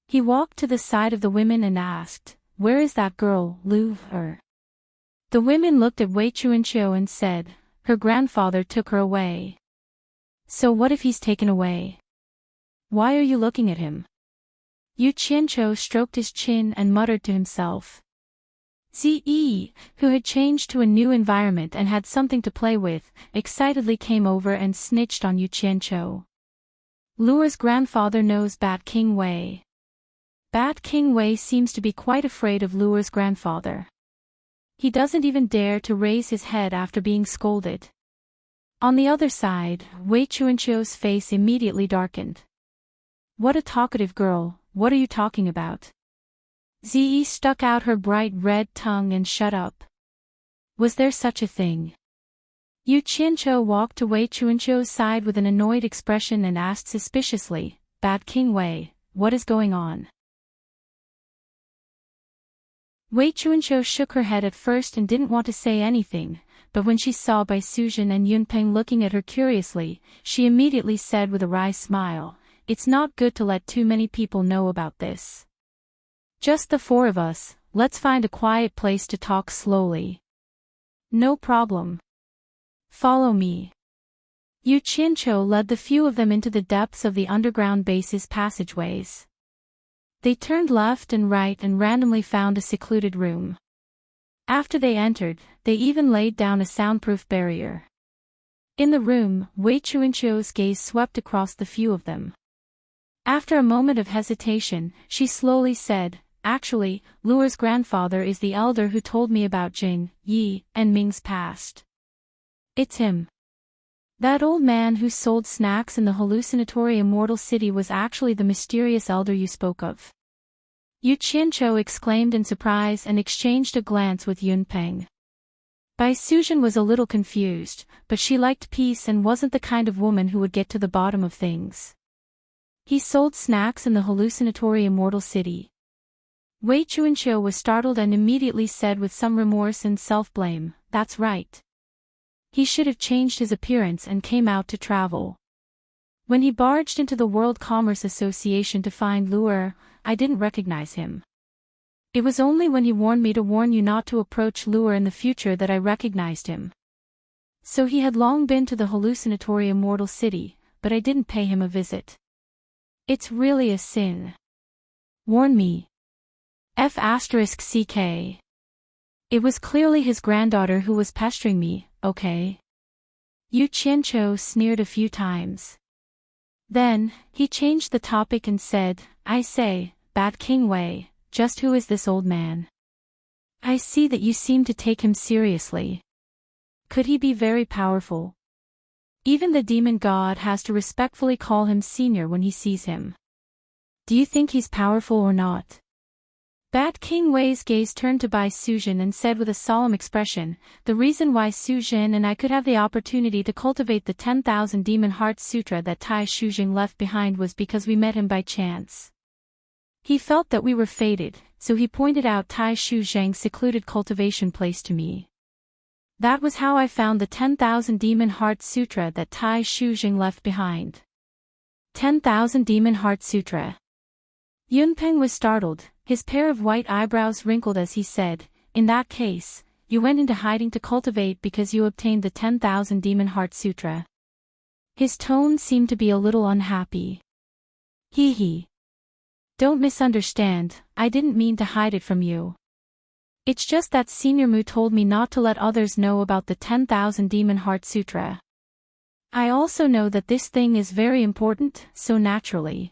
He walked to the side of the women and asked, "Where is that girl, Lu Er?" The women looked at Wei Chuanqiu and said, "Her grandfather took her away." "So what if he's taken away? Why are you looking at him?" Yu Qianzhou stroked his chin and muttered to himself. Ziyi, who had changed to a new environment and had something to play with, excitedly came over and snitched on Yu Qianzhou. Luer's grandfather knows Bat King Wei. Bat King Wei seems to be quite afraid of Luer's grandfather. He doesn't even dare to raise his head after being scolded. On the other side, Wei Chuanqiu's face immediately darkened. "What a talkative girl, what are you talking about?" Ziyi stuck out her bright red tongue and shut up. Was there such a thing? Yu Qianzhou walked to Wei Chuanqiu's side with an annoyed expression and asked suspiciously, "Bat King Wei, what is going on?" Wei Chuanqiu shook her head at first and didn't want to say anything, but when she saw Bai Suzhen and Yunpeng looking at her curiously, she immediately said with a wry smile, "It's not good to let too many people know about this. Just the four of us, let's find a quiet place to talk slowly." "No problem. Follow me." Yu Qianzhou led the few of them into the depths of the underground base's passageways. They turned left and right and randomly found a secluded room. After they entered, they even laid down a soundproof barrier. In the room, Wei Chuanqiu's gaze swept across the few of them. After a moment of hesitation, she slowly said, "Actually, Luer's grandfather is the elder who told me about Jing, Yi, and Ming's past. It's him. That old man who sold snacks in the hallucinatory immortal city was actually the mysterious elder you spoke of." Yu Qianzhou exclaimed in surprise and exchanged a glance with Yunpeng. Bai Suzhen was a little confused, but she liked peace and wasn't the kind of woman who would get to the bottom of things. He sold snacks in the hallucinatory immortal city. Wei Chuanqiu was startled and immediately said with some remorse and self-blame, "That's right. He should have changed his appearance and came out to travel. When he barged into the World Commerce Association to find Luer, I didn't recognize him. It was only when he warned me to warn you not to approach Luer in the future that I recognized him. So he had long been to the hallucinatory immortal city, but I didn't pay him a visit. It's really a sin. Warn me. F***ck. It was clearly his granddaughter who was pestering me, okay?" Yu Qianzhou sneered a few times. Then, he changed the topic and said, "I say, Bat King Wei, just who is this old man? I see that you seem to take him seriously. Could he be very powerful? Even the demon god has to respectfully call him senior when he sees him. Do you think he's powerful or not?" Bat King Wei's gaze turned to Bai Suzhen and said with a solemn expression, "The reason why Suzhen and I could have the opportunity to cultivate the 10,000 Demon Heart Sutra that Tai Shujing left behind was because we met him by chance. He felt that we were fated, so he pointed out Tai Shujing's secluded cultivation place to me. That was how I found the 10,000 Demon Heart Sutra that Tai Shujing left behind." 10,000 Demon Heart Sutra. Yunpeng was startled, his pair of white eyebrows wrinkled as he said, "In that case, you went into hiding to cultivate because you obtained the 10,000 Demon Heart Sutra." His tone seemed to be a little unhappy. Hee. Don't misunderstand, I didn't mean to hide it from you. It's just that Senior Mu told me not to let others know about the 10,000 Demon Heart Sutra. I also know that this thing is very important, so naturally.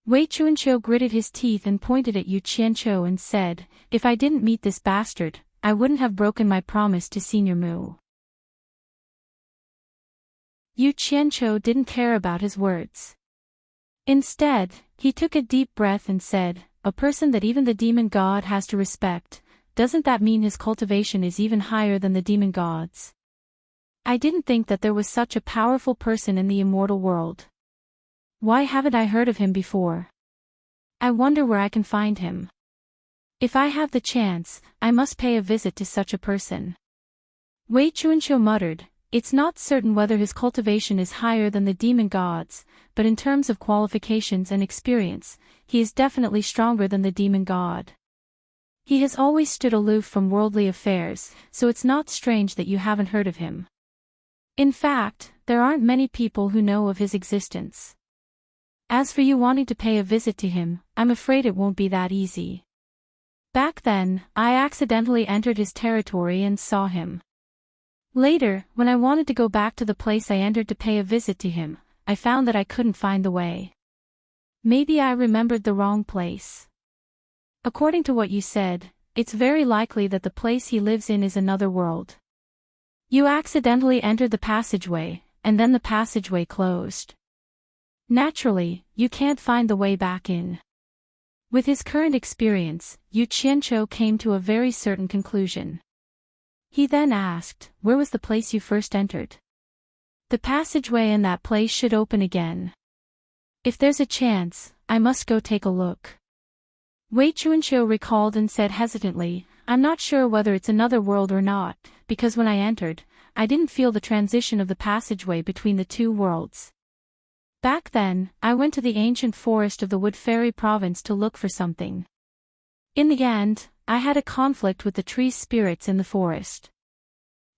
Wei Chuanqiu gritted his teeth and pointed at Yu Qianzhou and said, "If I didn't meet this bastard, I wouldn't have broken my promise to Senior Mu." Yu Qianqiu didn't care about his words. Instead, he took a deep breath and said, "A person that even the demon god has to respect, doesn't that mean his cultivation is even higher than the demon gods? I didn't think that there was such a powerful person in the immortal world. Why haven't I heard of him before? I wonder where I can find him. If I have the chance, I must pay a visit to such a person." Wei Chuanqiu muttered, "It's not certain whether his cultivation is higher than the demon gods, but in terms of qualifications and experience, he is definitely stronger than the demon god. He has always stood aloof from worldly affairs, so it's not strange that you haven't heard of him. In fact, there aren't many people who know of his existence. As for you wanting to pay a visit to him, I'm afraid it won't be that easy. Back then, I accidentally entered his territory and saw him. Later, when I wanted to go back to the place I entered to pay a visit to him, I found that I couldn't find the way. Maybe I remembered the wrong place. According to what you said, it's very likely that the place he lives in is another world. You accidentally entered the passageway, and then the passageway closed. Naturally, you can't find the way back in." With his current experience, Yu Qianqiu came to a very certain conclusion. He then asked, "Where was the place you first entered?" "The passageway in that place should open again. If there's a chance, I must go take a look." Wei Chuanqiu recalled and said hesitantly, "I'm not sure whether it's another world or not, because when I entered, I didn't feel the transition of the passageway between the two worlds. Back then, I went to the ancient forest of the Wood Fairy province to look for something. In the end, I had a conflict with the tree spirits in the forest.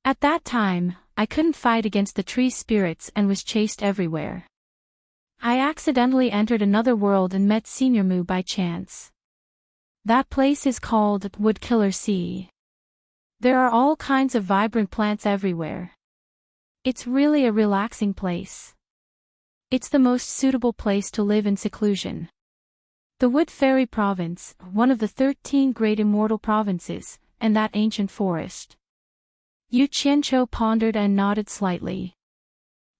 At that time, I couldn't fight against the tree spirits and was chased everywhere. I accidentally entered another world and met Senior Mu by chance. That place is called Woodkiller Sea. There are all kinds of vibrant plants everywhere. It's really a relaxing place. It's the most suitable place to live in seclusion. The Wood Fairy province, one of the 13 great immortal provinces, and that ancient forest." Yu Qianqiu pondered and nodded slightly.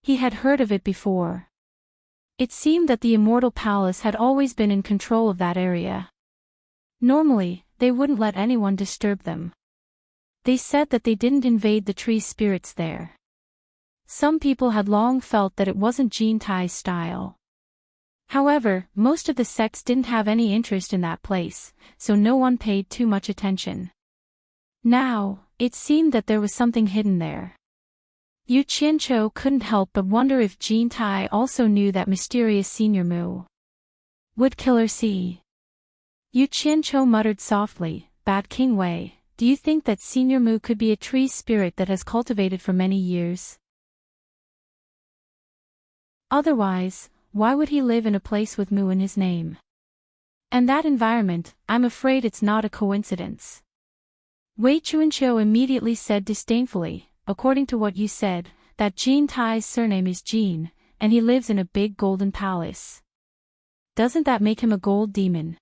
He had heard of it before. It seemed that the Immortal Palace had always been in control of that area. Normally, they wouldn't let anyone disturb them. They said that they didn't invade the tree spirits there. Some people had long felt that it wasn't Jin Tai's style. However, most of the sects didn't have any interest in that place, so no one paid too much attention. Now, it seemed that there was something hidden there. Yu Qianqiu couldn't help but wonder if Jin Tai also knew that mysterious Senior Mu. Woodkiller Sea. Yu Qianqiu muttered softly, "Bad King Wei, do you think that Senior Mu could be a tree spirit that has cultivated for many years? Otherwise, why would he live in a place with Mu in his name? And that environment, I'm afraid it's not a coincidence." Wei Chuanqiu immediately said disdainfully, "According to what you said, that Jin Tai's surname is Jin, and he lives in a big golden palace. Doesn't that make him a gold demon?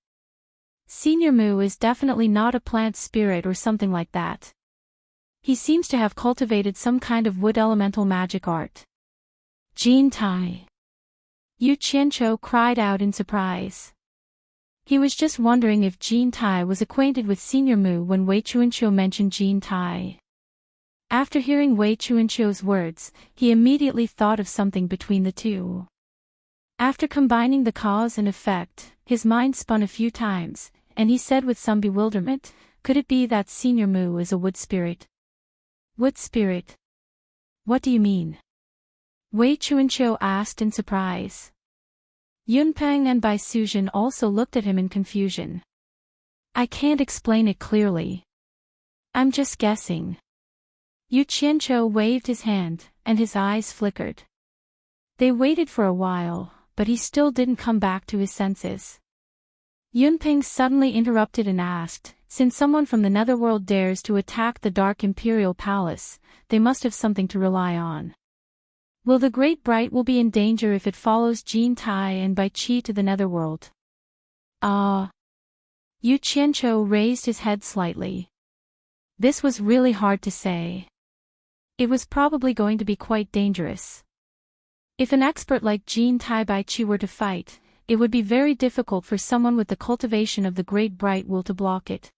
Senior Mu is definitely not a plant spirit or something like that. He seems to have cultivated some kind of wood elemental magic art." "Jin Tai!" Yu Qianqiu cried out in surprise. He was just wondering if Jin Tai was acquainted with Senior Mu when Wei Chuanqiu mentioned Jin Tai. After hearing Wei Chuanqiu's words, he immediately thought of something between the two. After combining the cause and effect, his mind spun a few times, and he said with some bewilderment, "Could it be that Senior Mu is a wood spirit?" "Wood spirit? What do you mean?" Wei Chuanqiu asked in surprise. Yunpeng and Bai Suzhen also looked at him in confusion. "I can't explain it clearly. I'm just guessing." Yu Qianqiu waved his hand, and his eyes flickered. They waited for a while, but he still didn't come back to his senses. Yunpeng suddenly interrupted and asked, "Since someone from the Netherworld dares to attack the Dark Imperial Palace, they must have something to rely on. Will the Great Bright will be in danger if it follows Jin Tai and Bai Qi to the Netherworld?" Yu Qianqiu raised his head slightly. This was really hard to say. It was probably going to be quite dangerous. If an expert like Jin Tai Baichi were to fight, it would be very difficult for someone with the cultivation of the Great Bright Will to block it.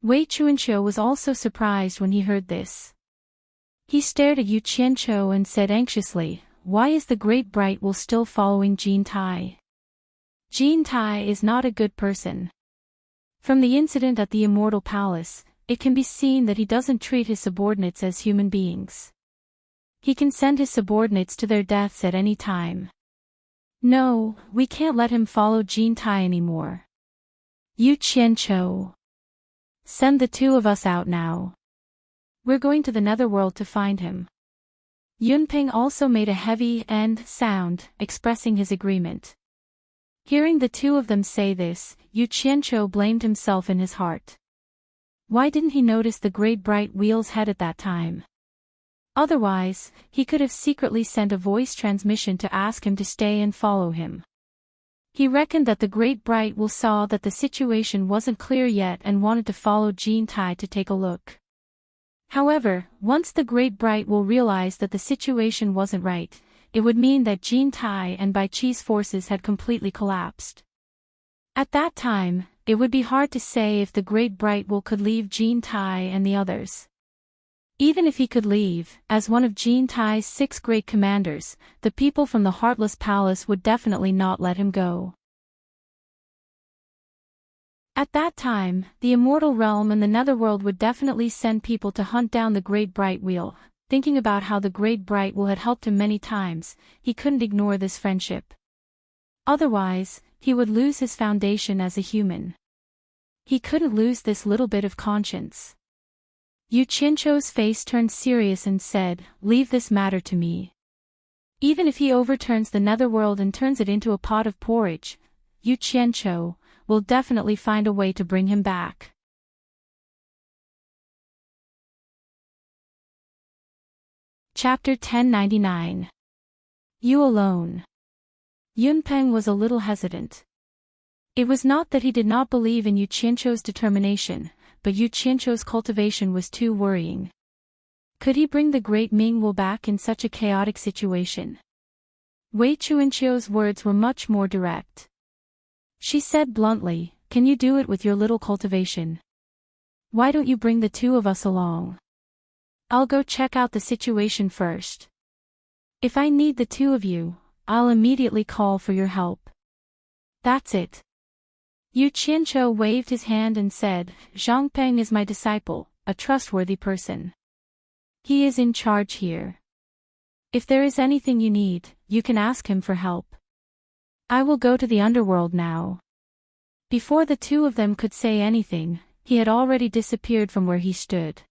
Wei Chuanqiu was also surprised when he heard this. He stared at Yu Qianqiu and said anxiously, "Why is the Great Bright Will still following Jin Tai? Jin Tai is not a good person." From the incident at the Immortal Palace, it can be seen that he doesn't treat his subordinates as human beings. He can send his subordinates to their deaths at any time. "No, we can't let him follow Jin Tai anymore. Yu Qianqiu. Send the two of us out now. We're going to the Netherworld to find him." Yunpeng also made a heavy "and" sound, expressing his agreement. Hearing the two of them say this, Yu Qianqiu blamed himself in his heart. Why didn't he notice the Great Bright Wheel's head at that time? Otherwise, he could have secretly sent a voice transmission to ask him to stay and follow him. He reckoned that the Great Bright Will saw that the situation wasn't clear yet and wanted to follow Jin Tai to take a look. However, once the Great Bright Will realized that the situation wasn't right, it would mean that Jin Tai and Bai Chi's forces had completely collapsed. At that time, it would be hard to say if the Great Bright Will could leave Jin Tai and the others. Even if he could leave, as one of Jin Tai's 6 great commanders, the people from the Heartless Palace would definitely not let him go. At that time, the Immortal Realm and the Netherworld would definitely send people to hunt down the Great Bright Wheel. Thinking about how the Great Bright Wheel had helped him many times, he couldn't ignore this friendship. Otherwise, he would lose his foundation as a human. He couldn't lose this little bit of conscience. Yu Qianqiu's face turned serious and said, "Leave this matter to me. Even if he overturns the Netherworld and turns it into a pot of porridge, Yu Qianqiu will definitely find a way to bring him back." Chapter 1099. You Alone. Yunpeng was a little hesitant. It was not that he did not believe in Yu Qianqiu's determination, but Yu Qianqiu's cultivation was too worrying. Could he bring the Great Ming Will back in such a chaotic situation? Wei Chuanqiu's words were much more direct. She said bluntly, "Can you do it with your little cultivation? Why don't you bring the two of us along? I'll go check out the situation first. If I need the two of you, I'll immediately call for your help." "That's it." Yu Qianqiu waved his hand and said, "Zhang Peng is my disciple, a trustworthy person. He is in charge here. If there is anything you need, you can ask him for help. I will go to the underworld now." Before the two of them could say anything, he had already disappeared from where he stood.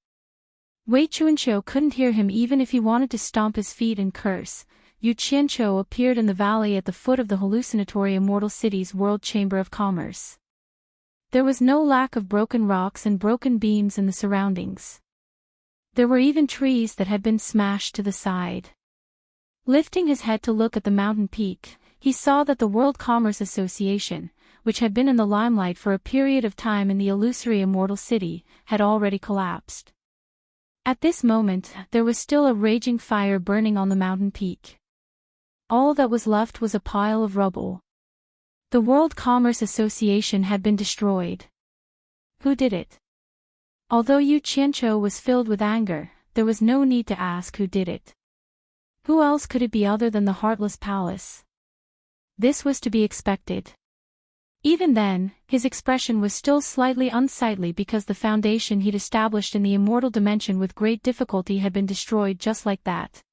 Wei Chuanqiu couldn't hear him even if he wanted to stomp his feet and curse. Yu Qianqiu appeared in the valley at the foot of the hallucinatory Immortal City's World Chamber of Commerce. There was no lack of broken rocks and broken beams in the surroundings. There were even trees that had been smashed to the side. Lifting his head to look at the mountain peak, he saw that the World Commerce Association, which had been in the limelight for a period of time in the illusory Immortal City, had already collapsed. At this moment, there was still a raging fire burning on the mountain peak. All that was left was a pile of rubble. The World Commerce Association had been destroyed. Who did it? Although Yu Qianqiu was filled with anger, there was no need to ask who did it. Who else could it be other than the Heartless Palace? This was to be expected. Even then, his expression was still slightly unsightly because the foundation he'd established in the immortal dimension with great difficulty had been destroyed just like that.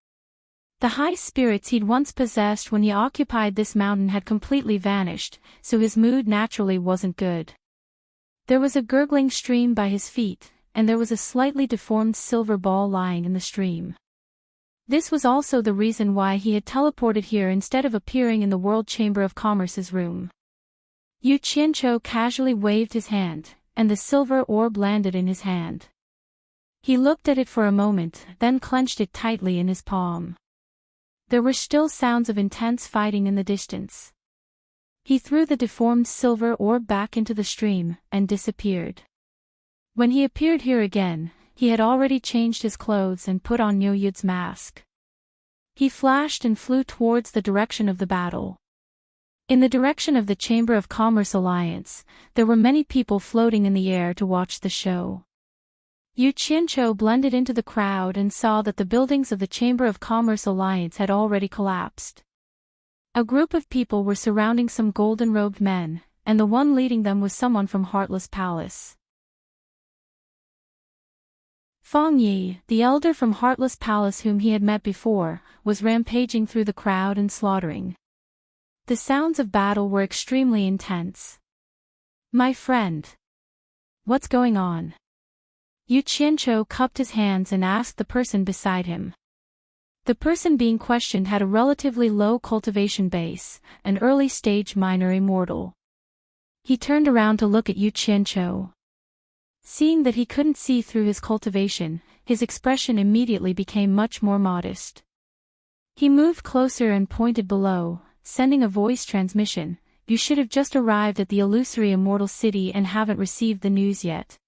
The high spirits he'd once possessed when he occupied this mountain had completely vanished, so his mood naturally wasn't good. There was a gurgling stream by his feet, and there was a slightly deformed silver ball lying in the stream. This was also the reason why he had teleported here instead of appearing in the World Chamber of Commerce's room. Yu Qianqiu casually waved his hand, and the silver orb landed in his hand. He looked at it for a moment, then clenched it tightly in his palm. There were still sounds of intense fighting in the distance. He threw the deformed silver orb back into the stream, and disappeared. When he appeared here again, he had already changed his clothes and put on Niu Yud's mask. He flashed and flew towards the direction of the battle. In the direction of the Chamber of Commerce Alliance, there were many people floating in the air to watch the show. Yu Qianqiu blended into the crowd and saw that the buildings of the Chamber of Commerce Alliance had already collapsed. A group of people were surrounding some golden-robed men, and the one leading them was someone from Heartless Palace. Feng Yi, the elder from Heartless Palace whom he had met before, was rampaging through the crowd and slaughtering. The sounds of battle were extremely intense. "My friend. What's going on?" Yu Qianqiu cupped his hands and asked the person beside him. The person being questioned had a relatively low cultivation base, an early-stage minor immortal. He turned around to look at Yu Qianqiu. Seeing that he couldn't see through his cultivation, his expression immediately became much more modest. He moved closer and pointed below, sending a voice transmission. "You should have just arrived at the illusory immortal city and haven't received the news yet.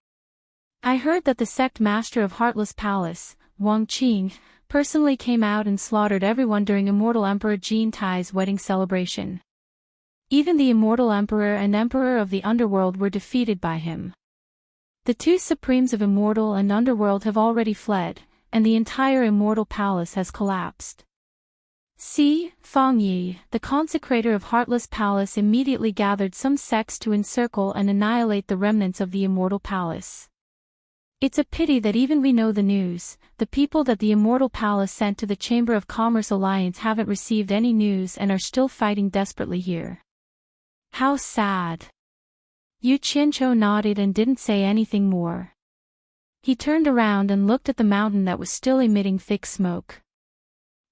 I heard that the sect master of Heartless Palace, Wang Qing, personally came out and slaughtered everyone during Immortal Emperor Jin Tai's wedding celebration. Even the Immortal Emperor and Emperor of the Underworld were defeated by him. The two supremes of Immortal and Underworld have already fled, and the entire Immortal Palace has collapsed." See, Feng Yi, the consecrator of Heartless Palace immediately gathered some sects to encircle and annihilate the remnants of the Immortal Palace. It's a pity that even we know the news, the people that the Immortal Palace sent to the Chamber of Commerce Alliance haven't received any news and are still fighting desperately here. How sad. Yu Qianqiu nodded and didn't say anything more. He turned around and looked at the mountain that was still emitting thick smoke.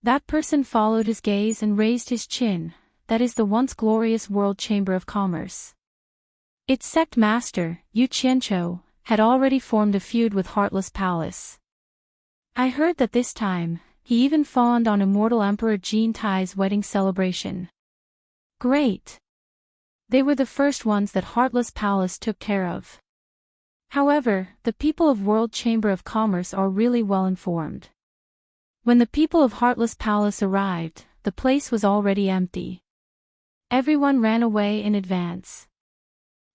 That person followed his gaze and raised his chin. That is the once glorious World Chamber of Commerce. Its sect master, Yu Qianqiu, had already formed a feud with Heartless Palace. I heard that this time, he even fawned on Immortal Emperor Jin Tai's wedding celebration. Great. They were the first ones that Heartless Palace took care of. However, the people of World Chamber of Commerce are really well informed. When the people of Heartless Palace arrived, the place was already empty. Everyone ran away in advance.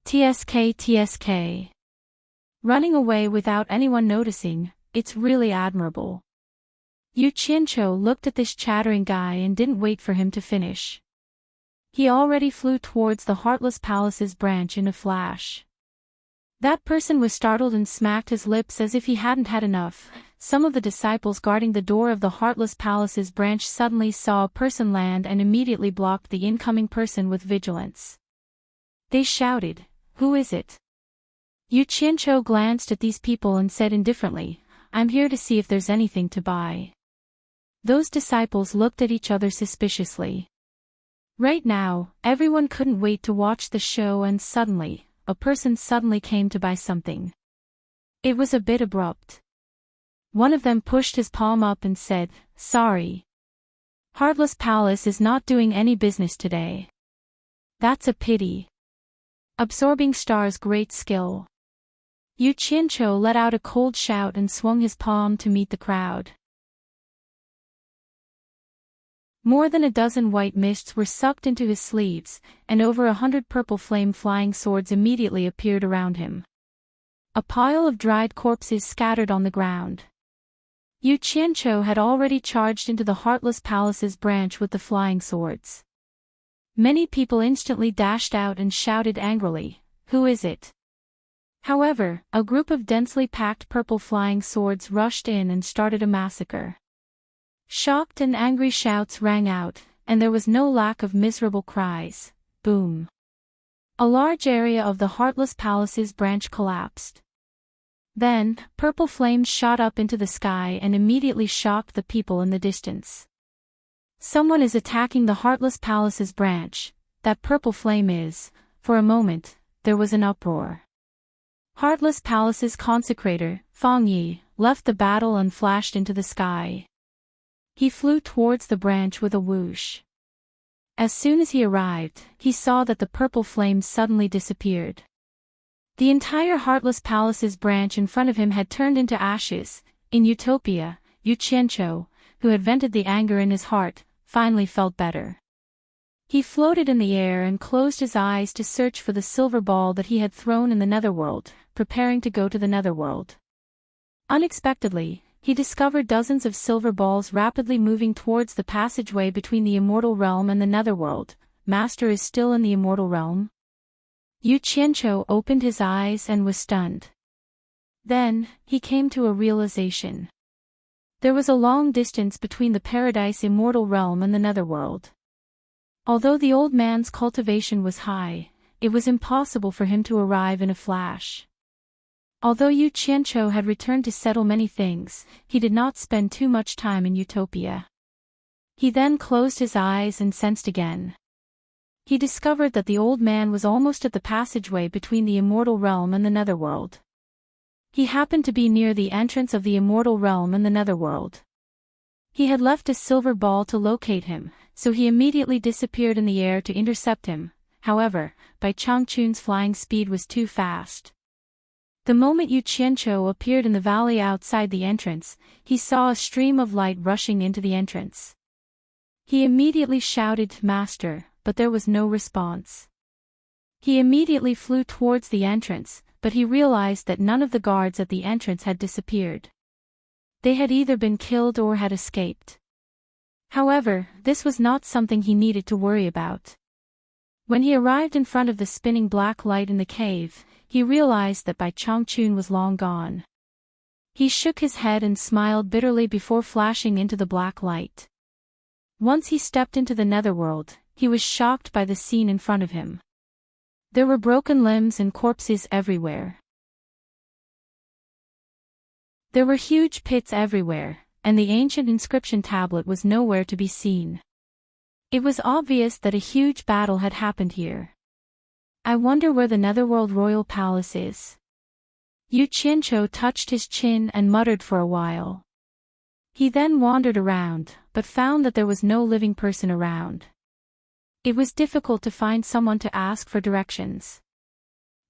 TSK. Running away without anyone noticing, it's really admirable. Yu Qianqiu looked at this chattering guy and didn't wait for him to finish. He already flew towards the Heartless Palace's branch in a flash. That person was startled and smacked his lips as if he hadn't had enough. Some of the disciples guarding the door of the Heartless Palace's branch suddenly saw a person land and immediately blocked the incoming person with vigilance. They shouted, "Who is it?" Yu Qianqiu glanced at these people and said indifferently, "I'm here to see if there's anything to buy." Those disciples looked at each other suspiciously. Right now, everyone couldn't wait to watch the show, and suddenly, a person suddenly came to buy something. It was a bit abrupt. One of them pushed his palm up and said, "Sorry. Heartless Palace is not doing any business today." That's a pity. Absorbing Star's great skill. Yu Qianqiu let out a cold shout and swung his palm to meet the crowd. More than a dozen white mists were sucked into his sleeves, and over 100 purple flame flying swords immediately appeared around him. A pile of dried corpses scattered on the ground. Yu Qianqiu had already charged into the Heartless Palace's branch with the flying swords. Many people instantly dashed out and shouted angrily, "Who is it?" However, a group of densely packed purple flying swords rushed in and started a massacre. Shocked and angry shouts rang out, and there was no lack of miserable cries. Boom. A large area of the Heartless Palace's branch collapsed. Then, purple flames shot up into the sky and immediately shocked the people in the distance. Someone is attacking the Heartless Palace's branch. That purple flame is. For a moment, there was an uproar. Heartless Palace's consecrator, Feng Yi, left the battle and flashed into the sky. He flew towards the branch with a whoosh. As soon as he arrived, he saw that the purple flames suddenly disappeared. The entire Heartless Palace's branch in front of him had turned into ashes. In Utopia, Yu Qianqiu, who had vented the anger in his heart, finally felt better. He floated in the air and closed his eyes to search for the silver ball that he had thrown in the netherworld, preparing to go to the netherworld. Unexpectedly, he discovered dozens of silver balls rapidly moving towards the passageway between the immortal realm and the netherworld. Master is still in the immortal realm? Yu Qianqiu opened his eyes and was stunned. Then, he came to a realization. There was a long distance between the paradise immortal realm and the netherworld. Although the old man's cultivation was high, it was impossible for him to arrive in a flash. Although Yu Qianqiu had returned to settle many things, he did not spend too much time in Utopia. He then closed his eyes and sensed again. He discovered that the old man was almost at the passageway between the immortal realm and the netherworld. He happened to be near the entrance of the immortal realm and the netherworld. He had left a silver ball to locate him, so he immediately disappeared in the air to intercept him. However, Bai Changchun's flying speed was too fast. The moment Yu Qianqiu appeared in the valley outside the entrance, he saw a stream of light rushing into the entrance. He immediately shouted, "Master," but there was no response. He immediately flew towards the entrance, but he realized that none of the guards at the entrance had disappeared. They had either been killed or had escaped. However, this was not something he needed to worry about. When he arrived in front of the spinning black light in the cave, he realized that Bai Changchun was long gone. He shook his head and smiled bitterly before flashing into the black light. Once he stepped into the netherworld, he was shocked by the scene in front of him. There were broken limbs and corpses everywhere. There were huge pits everywhere, and the ancient inscription tablet was nowhere to be seen. It was obvious that a huge battle had happened here. I wonder where the netherworld royal palace is. Yu Qianqiu touched his chin and muttered for a while. He then wandered around, but found that there was no living person around. It was difficult to find someone to ask for directions.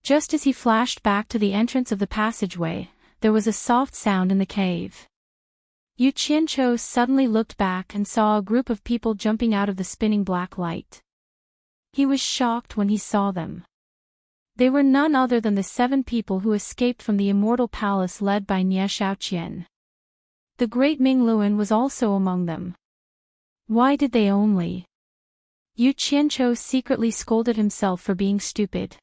Just as he flashed back to the entrance of the passageway, there was a soft sound in the cave. Yu Qianqiu suddenly looked back and saw a group of people jumping out of the spinning black light. He was shocked when he saw them. They were none other than the 7 people who escaped from the immortal palace led by Nie Shaoqian. The great Ming Luan was also among them. Why did they only? Yu Qianqiu secretly scolded himself for being stupid.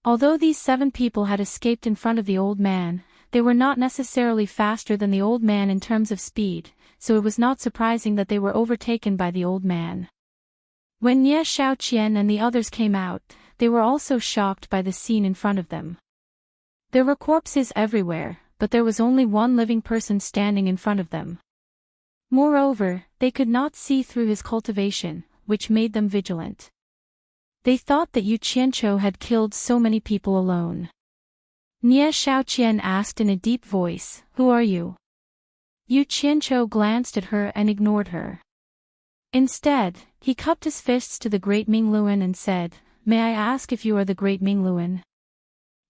Although these 7 people had escaped in front of the old man, they were not necessarily faster than the old man in terms of speed, so it was not surprising that they were overtaken by the old man. When Nie Shaoqian and the others came out, they were also shocked by the scene in front of them. There were corpses everywhere, but there was only one living person standing in front of them. Moreover, they could not see through his cultivation, which made them vigilant. They thought that Yu Qianqiu had killed so many people alone. Nie Shaoqian asked in a deep voice, "Who are you?" Yu Qianqiu glanced at her and ignored her. Instead, he cupped his fists to the great Ming Luan and said, "May I ask if you are the great Ming Luan?"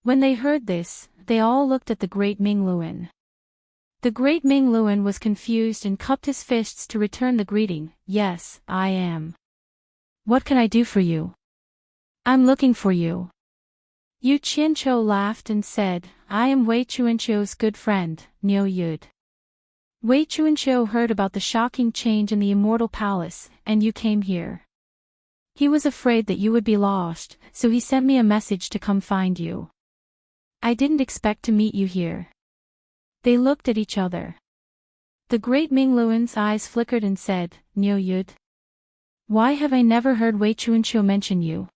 When they heard this, they all looked at the great Ming Luan. The great Ming Luan was confused and cupped his fists to return the greeting, "Yes, I am. What can I do for you?" "I'm looking for you." Yu Qianqiu laughed and said, "I am Wei Chuanqiu's good friend, Niu Yud." Wei Chuanqiu heard about the shocking change in the immortal palace, and you came here. He was afraid that you would be lost, so he sent me a message to come find you. I didn't expect to meet you here. They looked at each other. The great Ming Luan's eyes flickered and said, "Niu Yud? Why have I never heard Wei Chuanqiu mention you?"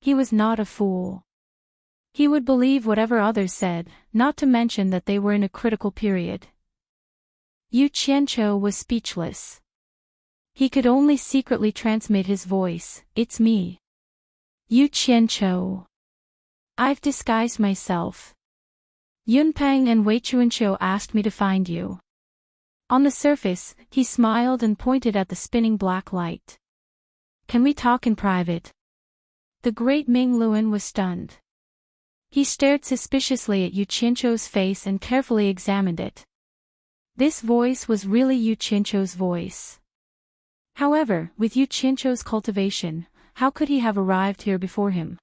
He was not a fool. He would believe whatever others said, not to mention that they were in a critical period. Yu Qianqiu was speechless. He could only secretly transmit his voice, "It's me. Yu Qianqiu. I've disguised myself. Yunpeng and Wei Chuanqiu asked me to find you." On the surface, he smiled and pointed at the spinning black light. "Can we talk in private?" The great Ming Luan was stunned. He stared suspiciously at Yu Qianqiu's face and carefully examined it. This voice was really Yu Qianqiu's voice. However, with Yu Qianqiu's cultivation, how could he have arrived here before him?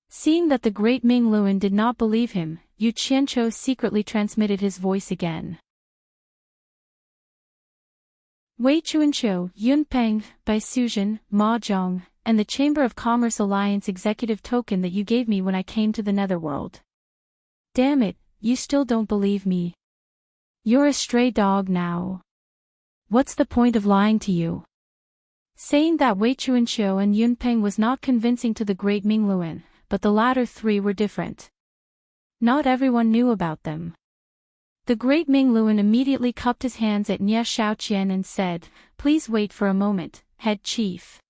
Seeing that the great Ming Luan did not believe him, Yu Qianqiu secretly transmitted his voice again. Wei Chuanqiu, Yun Peng, Bai Suzhen, Ma Zhong, and the Chamber of Commerce Alliance executive token that you gave me when I came to the Netherworld. Damn it, you still don't believe me. You're a stray dog now. What's the point of lying to you? Saying that Wei Chuanqiu and Yun Peng was not convincing to the great Ming Luan, but the latter three were different. Not everyone knew about them. The great Ming Luan immediately cupped his hands at Nie Shaoqian and said, "Please wait for a moment, head chief."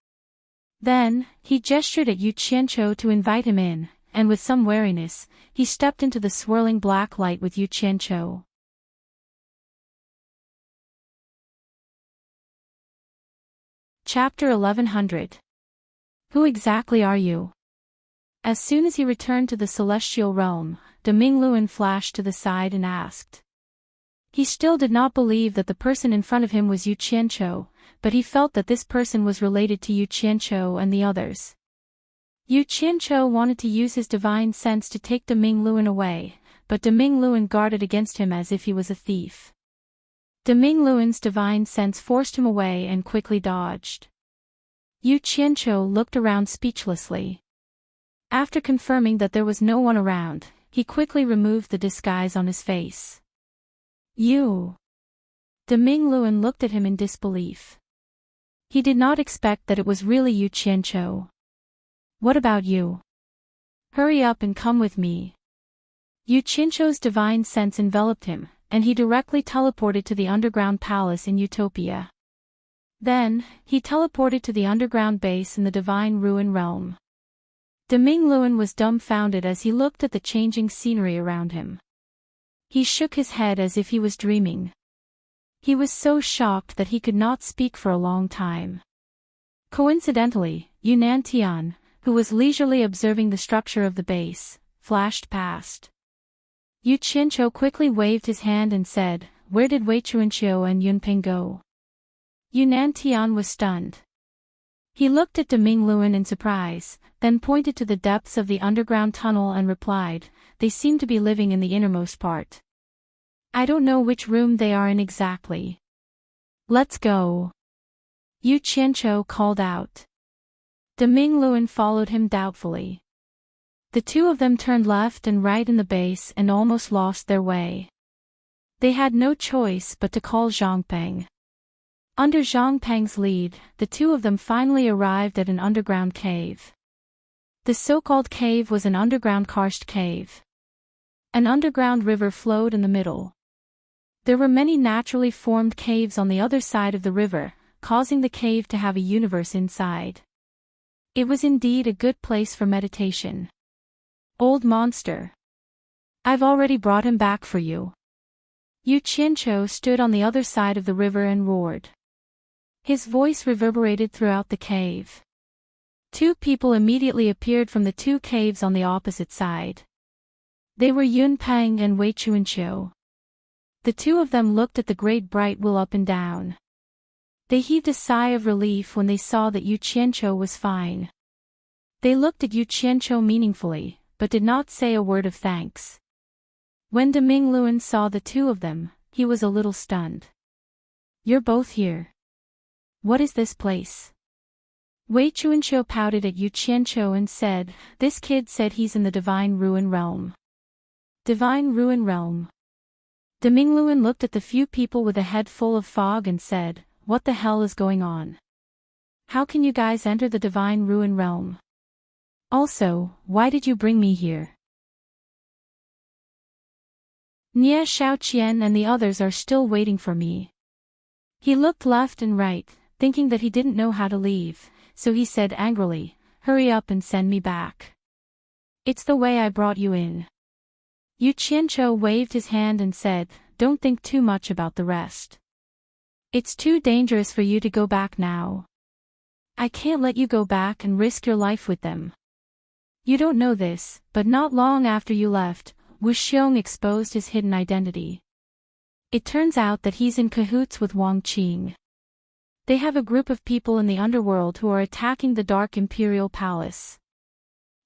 Then, he gestured at Yu Qianqiu to invite him in, and with some wariness, he stepped into the swirling black light with Yu Qianqiu. Chapter 1100. Who exactly are you? As soon as he returned to the celestial realm, the Ming Luan flashed to the side and asked. He still did not believe that the person in front of him was Yu Qianqiu, but he felt that this person was related to Yu Qianqiu and the others. Yu Qianqiu wanted to use his divine sense to take the Ming Luan away, but the Ming Luan guarded against him as if he was a thief. The Ming Luan's divine sense forced him away and quickly dodged. Yu Qianqiu looked around speechlessly. After confirming that there was no one around, he quickly removed the disguise on his face. You. The Ming Luan looked at him in disbelief. He did not expect that it was really Yu Qianqiu. What about you? Hurry up and come with me. Yu Qianqiu's divine sense enveloped him, and he directly teleported to the underground palace in Utopia. Then, he teleported to the underground base in the Divine Ruin Realm. The Ming Luan was dumbfounded as he looked at the changing scenery around him. He shook his head as if he was dreaming. He was so shocked that he could not speak for a long time. Coincidentally, Yunnan Tian, who was leisurely observing the structure of the base, flashed past. Yu Qianqiu quickly waved his hand and said, "Where did Wei Chuanqiu and Yun Peng go?" Yunnan Tian was stunned. He looked at the Ming Luan in surprise, then pointed to the depths of the underground tunnel and replied, "They seem to be living in the innermost part. I don't know which room they are in exactly. Let's go." Yu Qianqiu called out. The Ming Luan followed him doubtfully. The two of them turned left and right in the base and almost lost their way. They had no choice but to call Zhang Peng. Under Zhang Peng's lead, the two of them finally arrived at an underground cave. The so-called cave was an underground karst cave. An underground river flowed in the middle. There were many naturally formed caves on the other side of the river, causing the cave to have a universe inside. It was indeed a good place for meditation. Old monster. I've already brought him back for you. Yu Qianqiu stood on the other side of the river and roared. His voice reverberated throughout the cave. Two people immediately appeared from the two caves on the opposite side. They were Yun Peng and Wei Chuanqiu. The two of them looked at the great bright wheel up and down. They heaved a sigh of relief when they saw that Yu Qianqiu was fine. They looked at Yu Qianqiu meaningfully, but did not say a word of thanks. When the Ming Luan saw the two of them, he was a little stunned. You're both here. What is this place? Wei Chuanqiu pouted at Yu Qianqiu and said, "This kid said he's in the Divine Ruin Realm." Divine Ruin Realm. The Ming Luan looked at the few people with a head full of fog and said, "What the hell is going on? How can you guys enter the Divine Ruin Realm? Also, why did you bring me here?" Nie Shaoqian and the others are still waiting for me. He looked left and right, thinking that he didn't know how to leave, so he said angrily, "Hurry up and send me back. It's the way I brought you in." Yu Qianqiu waved his hand and said, "Don't think too much about the rest. It's too dangerous for you to go back now. I can't let you go back and risk your life with them. You don't know this, but not long after you left, Wu Xiong exposed his hidden identity. It turns out that he's in cahoots with Wang Qing. They have a group of people in the underworld who are attacking the Dark Imperial Palace.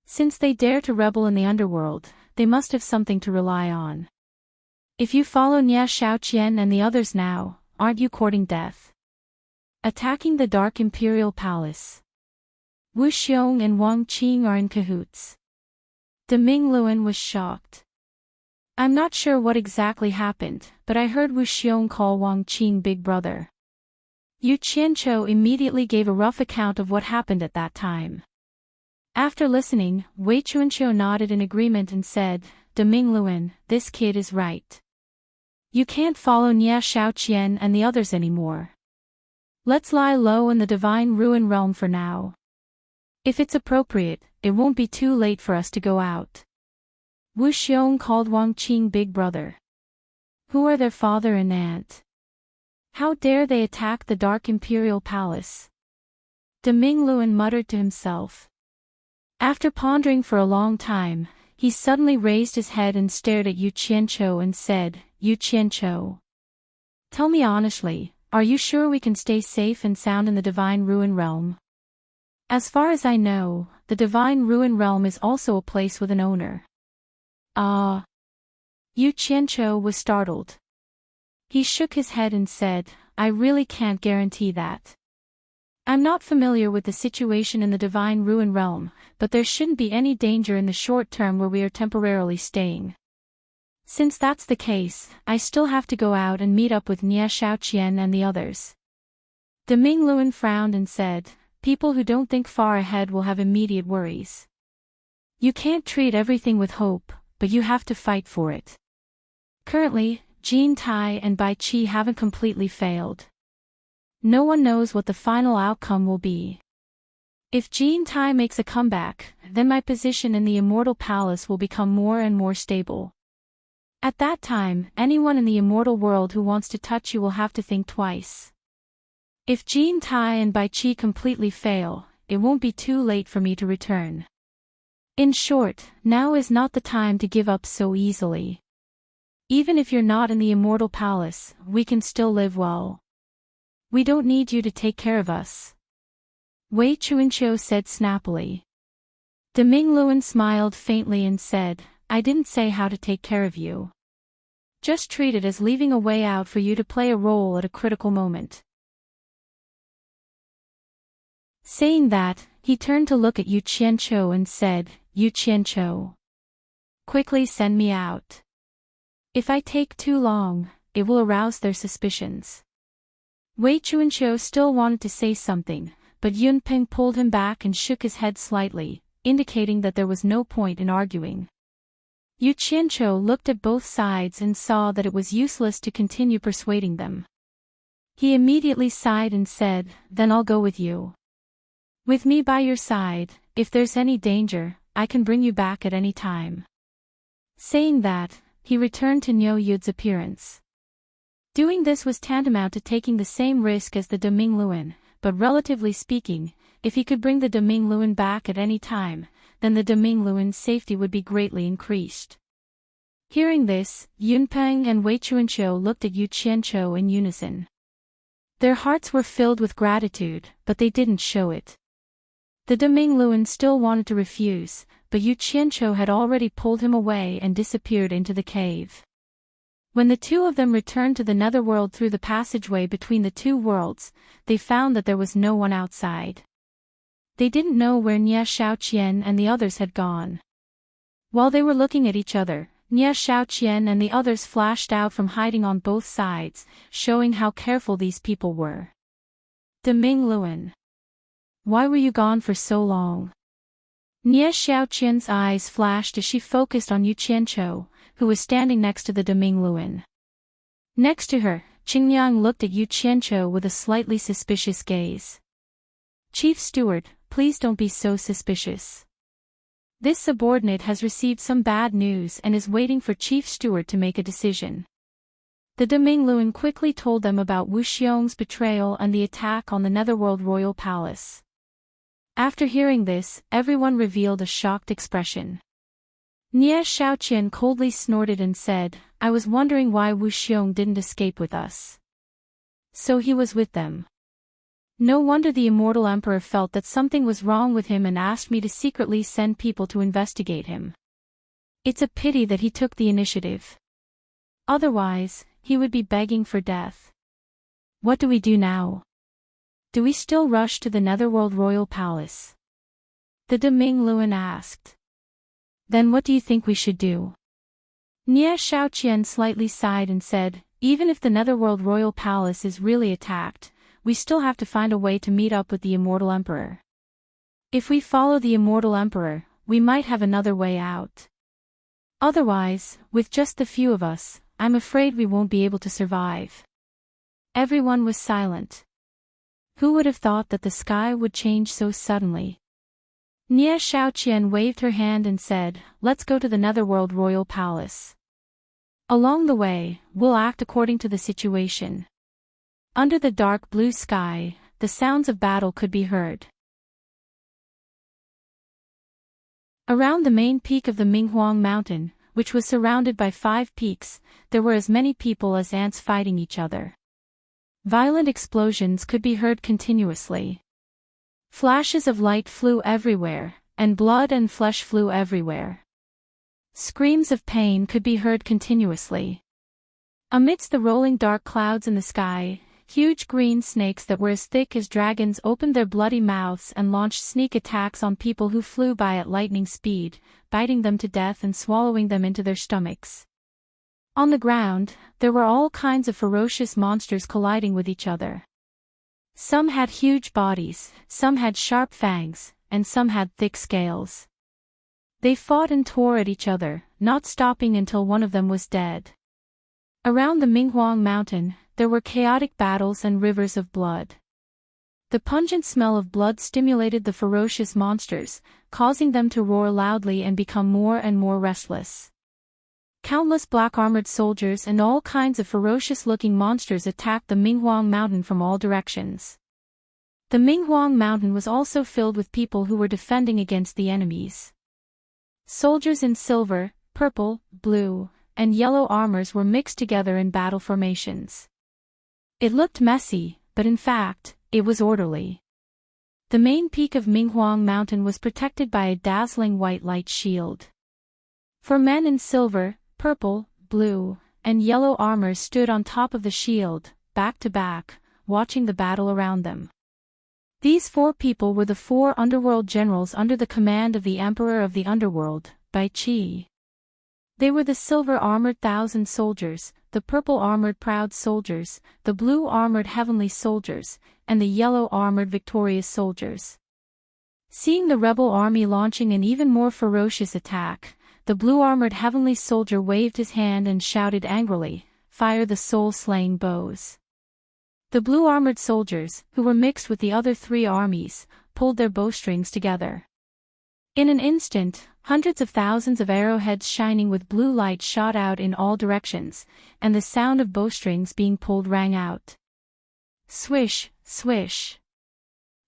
Since they dare to rebel in the underworld, they must have something to rely on. If you follow Nia Shaoqian and the others now, aren't you courting death? Attacking the Dark Imperial Palace. Wu Xiong and Wang Qing are in cahoots. De Mingluan was shocked. I'm not sure what exactly happened, but I heard Wu Xiong call Wang Qing big brother. Yu Qianqiu immediately gave a rough account of what happened at that time. After listening, Wei Chuanqiu nodded in agreement and said, De Mingluan, this kid is right. You can't follow Nia Shaoqian and the others anymore. Let's lie low in the Divine Ruin Realm for now. If it's appropriate, it won't be too late for us to go out. Wu Xiong called Wang Qing big brother. Who are their father and aunt? How dare they attack the Dark Imperial Palace? De Mingluan muttered to himself. After pondering for a long time, he suddenly raised his head and stared at Yu Qianqiu and said, Yu Qianqiu. Tell me honestly, are you sure we can stay safe and sound in the Divine Ruin Realm? As far as I know, the Divine Ruin Realm is also a place with an owner. Yu Qianqiu was startled. He shook his head and said, I really can't guarantee that. I'm not familiar with the situation in the Divine Ruin Realm, but there shouldn't be any danger in the short term where we are temporarily staying. Since that's the case, I still have to go out and meet up with Nia Shaoqian and the others. De Mingluan frowned and said, people who don't think far ahead will have immediate worries. You can't treat everything with hope, but you have to fight for it. Currently, Jin Tai and Bai Qi haven't completely failed. No one knows what the final outcome will be. If Jin Tai makes a comeback, then my position in the Immortal Palace will become more and more stable. At that time, anyone in the immortal world who wants to touch you will have to think twice. If Jin Tai and Bai Qi completely fail, it won't be too late for me to return. In short, now is not the time to give up so easily. Even if you're not in the Immortal Palace, we can still live well. We don't need you to take care of us. Wei Chuanqiu said snappily. De Mingluan smiled faintly and said, I didn't say how to take care of you. Just treat it as leaving a way out for you to play a role at a critical moment. Saying that, he turned to look at Yu Qianqiu and said, Yu Qianqiu. Quickly send me out. If I take too long, it will arouse their suspicions. Wei Chuanqiu still wanted to say something, but Yunpeng pulled him back and shook his head slightly, indicating that there was no point in arguing. Yu Qianqiu looked at both sides and saw that it was useless to continue persuading them. He immediately sighed and said, Then I'll go with you. With me by your side, if there's any danger, I can bring you back at any time. Saying that, he returned to Niu Yud's appearance. Doing this was tantamount to taking the same risk as the De Mingluan, but relatively speaking, if he could bring the De Mingluan back at any time, then the De Mingluan's safety would be greatly increased. Hearing this, Yunpeng and Wei Chuanqiu looked at Yu Qianqiu in unison. Their hearts were filled with gratitude, but they didn't show it. The De Mingluan still wanted to refuse, but Yu Qianqiu had already pulled him away and disappeared into the cave. When the two of them returned to the netherworld through the passageway between the two worlds, they found that there was no one outside. They didn't know where Nia Shaoqian and the others had gone. While they were looking at each other, Nia Shaoqian and the others flashed out from hiding on both sides, showing how careful these people were. De Mingluan. Why were you gone for so long? Nia Shaoqian's eyes flashed as she focused on Yu Qianqiu, who was standing next to the De Mingluan. Next to her, Qingyang looked at Yu Qianqiu with a slightly suspicious gaze. Chief Steward, please don't be so suspicious. This subordinate has received some bad news and is waiting for Chief Steward to make a decision. The De Mingluan quickly told them about Wu Xiong's betrayal and the attack on the Netherworld Royal Palace. After hearing this, everyone revealed a shocked expression. Nie Xiaoqian coldly snorted and said, I was wondering why Wu Xiong didn't escape with us. So he was with them. No wonder the immortal emperor felt that something was wrong with him and asked me to secretly send people to investigate him. It's a pity that he took the initiative. Otherwise, he would be begging for death. What do we do now? Do we still rush to the Netherworld Royal Palace? The De Ming Luan asked. Then what do you think we should do? Nie Xiaoqian slightly sighed and said, even if the Netherworld Royal Palace is really attacked, we still have to find a way to meet up with the Immortal Emperor. If we follow the Immortal Emperor, we might have another way out. Otherwise, with just the few of us, I'm afraid we won't be able to survive. Everyone was silent. Who would have thought that the sky would change so suddenly? Nie Xiaoqian waved her hand and said, let's go to the Netherworld Royal Palace. Along the way, we'll act according to the situation. Under the dark blue sky, the sounds of battle could be heard. Around the main peak of the Minghuang Mountain, which was surrounded by 5 peaks, there were as many people as ants fighting each other. Violent explosions could be heard continuously. Flashes of light flew everywhere, and blood and flesh flew everywhere. Screams of pain could be heard continuously. Amidst the rolling dark clouds in the sky, huge green snakes that were as thick as dragons opened their bloody mouths and launched sneak attacks on people who flew by at lightning speed, biting them to death and swallowing them into their stomachs. On the ground, there were all kinds of ferocious monsters colliding with each other. Some had huge bodies, some had sharp fangs, and some had thick scales. They fought and tore at each other, not stopping until one of them was dead. Around the Minghuang Mountain, there were chaotic battles and rivers of blood. The pungent smell of blood stimulated the ferocious monsters, causing them to roar loudly and become more and more restless. Countless black-armored soldiers and all kinds of ferocious-looking monsters attacked the Minghuang Mountain from all directions. The Minghuang Mountain was also filled with people who were defending against the enemies. Soldiers in silver, purple, blue, and yellow armors were mixed together in battle formations. It looked messy, but in fact, it was orderly. The main peak of Minghuang Mountain was protected by a dazzling white light shield. 4 men in silver, purple, blue, and yellow armors stood on top of the shield, back to back, watching the battle around them. These 4 people were the 4 underworld generals under the command of the Emperor of the Underworld, Bai Qi. They were the silver-armored thousand soldiers, the purple-armored proud soldiers, the blue-armored heavenly soldiers, and the yellow-armored victorious soldiers. Seeing the rebel army launching an even more ferocious attack, the blue-armored heavenly soldier waved his hand and shouted angrily, "Fire the soul-slaying bows." The blue-armored soldiers, who were mixed with the other 3 armies, pulled their bowstrings together. In an instant, hundreds of thousands of arrowheads shining with blue light shot out in all directions, and the sound of bowstrings being pulled rang out. Swish, swish.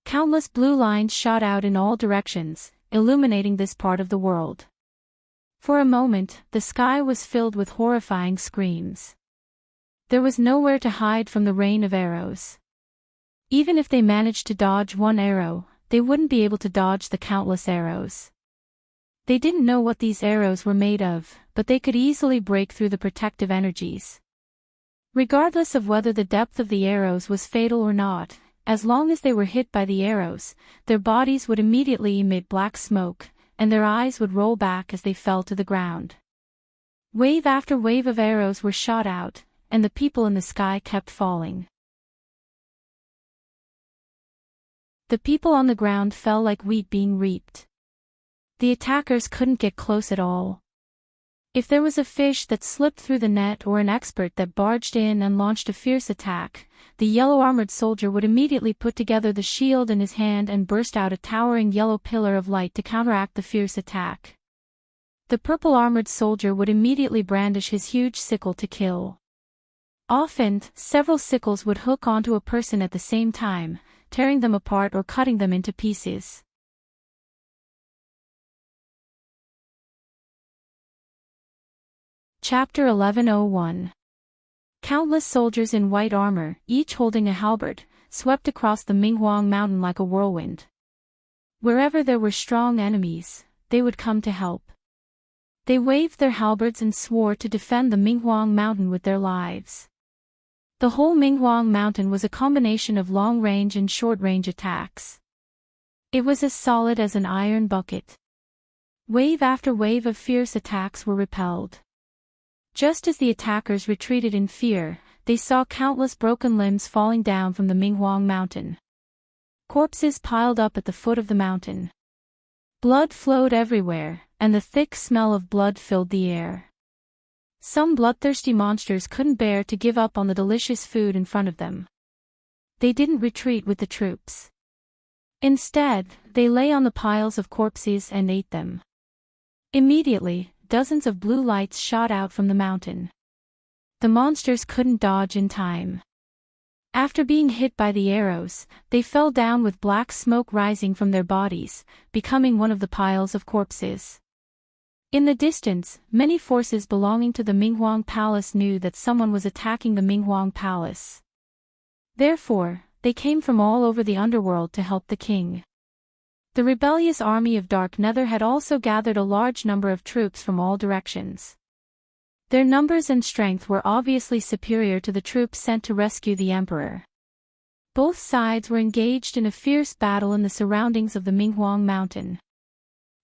Countless blue lines shot out in all directions, illuminating this part of the world. For a moment, the sky was filled with horrifying screams. There was nowhere to hide from the rain of arrows. Even if they managed to dodge one arrow, they wouldn't be able to dodge the countless arrows. They didn't know what these arrows were made of, but they could easily break through the protective energies. Regardless of whether the depth of the arrows was fatal or not, as long as they were hit by the arrows, their bodies would immediately emit black smoke, and their eyes would roll back as they fell to the ground. Wave after wave of arrows were shot out, and the people in the sky kept falling. The people on the ground fell like wheat being reaped. The attackers couldn't get close at all. If there was a fish that slipped through the net or an expert that barged in and launched a fierce attack, the yellow-armored soldier would immediately put together the shield in his hand and burst out a towering yellow pillar of light to counteract the fierce attack. The purple-armored soldier would immediately brandish his huge sickle to kill. Often, several sickles would hook onto a person at the same time, tearing them apart or cutting them into pieces. Chapter 1101. Countless soldiers in white armor, each holding a halberd, swept across the Minghuang mountain like a whirlwind. Wherever there were strong enemies, they would come to help. They waved their halberds and swore to defend the Minghuang mountain with their lives. The whole Minghuang mountain was a combination of long-range and short-range attacks. It was as solid as an iron bucket. Wave after wave of fierce attacks were repelled. Just as the attackers retreated in fear, they saw countless broken limbs falling down from the Minghuang mountain. Corpses piled up at the foot of the mountain. Blood flowed everywhere, and the thick smell of blood filled the air. Some bloodthirsty monsters couldn't bear to give up on the delicious food in front of them. They didn't retreat with the troops. Instead, they lay on the piles of corpses and ate them. Immediately, dozens of blue lights shot out from the mountain. The monsters couldn't dodge in time. After being hit by the arrows, they fell down with black smoke rising from their bodies, becoming one of the piles of corpses. In the distance, many forces belonging to the Minghuang Palace knew that someone was attacking the Minghuang Palace. Therefore, they came from all over the underworld to help the king. The rebellious army of Dark Nether had also gathered a large number of troops from all directions. Their numbers and strength were obviously superior to the troops sent to rescue the emperor. Both sides were engaged in a fierce battle in the surroundings of the Minghuang mountain.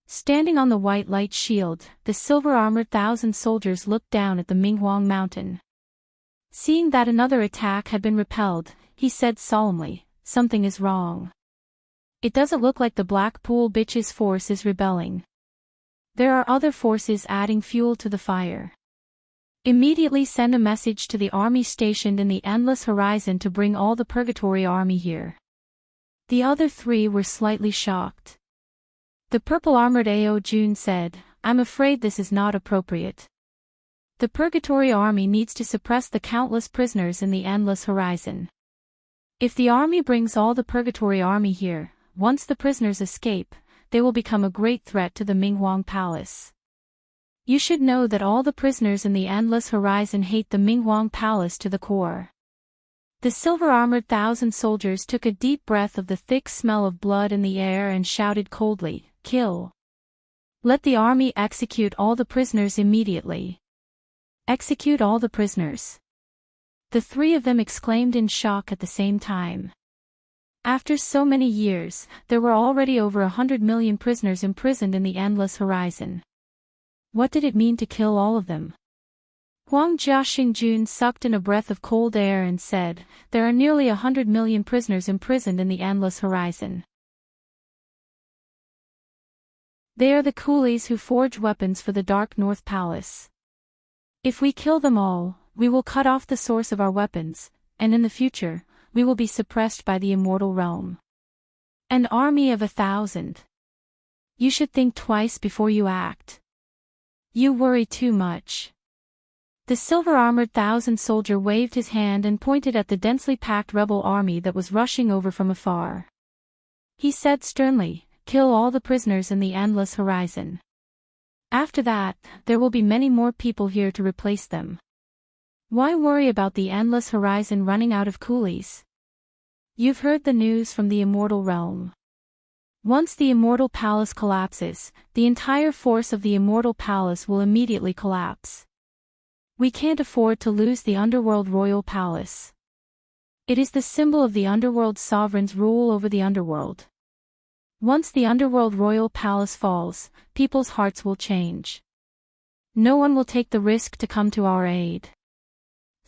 Standing on the white light shield, the silver-armored 1,000 soldiers looked down at the Minghuang mountain. Seeing that another attack had been repelled, he said solemnly, "Something is wrong. It doesn't look like the Blackpool Bitches force is rebelling. There are other forces adding fuel to the fire. Immediately send a message to the army stationed in the Endless Horizon to bring all the Purgatory army here." The other three were slightly shocked. The purple-armored Ao Jun said, "I'm afraid this is not appropriate. The Purgatory army needs to suppress the countless prisoners in the Endless Horizon. If the army brings all the Purgatory army here, once the prisoners escape, they will become a great threat to the Minghuang Palace. You should know that all the prisoners in the Endless Horizon hate the Minghuang Palace to the core." The silver-armored 1,000 soldiers took a deep breath of the thick smell of blood in the air and shouted coldly, "Kill! Let the army execute all the prisoners immediately. Execute all the prisoners." The three of them exclaimed in shock at the same time. After so many years, there were already over 100 million prisoners imprisoned in the Endless Horizon. What did it mean to kill all of them? Huang Jiaxingjun sucked in a breath of cold air and said, "There are nearly 100 million prisoners imprisoned in the Endless Horizon. They are the coolies who forge weapons for the Dark North Palace. If we kill them all, we will cut off the source of our weapons, and in the future, we will be suppressed by the immortal realm. An army of 1,000. You should think twice before you act. You worry too much." The silver-armored 1,000 soldier waved his hand and pointed at the densely packed rebel army that was rushing over from afar. He said sternly, "Kill all the prisoners in the Endless Horizon. After that, there will be many more people here to replace them. Why worry about the Endless Horizon running out of coolies? You've heard the news from the Immortal Realm. Once the Immortal Palace collapses, the entire force of the Immortal Palace will immediately collapse. We can't afford to lose the Underworld Royal Palace. It is the symbol of the Underworld Sovereign's rule over the Underworld. Once the Underworld Royal Palace falls, people's hearts will change. No one will take the risk to come to our aid.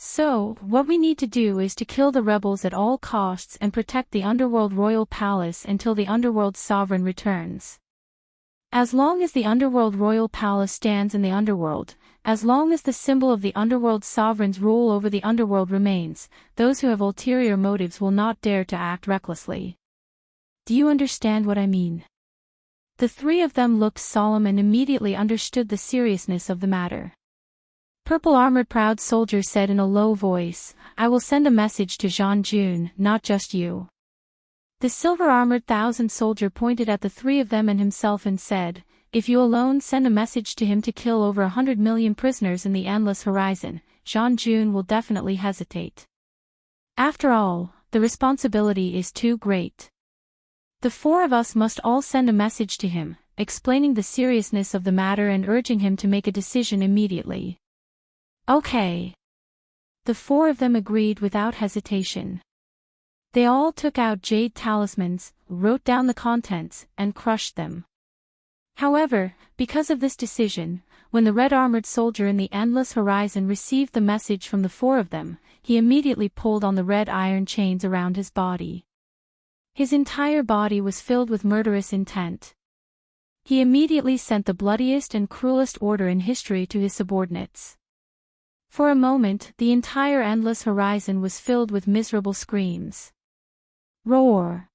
So, what we need to do is to kill the rebels at all costs and protect the Underworld Royal Palace until the Underworld Sovereign returns. As long as the Underworld Royal Palace stands in the Underworld, as long as the symbol of the Underworld Sovereign's rule over the Underworld remains, those who have ulterior motives will not dare to act recklessly. Do you understand what I mean?" The three of them looked solemn and immediately understood the seriousness of the matter. Purple-armored proud soldier said in a low voice, "I will send a message to Zhang Jun, not just you." The silver-armored 1,000 soldier pointed at the three of them and himself and said, if you alone send a message to him to kill over 100 million prisoners in the endless horizon, Jean-Jun will definitely hesitate. After all, the responsibility is too great. The four of us must all send a message to him, explaining the seriousness of the matter and urging him to make a decision immediately. Okay. The four of them agreed without hesitation. They all took out jade talismans, wrote down the contents, and crushed them. However, because of this decision, when the red-armored soldier in the endless horizon received the message from the four of them, he immediately pulled on the red iron chains around his body. His entire body was filled with murderous intent. He immediately sent the bloodiest and cruelest order in history to his subordinates. For a moment, the entire endless horizon was filled with miserable screams. Roar!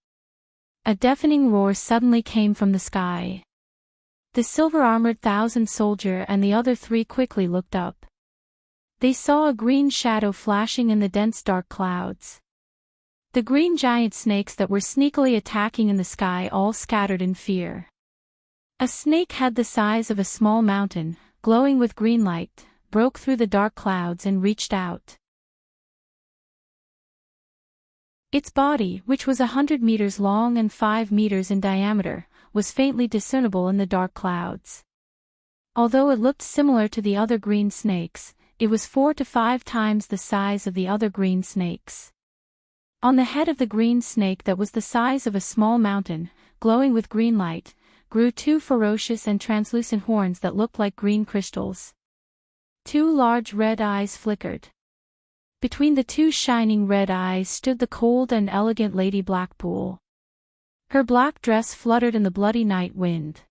A deafening roar suddenly came from the sky. The silver-armored 1,000 soldier and the other three quickly looked up. They saw a green shadow flashing in the dense dark clouds. The green giant snakes that were sneakily attacking in the sky all scattered in fear. A snake head the size of a small mountain, glowing with green light, broke through the dark clouds and reached out. Its body, which was 100 meters long and 5 meters in diameter, was faintly discernible in the dark clouds. Although it looked similar to the other green snakes, it was 4 to 5 times the size of the other green snakes. On the head of the green snake that was the size of a small mountain, glowing with green light, grew 2 ferocious and translucent horns that looked like green crystals. 2 large red eyes flickered. Between the 2 shining red eyes stood the cold and elegant Lady Blackpool. Her black dress fluttered in the bloody night wind.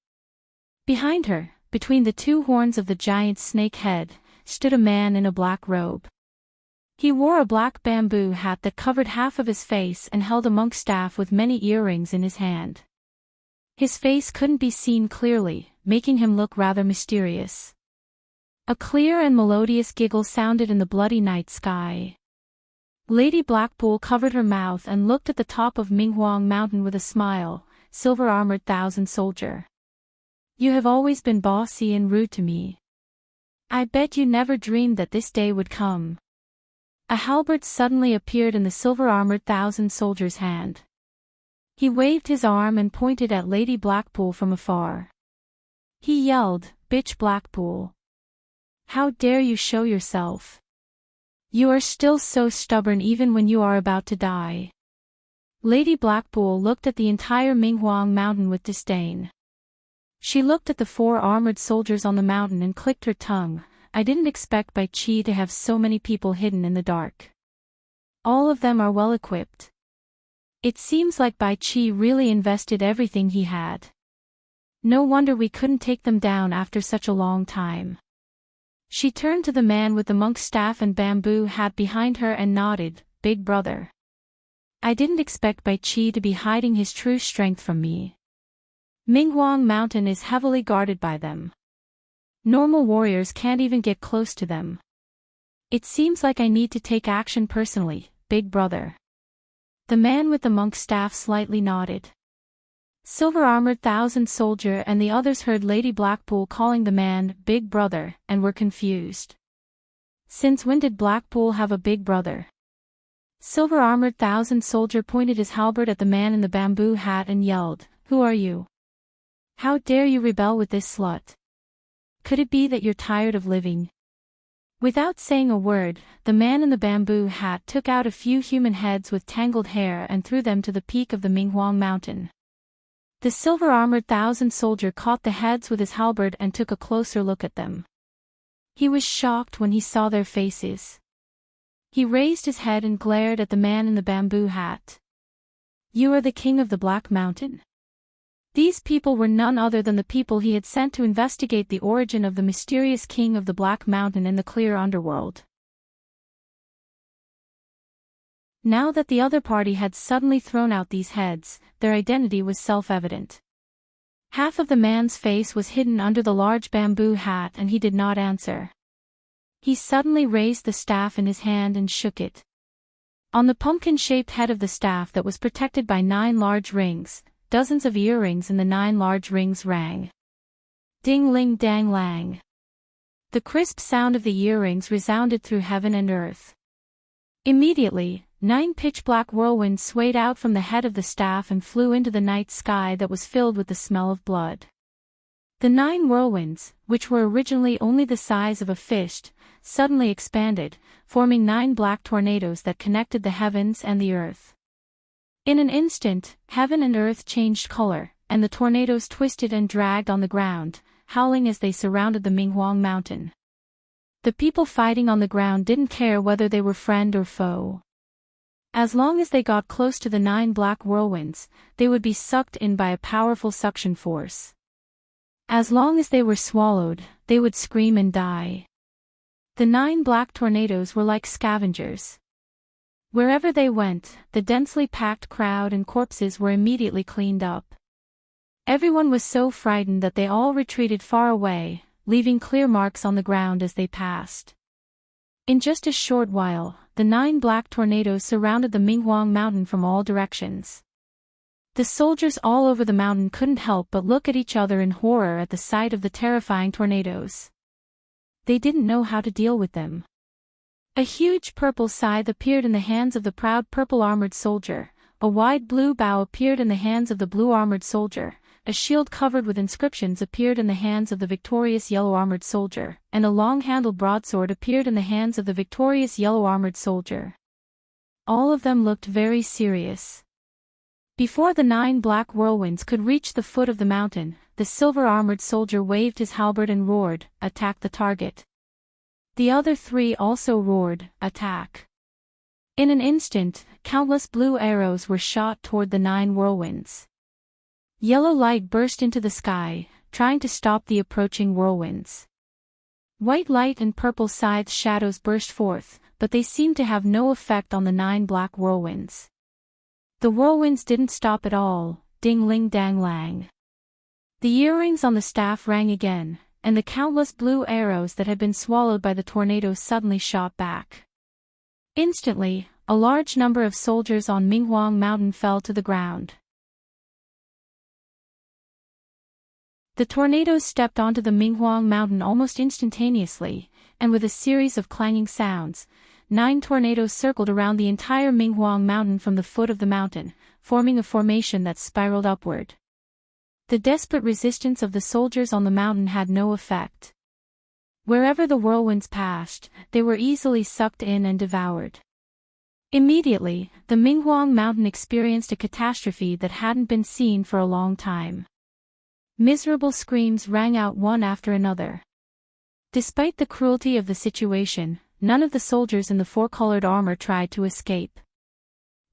Behind her, between the 2 horns of the giant snake head, stood a man in a black robe. He wore a black bamboo hat that covered half of his face and held a monk's staff with many earrings in his hand. His face couldn't be seen clearly, making him look rather mysterious. A clear and melodious giggle sounded in the bloody night sky. Lady Blackpool covered her mouth and looked at the top of Minghuang Mountain with a smile. Silver-armored 1,000 soldier. You have always been bossy and rude to me. I bet you never dreamed that this day would come. A halberd suddenly appeared in the silver-armored 1,000 soldier's hand. He waved his arm and pointed at Lady Blackpool from afar. He yelled, "Bitch Blackpool! How dare you show yourself? You are still so stubborn even when you are about to die." Lady Blackpool looked at the entire Minghuang Mountain with disdain. She looked at the 4 armored soldiers on the mountain and clicked her tongue. I didn't expect Bai Qi to have so many people hidden in the dark. All of them are well equipped. It seems like Bai Qi really invested everything he had. No wonder we couldn't take them down after such a long time. She turned to the man with the monk's staff and bamboo hat behind her and nodded, "Big brother. I didn't expect Bai Qi to be hiding his true strength from me. Minghuang Mountain is heavily guarded by them. Normal warriors can't even get close to them. It seems like I need to take action personally, big brother." The man with the monk's staff slightly nodded. Silver-armored 1,000 soldier and the others heard Lady Blackpool calling the man "big brother" and were confused. Since when did Blackpool have a big brother? Silver-armored 1,000 soldier pointed his halberd at the man in the bamboo hat and yelled, "Who are you? How dare you rebel with this slut? Could it be that you're tired of living?" Without saying a word, the man in the bamboo hat took out a few human heads with tangled hair and threw them to the peak of the Minghuang Mountain. The silver-armored 1,000 soldier caught the heads with his halberd and took a closer look at them. He was shocked when he saw their faces. He raised his head and glared at the man in the bamboo hat. "You are the king of the Black Mountain?" These people were none other than the people he had sent to investigate the origin of the mysterious king of the Black Mountain in the clear underworld. Now that the other party had suddenly thrown out these heads, their identity was self-evident. Half of the man's face was hidden under the large bamboo hat and he did not answer. He suddenly raised the staff in his hand and shook it. On the pumpkin-shaped head of the staff that was protected by 9 large rings, dozens of earrings in the 9 large rings rang. Ding-ling-dang-lang. The crisp sound of the earrings resounded through heaven and earth. Immediately, 9 pitch-black whirlwinds swayed out from the head of the staff and flew into the night sky that was filled with the smell of blood. The 9 whirlwinds, which were originally only the size of a fist, suddenly expanded, forming 9 black tornadoes that connected the heavens and the earth. In an instant, heaven and earth changed color, and the tornadoes twisted and dragged on the ground, howling as they surrounded the Minghuang mountain. The people fighting on the ground didn't care whether they were friend or foe. As long as they got close to the 9 black whirlwinds, they would be sucked in by a powerful suction force. As long as they were swallowed, they would scream and die. The 9 black tornadoes were like scavengers. Wherever they went, the densely packed crowd and corpses were immediately cleaned up. Everyone was so frightened that they all retreated far away, leaving clear marks on the ground as they passed. In just a short while, the 9 black tornadoes surrounded the Minghuang mountain from all directions. The soldiers all over the mountain couldn't help but look at each other in horror at the sight of the terrifying tornadoes. They didn't know how to deal with them. A huge purple scythe appeared in the hands of the proud purple-armored soldier, a wide blue bow appeared in the hands of the blue-armored soldier, a shield covered with inscriptions appeared in the hands of the victorious yellow-armored soldier, and a long-handled broadsword appeared in the hands of the victorious yellow-armored soldier. All of them looked very serious. Before the 9 black whirlwinds could reach the foot of the mountain, the silver-armored soldier waved his halberd and roared, "Attack the target." The other 3 also roared, "Attack." In an instant, countless blue arrows were shot toward the 9 whirlwinds. Yellow light burst into the sky, trying to stop the approaching whirlwinds. White light and purple scythe shadows burst forth, but they seemed to have no effect on the 9 black whirlwinds. The whirlwinds didn't stop at all, ding-ling-dang-lang. The earrings on the staff rang again, and the countless blue arrows that had been swallowed by the tornadoes suddenly shot back. Instantly, a large number of soldiers on Minghuang Mountain fell to the ground. The tornadoes stepped onto the Minghuang Mountain almost instantaneously, and with a series of clanging sounds, 9 tornadoes circled around the entire Minghuang Mountain from the foot of the mountain, forming a formation that spiraled upward. The desperate resistance of the soldiers on the mountain had no effect. Wherever the whirlwinds passed, they were easily sucked in and devoured. Immediately, the Minghuang Mountain experienced a catastrophe that hadn't been seen for a long time. Miserable screams rang out one after another. Despite the cruelty of the situation, none of the soldiers in the 4-colored armor tried to escape.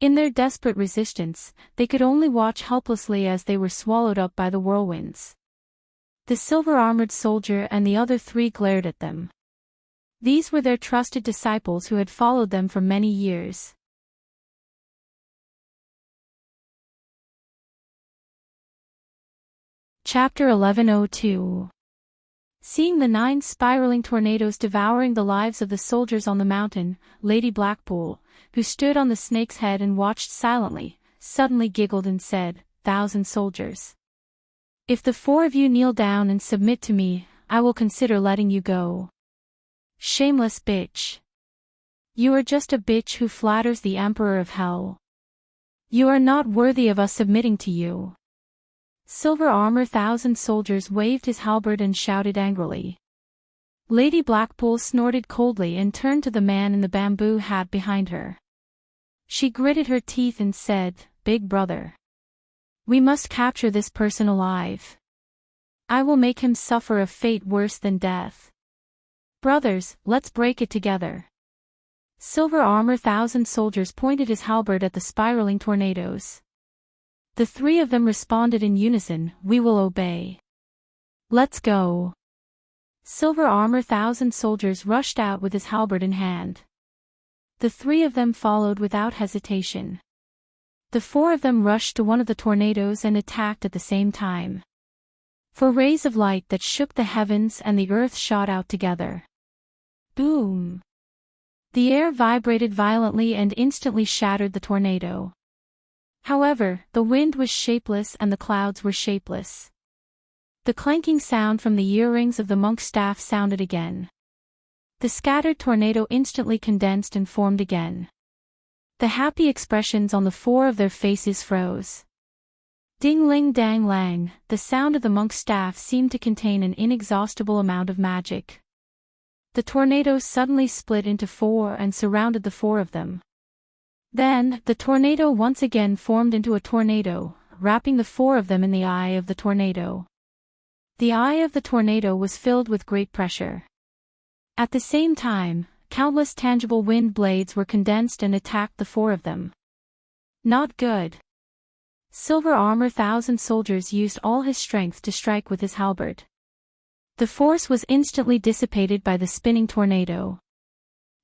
In their desperate resistance, they could only watch helplessly as they were swallowed up by the whirlwinds. The silver-armored soldier and the other 3 glared at them. These were their trusted disciples who had followed them for many years. Chapter 1102. Seeing the 9 spiraling tornadoes devouring the lives of the soldiers on the mountain, Lady Blackpool, who stood on the snake's head and watched silently, suddenly giggled and said, "1,000 soldiers. If the 4 of you kneel down and submit to me, I will consider letting you go." Shameless bitch. You are just a bitch who flatters the Emperor of Hell. You are not worthy of us submitting to you. Silver Armor 1,000 soldiers waved his halberd and shouted angrily. Lady Blackpool snorted coldly and turned to the man in the bamboo hat behind her. She gritted her teeth and said, "Big brother. We must capture this person alive. I will make him suffer a fate worse than death. Brothers, let's break it together." Silver Armor 1,000 soldiers pointed his halberd at the spiraling tornadoes. The 3 of them responded in unison, "We will obey. Let's go." Silver Armor 1,000 soldiers rushed out with his halberd in hand. The 3 of them followed without hesitation. The 4 of them rushed to one of the tornadoes and attacked at the same time. 4 rays of light that shook the heavens and the earth shot out together. Boom! The air vibrated violently and instantly shattered the tornado. However, the wind was shapeless and the clouds were shapeless. The clanking sound from the earrings of the monk's staff sounded again. The scattered tornado instantly condensed and formed again. The happy expressions on the four of their faces froze. Ding-ling-dang-lang, the sound of the monk's staff seemed to contain an inexhaustible amount of magic. The tornado suddenly split into four and surrounded the four of them. Then, the tornado once again formed into a tornado, wrapping the four of them in the eye of the tornado. The eye of the tornado was filled with great pressure. At the same time, countless tangible wind blades were condensed and attacked the four of them. Not good. Silver Armor 1,000 Soldiers used all his strength to strike with his halberd. The force was instantly dissipated by the spinning tornado.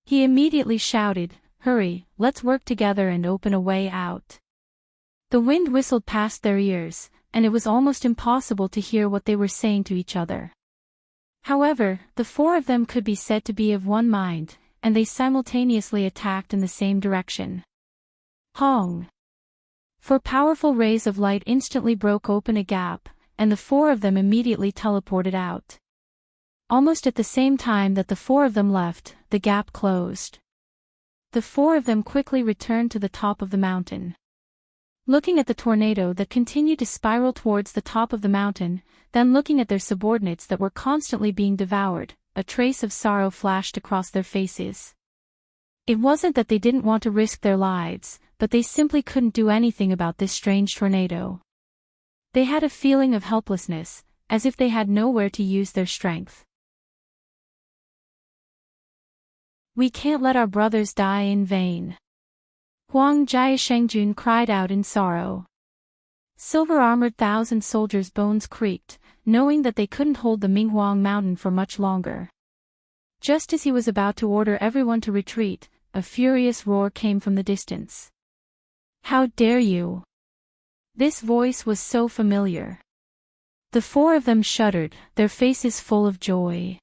He immediately shouted, "Hurry, let's work together and open a way out." The wind whistled past their ears, and it was almost impossible to hear what they were saying to each other. However, the four of them could be said to be of one mind, and they simultaneously attacked in the same direction. Hong! Four powerful rays of light instantly broke open a gap, and the four of them immediately teleported out. Almost at the same time that the four of them left, the gap closed. The four of them quickly returned to the top of the mountain. Looking at the tornado that continued to spiral towards the top of the mountain, then looking at their subordinates that were constantly being devoured, a trace of sorrow flashed across their faces. It wasn't that they didn't want to risk their lives, but they simply couldn't do anything about this strange tornado. They had a feeling of helplessness, as if they had nowhere to use their strength. "We can't let our brothers die in vain." Huang Jiashengjun cried out in sorrow. Silver-armored 1,000 soldiers' bones creaked, knowing that they couldn't hold the Minghuang mountain for much longer. Just as he was about to order everyone to retreat, a furious roar came from the distance. "How dare you!" This voice was so familiar. The four of them shuddered, their faces full of joy.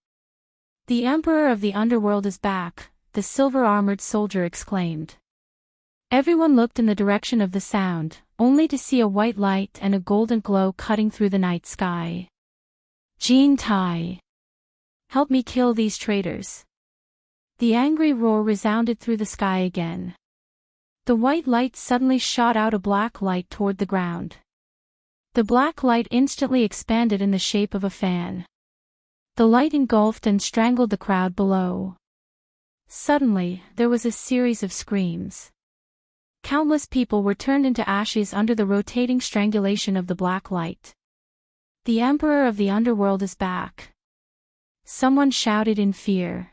"The Emperor of the Underworld is back," the silver-armored soldier exclaimed. Everyone looked in the direction of the sound, only to see a white light and a golden glow cutting through the night sky. "Jin Tai! Help me kill these traitors!" The angry roar resounded through the sky again. The white light suddenly shot out a black light toward the ground. The black light instantly expanded in the shape of a fan. The light engulfed and strangled the crowd below. Suddenly, there was a series of screams. Countless people were turned into ashes under the rotating strangulation of the black light. "The Emperor of the Underworld is back!" Someone shouted in fear.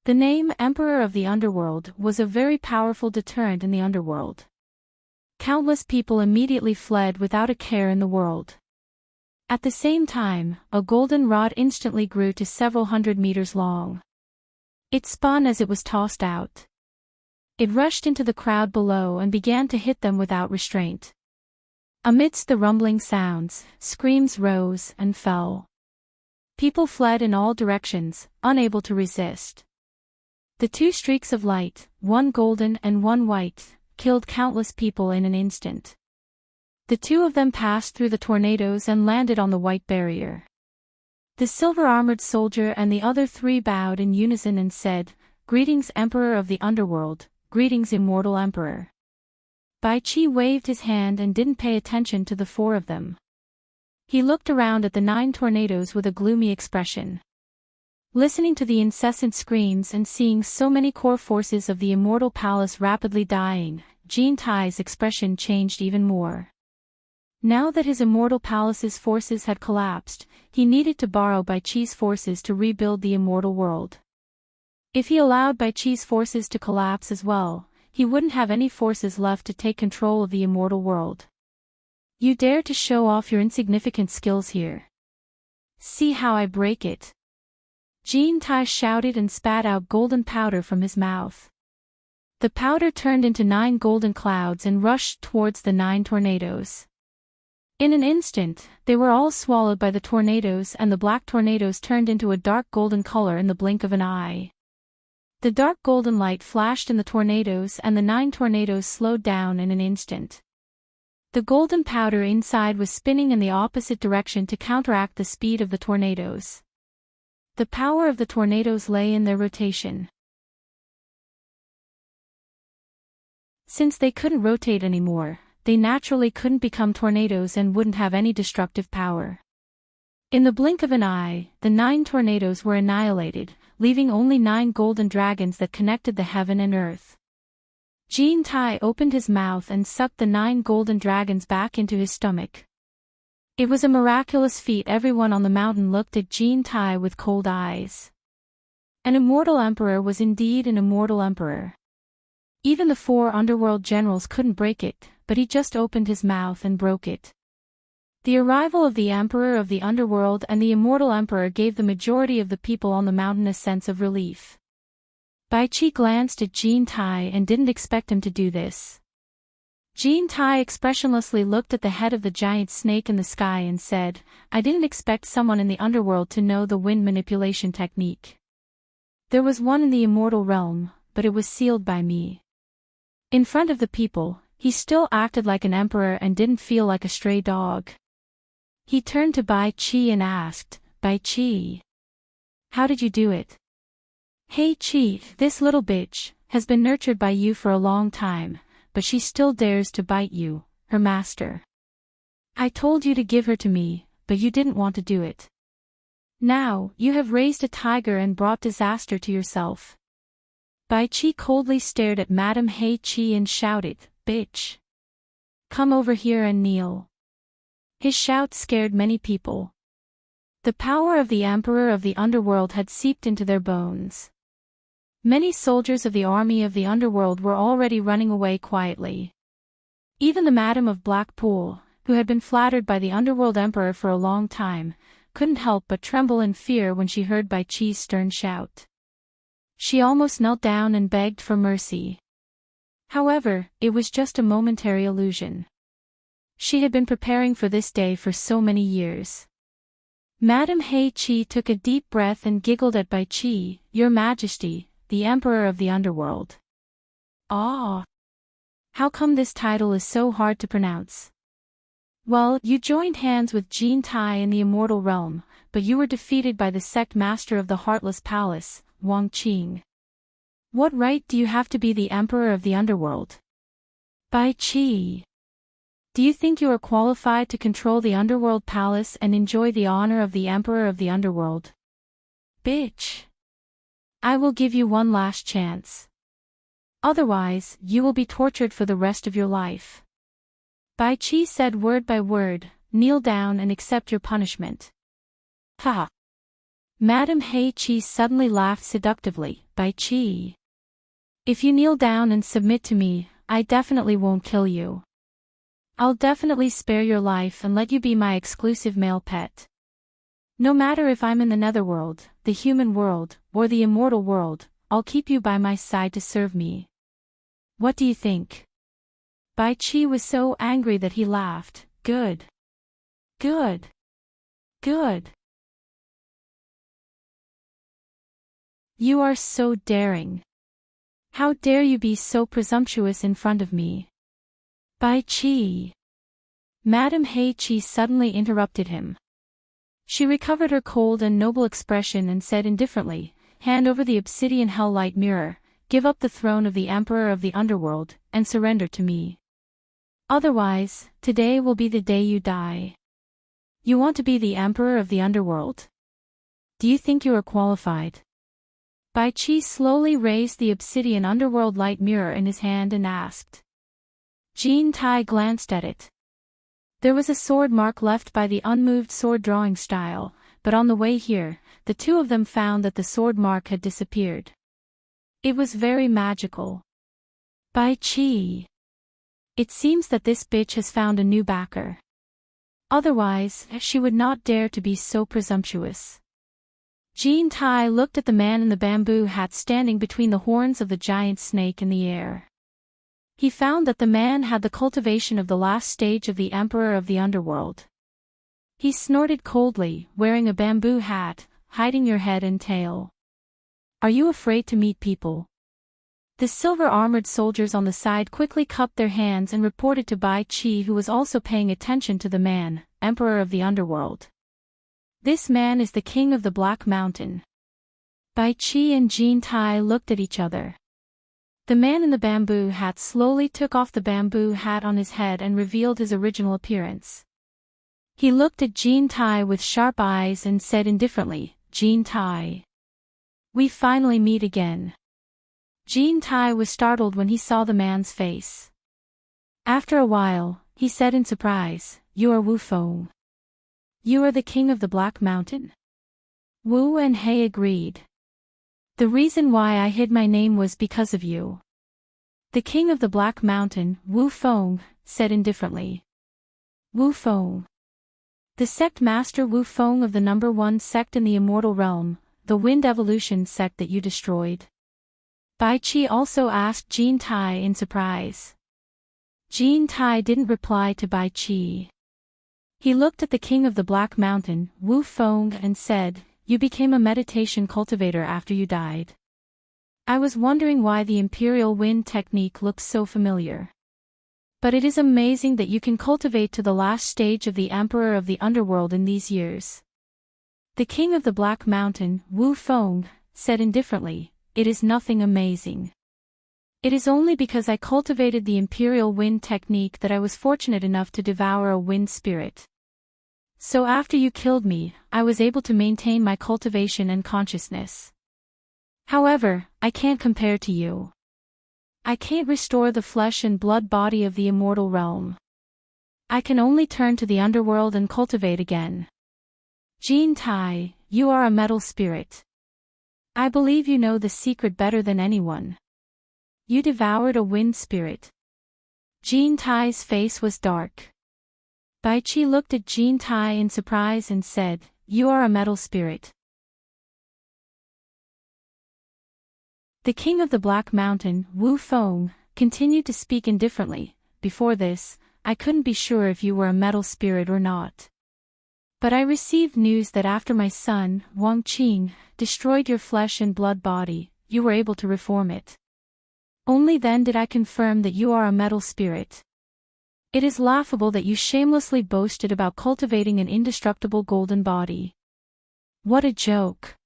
The name Emperor of the Underworld was a very powerful deterrent in the underworld. Countless people immediately fled without a care in the world. At the same time, a golden rod instantly grew to several hundred meters long. It spun as it was tossed out. It rushed into the crowd below and began to hit them without restraint. Amidst the rumbling sounds, screams rose and fell. People fled in all directions, unable to resist. The two streaks of light, one golden and one white, killed countless people in an instant. The two of them passed through the tornadoes and landed on the white barrier. The silver-armored soldier and the other three bowed in unison and said, "Greetings, Emperor of the Underworld, greetings, Immortal Emperor." Bai Qi waved his hand and didn't pay attention to the four of them. He looked around at the 9 tornadoes with a gloomy expression. Listening to the incessant screams and seeing so many core forces of the Immortal Palace rapidly dying, Jin Tai's expression changed even more. Now that his Immortal Palace's forces had collapsed, he needed to borrow Bai Qi's forces to rebuild the immortal world. If he allowed Bai Qi's forces to collapse as well, he wouldn't have any forces left to take control of the immortal world. "You dare to show off your insignificant skills here? See how I break it!" Jin Tai shouted and spat out golden powder from his mouth. The powder turned into 9 golden clouds and rushed towards the 9 tornadoes. In an instant, they were all swallowed by the tornadoes, and the black tornadoes turned into a dark golden color in the blink of an eye. The dark golden light flashed in the tornadoes and the 9 tornadoes slowed down in an instant. The golden powder inside was spinning in the opposite direction to counteract the speed of the tornadoes. The power of the tornadoes lay in their rotation. Since they couldn't rotate anymore, they naturally couldn't become tornadoes and wouldn't have any destructive power. In the blink of an eye, the 9 tornadoes were annihilated, leaving only 9 golden dragons that connected the heaven and earth. Jean Tai opened his mouth and sucked the 9 golden dragons back into his stomach. It was a miraculous feat. Everyone on the mountain looked at Jean Tai with cold eyes. An immortal emperor was indeed an immortal emperor. Even the 4 underworld generals couldn't break it, but he just opened his mouth and broke it. The arrival of the emperor of the underworld and the immortal emperor gave the majority of the people on the mountain a sense of relief. Bai Qi glanced at Jean Tai and didn't expect him to do this. Jean Tai expressionlessly looked at the head of the giant snake in the sky and said, "I didn't expect someone in the underworld to know the wind manipulation technique. There was one in the immortal realm, but it was sealed by me." In front of the people, he still acted like an emperor and didn't feel like a stray dog. He turned to Bai Qi and asked, "Bai Qi, how did you do it?" "Hey Qi, this little bitch has been nurtured by you for a long time, but she still dares to bite you, her master. I told you to give her to me, but you didn't want to do it. Now, you have raised a tiger and brought disaster to yourself." Bai Qi coldly stared at Madame Hei Qi and shouted, "Bitch! Come over here and kneel." His shout scared many people. The power of the Emperor of the Underworld had seeped into their bones. Many soldiers of the army of the Underworld were already running away quietly. Even the Madam of Blackpool, who had been flattered by the Underworld Emperor for a long time, couldn't help but tremble in fear when she heard Bai Qi's stern shout. She almost knelt down and begged for mercy. However, it was just a momentary illusion. She had been preparing for this day for so many years. Madame Hei Qi took a deep breath and giggled at Bai Qi, "Your Majesty, the Emperor of the Underworld." "Ah! How come this title is so hard to pronounce?" "Well, you joined hands with Jean Tai in the immortal realm, but you were defeated by the sect master of the Heartless Palace, Wang Qing. What right do you have to be the Emperor of the Underworld?" "Bai Qi, do you think you are qualified to control the Underworld Palace and enjoy the honor of the Emperor of the Underworld?" "Bitch! I will give you one last chance. Otherwise, you will be tortured for the rest of your life." Bai Qi said word by word, "Kneel down and accept your punishment." "Ha!" Madame Hei Qi suddenly laughed seductively, "Bai Qi, if you kneel down and submit to me, I definitely won't kill you. I'll definitely spare your life and let you be my exclusive male pet. No matter if I'm in the netherworld, the human world, or the immortal world, I'll keep you by my side to serve me. What do you think?" Bai Qi was so angry that he laughed. "Good. Good. Good. You are so daring. How dare you be so presumptuous in front of me?" "Bai Qi." Madame Hei Qi suddenly interrupted him. She recovered her cold and noble expression and said indifferently, "Hand over the obsidian hell-light mirror, give up the throne of the Emperor of the Underworld, and surrender to me. Otherwise, today will be the day you die. You want to be the Emperor of the Underworld? Do you think you are qualified?" Bai Qi slowly raised the obsidian underworld light mirror in his hand and asked. Jean Tai glanced at it. There was a sword mark left by the unmoved sword drawing style, but on the way here, the two of them found that the sword mark had disappeared. It was very magical. Bai Qi. It seems that this bitch has found a new backer. Otherwise, she would not dare to be so presumptuous. Jean Tai looked at the man in the bamboo hat standing between the horns of the giant snake in the air. He found that the man had the cultivation of the last stage of the Emperor of the Underworld. He snorted coldly, wearing a bamboo hat, hiding your head and tail. Are you afraid to meet people? The silver-armored soldiers on the side quickly cupped their hands and reported to Bai Qi, who was also paying attention to the man, Emperor of the Underworld. This man is the king of the Black Mountain. Bai Qi and Jin Tai looked at each other. The man in the bamboo hat slowly took off the bamboo hat on his head and revealed his original appearance. He looked at Jin Tai with sharp eyes and said indifferently, "Jin Tai. We finally meet again." Jin Tai was startled when he saw the man's face. After a while, he said in surprise, "You are Wu Feng. You are the king of the Black Mountain?" Wu and He agreed. "The reason why I hid my name was because of you." The king of the Black Mountain, Wu Feng, said indifferently. Wu Feng. The sect master Wu Feng of the number 1 sect in the immortal realm, the Wind Evolution sect that you destroyed. Bai Qi also asked Jin Tai in surprise. Jin Tai didn't reply to Bai Qi. He looked at the king of the Black Mountain, Wu Feng, and said, "You became a meditation cultivator after you died. I was wondering why the Imperial Wind technique looks so familiar. But it is amazing that you can cultivate to the last stage of the Emperor of the Underworld in these years." The king of the Black Mountain, Wu Feng, said indifferently, "It is nothing amazing. It is only because I cultivated the Imperial Wind technique that I was fortunate enough to devour a wind spirit. So after you killed me, I was able to maintain my cultivation and consciousness. However, I can't compare to you. I can't restore the flesh and blood body of the immortal realm. I can only turn to the underworld and cultivate again. Jin Tai, you are a metal spirit. I believe you know the secret better than anyone. You devoured a wind spirit." Jin Tai's face was dark. Bai Qi looked at Jin Tai in surprise and said, "You are a metal spirit." The king of the Black Mountain, Wu Feng, continued to speak indifferently. "Before this, I couldn't be sure if you were a metal spirit or not. But I received news that after my son, Wang Qing, destroyed your flesh and blood body, you were able to reform it. Only then did I confirm that you are a metal spirit. It is laughable that you shamelessly boasted about cultivating an indestructible golden body. What a joke."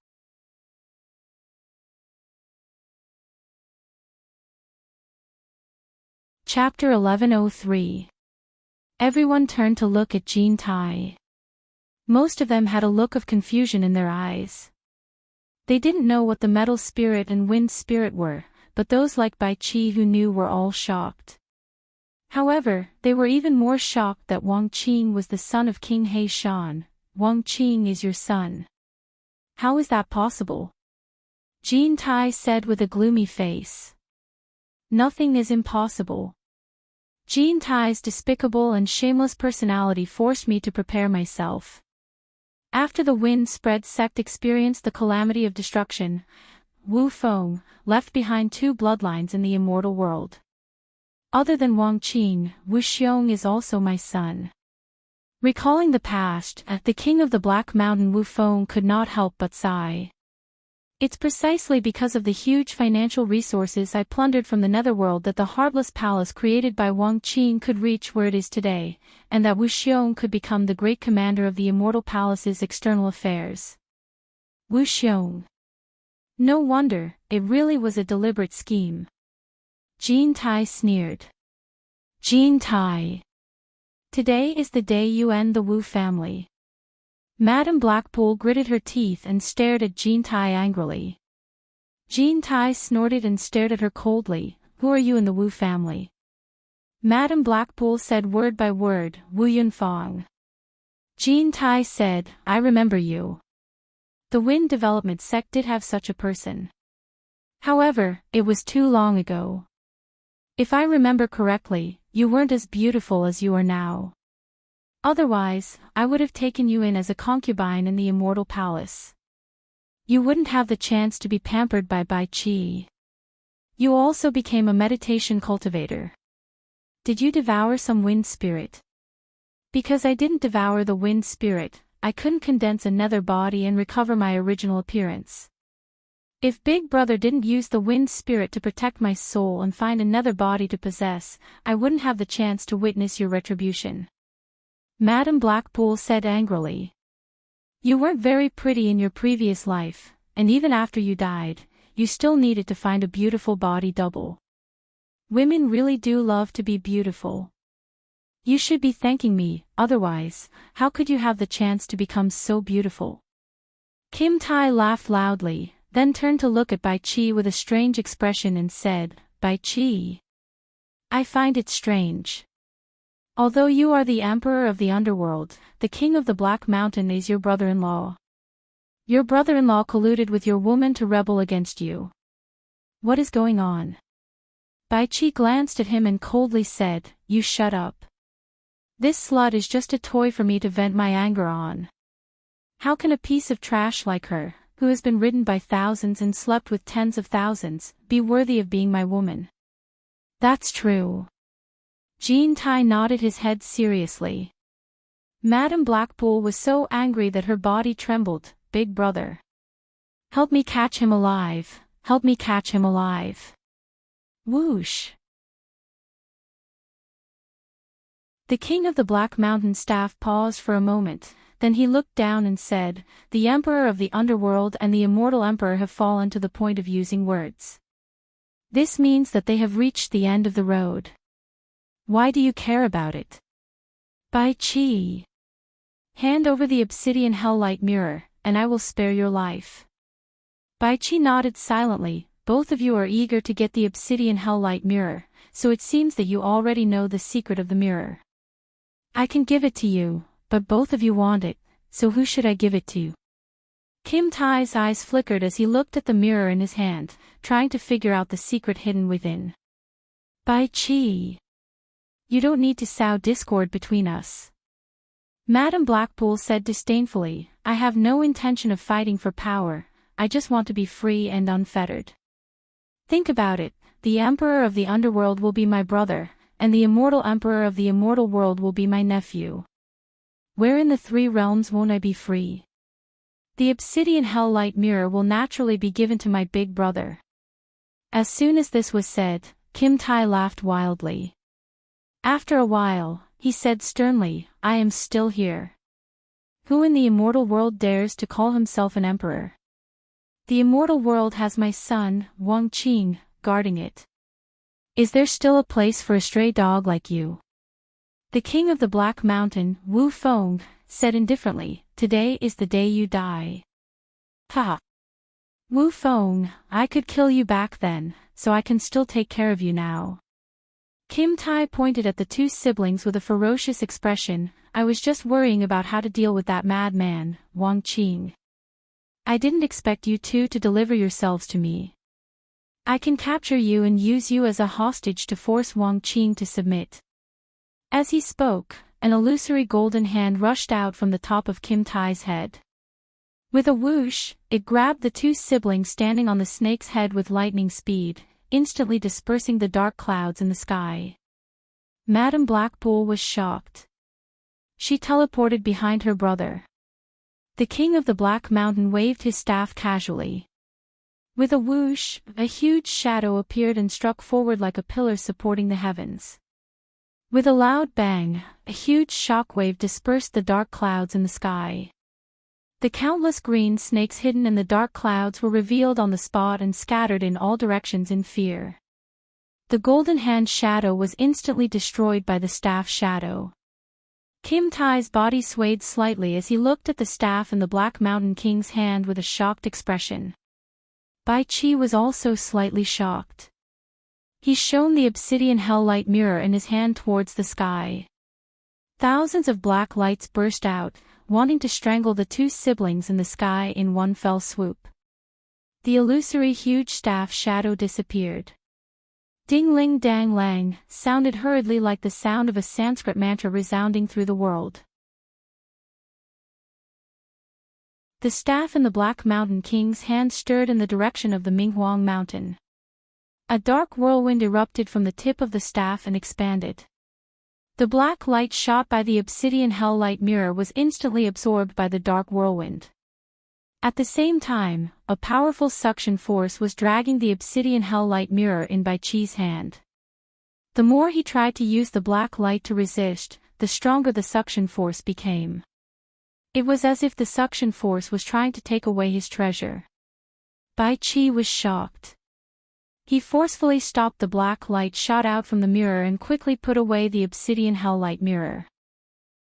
Chapter 1103. Everyone turned to look at Jin Tai. Most of them had a look of confusion in their eyes. They didn't know what the metal spirit and wind spirit were, but those like Bai Qi who knew were all shocked. However, they were even more shocked that Wang Qing was the son of King He Shan. "Wang Qing is your son. How is that possible?" Jin Tai said with a gloomy face. "Nothing is impossible." Jin Tai's despicable and shameless personality forced me to prepare myself. After the wind spread sect experienced the calamity of destruction, Wu Feng left behind 2 bloodlines in the immortal world. Other than Wang Qing, Wu Xiong is also my son. Recalling the past, the king of the Black Mountain Wu Feng could not help but sigh. It's precisely because of the huge financial resources I plundered from the netherworld that the Heartless Palace created by Wang Qing could reach where it is today, and that Wu Xiong could become the great commander of the Immortal Palace's external affairs. Wu Xiong. No wonder, it really was a deliberate scheme. Jin Tai sneered. Jin Tai. Today is the day you end the Wu family. Madame Blackpool gritted her teeth and stared at Jin Tai angrily. Jin Tai snorted and stared at her coldly. "Who are you in the Wu family?" Madame Blackpool said word by word, "Wu Yunfang." Jin Tai said, "I remember you. The Wind Development Sect did have such a person. However, it was too long ago. If I remember correctly, you weren't as beautiful as you are now. Otherwise, I would have taken you in as a concubine in the Immortal Palace. You wouldn't have the chance to be pampered by Bai Qi. You also became a meditation cultivator. Did you devour some wind spirit?" "Because I didn't devour the wind spirit, I couldn't condense a nether body and recover my original appearance. If Big Brother didn't use the wind spirit to protect my soul and find another body to possess, I wouldn't have the chance to witness your retribution. Madam Blackpool said angrily. You weren't very pretty in your previous life, and even after you died, you still needed to find a beautiful body double. Women really do love to be beautiful. You should be thanking me, otherwise, how could you have the chance to become so beautiful? Kim Tai laughed loudly, then turned to look at Bai Chi with a strange expression and said, Bai Chi. I find it strange. Although you are the Emperor of the Underworld, the King of the Black Mountain is your brother-in-law. Your brother-in-law colluded with your woman to rebel against you. What is going on? Bai Chi glanced at him and coldly said, You shut up. This slut is just a toy for me to vent my anger on. How can a piece of trash like her, who has been ridden by thousands and slept with tens of thousands, be worthy of being my woman? That's true. Jean Tai nodded his head seriously. Madam Blackpool was so angry that her body trembled. Big Brother. Help me catch him alive. Help me catch him alive. Whoosh. The King of the Black Mountain staff paused for a moment, then he looked down and said, The Emperor of the Underworld and the Immortal Emperor have fallen to the point of using words. This means that they have reached the end of the road. Why do you care about it? Bai Chi. Hand over the obsidian hell-light mirror, and I will spare your life. Bai Chi nodded silently. Both of you are eager to get the obsidian hell-light mirror, so it seems that you already know the secret of the mirror. I can give it to you, but both of you want it, so who should I give it to? Kim Tai's eyes flickered as he looked at the mirror in his hand, trying to figure out the secret hidden within. Bai Chi. You don't need to sow discord between us. Madam Blackpool said disdainfully, I have no intention of fighting for power, I just want to be free and unfettered. Think about it, the Emperor of the Underworld will be my brother, and the Immortal Emperor of the Immortal World will be my nephew. Where in the three realms won't I be free? The obsidian hell-light mirror will naturally be given to my big brother. As soon as this was said, Kim Tai laughed wildly. After a while, he said sternly, I am still here. Who in the immortal world dares to call himself an emperor? The immortal world has my son, Wang Qing, guarding it. Is there still a place for a stray dog like you? The King of the Black Mountain, Wu Feng, said indifferently, Today is the day you die. Ha! Wu Feng, I could kill you back then, so I can still take care of you now. Kim Tai pointed at the two siblings with a ferocious expression. I was just worrying about how to deal with that madman, Wang Qing. I didn't expect you two to deliver yourselves to me. I can capture you and use you as a hostage to force Wang Qing to submit. As he spoke, an illusory golden hand rushed out from the top of Kim Tai's head. With a whoosh, it grabbed the two siblings standing on the snake's head with lightning speed, instantly dispersing the dark clouds in the sky. Madam Blackpool was shocked. She teleported behind her brother. The King of the Black Mountain waved his staff casually. With a whoosh, a huge shadow appeared and struck forward like a pillar supporting the heavens. With a loud bang, a huge shockwave dispersed the dark clouds in the sky. The countless green snakes hidden in the dark clouds were revealed on the spot and scattered in all directions in fear. The golden hand shadow was instantly destroyed by the staff shadow. Kim Tai's body swayed slightly as he looked at the staff in the Black Mountain King's hand with a shocked expression. Bai Chi was also slightly shocked. He shone the obsidian hell-light mirror in his hand towards the sky. Thousands of black lights burst out, wanting to strangle the two siblings in the sky in one fell swoop. The illusory huge staff shadow disappeared. Ding-ling dang-lang sounded hurriedly like the sound of a Sanskrit mantra resounding through the world. The staff in the Black Mountain King's hand stirred in the direction of the Minghuang Mountain. A dark whirlwind erupted from the tip of the staff and expanded. The black light shot by the obsidian hell-light mirror was instantly absorbed by the dark whirlwind. At the same time, a powerful suction force was dragging the obsidian hell light mirror in Bai Chi's hand. The more he tried to use the black light to resist, the stronger the suction force became. It was as if the suction force was trying to take away his treasure. Bai Chi was shocked. He forcefully stopped the black light shot out from the mirror and quickly put away the obsidian hell light mirror.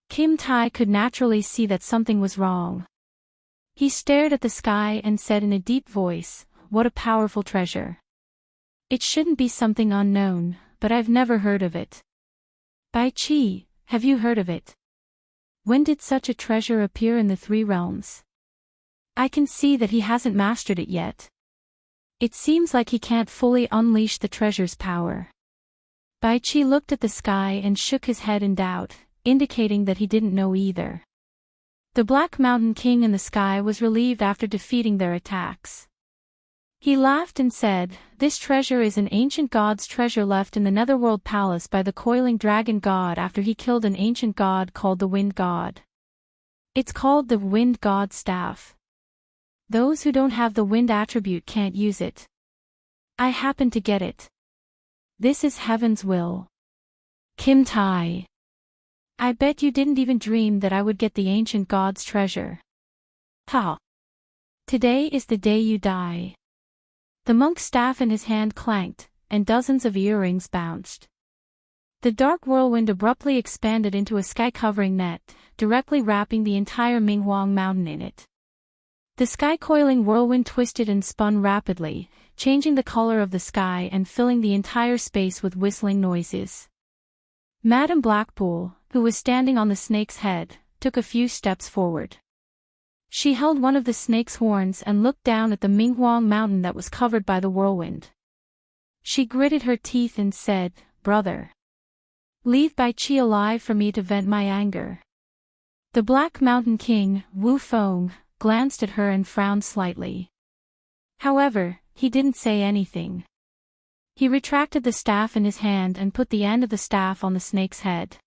Kim Tai could naturally see that something was wrong. He stared at the sky and said in a deep voice, "What a powerful treasure. It shouldn't be something unknown, but I've never heard of it." "Bai Chi, have you heard of it? When did such a treasure appear in the three realms? I can see that he hasn't mastered it yet. It seems like he can't fully unleash the treasure's power." Bai Chi looked at the sky and shook his head in doubt, indicating that he didn't know either. The Black Mountain King in the sky was relieved after defeating their attacks. He laughed and said, "This treasure is an ancient god's treasure left in the Netherworld Palace by the coiling dragon god after he killed an ancient god called the Wind God. It's called the Wind God Staff. Those who don't have the wind attribute can't use it. I happen to get it. This is heaven's will." Kim Tai. "I bet you didn't even dream that I would get the ancient god's treasure. Ha! Today is the day you die." The monk's staff in his hand clanked, and dozens of earrings bounced. The dark whirlwind abruptly expanded into a sky-covering net, directly wrapping the entire Minghuang Mountain in it. The sky-coiling whirlwind twisted and spun rapidly, changing the color of the sky and filling the entire space with whistling noises. Madame Blackpool, who was standing on the snake's head, took a few steps forward. She held one of the snake's horns and looked down at the Minghuang Mountain that was covered by the whirlwind. She gritted her teeth and said, "Brother, leave Bai Chi alive for me to vent my anger." The Black Mountain King, Wu Feng, glanced at her and frowned slightly. However, he didn't say anything. He retracted the staff in his hand and put the end of the staff on the snake's head.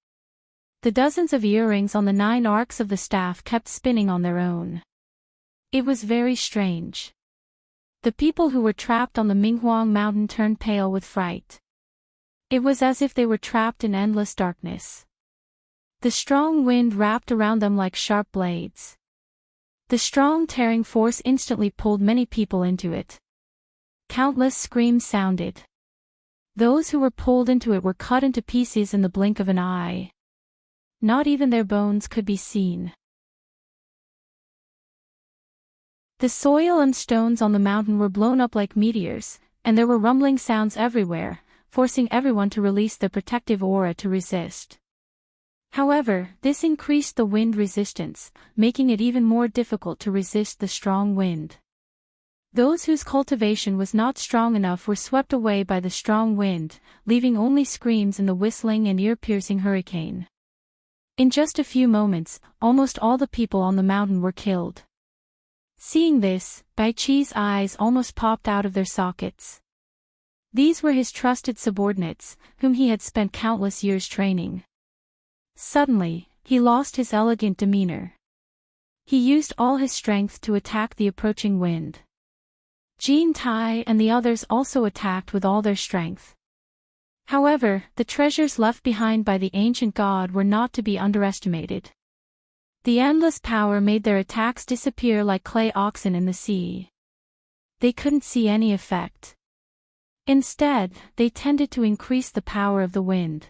The dozens of earrings on the 9 arcs of the staff kept spinning on their own. It was very strange. The people who were trapped on the Minghuang Mountain turned pale with fright. It was as if they were trapped in endless darkness. The strong wind wrapped around them like sharp blades. The strong tearing force instantly pulled many people into it. Countless screams sounded. Those who were pulled into it were cut into pieces in the blink of an eye. Not even their bones could be seen. The soil and stones on the mountain were blown up like meteors, and there were rumbling sounds everywhere, forcing everyone to release their protective aura to resist. However, this increased the wind resistance, making it even more difficult to resist the strong wind. Those whose cultivation was not strong enough were swept away by the strong wind, leaving only screams in the whistling and ear-piercing hurricane. In just a few moments, almost all the people on the mountain were killed. Seeing this, Bai Chi's eyes almost popped out of their sockets. These were his trusted subordinates, whom he had spent countless years training. Suddenly, he lost his elegant demeanor. He used all his strength to attack the approaching wind. Jean Tai and the others also attacked with all their strength. However, the treasures left behind by the ancient god were not to be underestimated. The endless power made their attacks disappear like clay oxen in the sea. They couldn't see any effect. Instead, they tended to increase the power of the wind.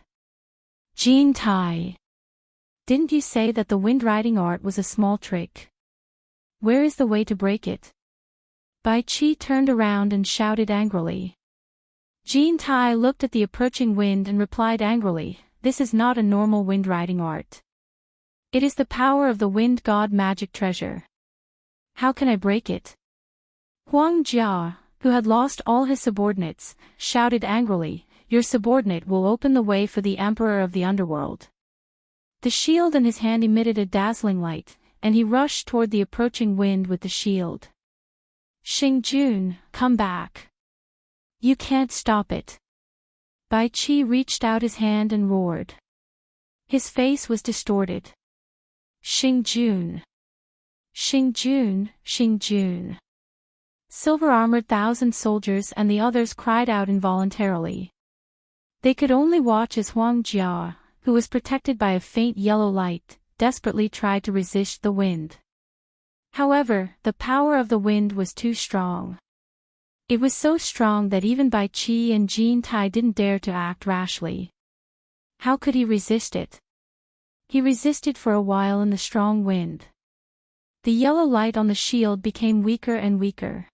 Jean Tai, didn't you say that the wind riding art was a small trick? Where is the way to break it? Bai Chi turned around and shouted angrily. Jean Tai looked at the approaching wind and replied angrily, "This is not a normal wind riding art. It is the power of the wind god magic treasure. How can I break it?" Huang Jia, who had lost all his subordinates, shouted angrily, "Your subordinate will open the way for the emperor of the underworld." The shield in his hand emitted a dazzling light, and he rushed toward the approaching wind with the shield. "Xing Jun, come back. You can't stop it." Bai Chi reached out his hand and roared. His face was distorted. "Xing Jun, Xingjun, Xingjun. Silver-armored thousand soldiers and the others cried out involuntarily. They could only watch as Huang Jia, who was protected by a faint yellow light, desperately tried to resist the wind. However, the power of the wind was too strong. It was so strong that even Bai Qi and Jin Tai didn't dare to act rashly. How could he resist it? He resisted for a while in the strong wind. The yellow light on the shield became weaker and weaker.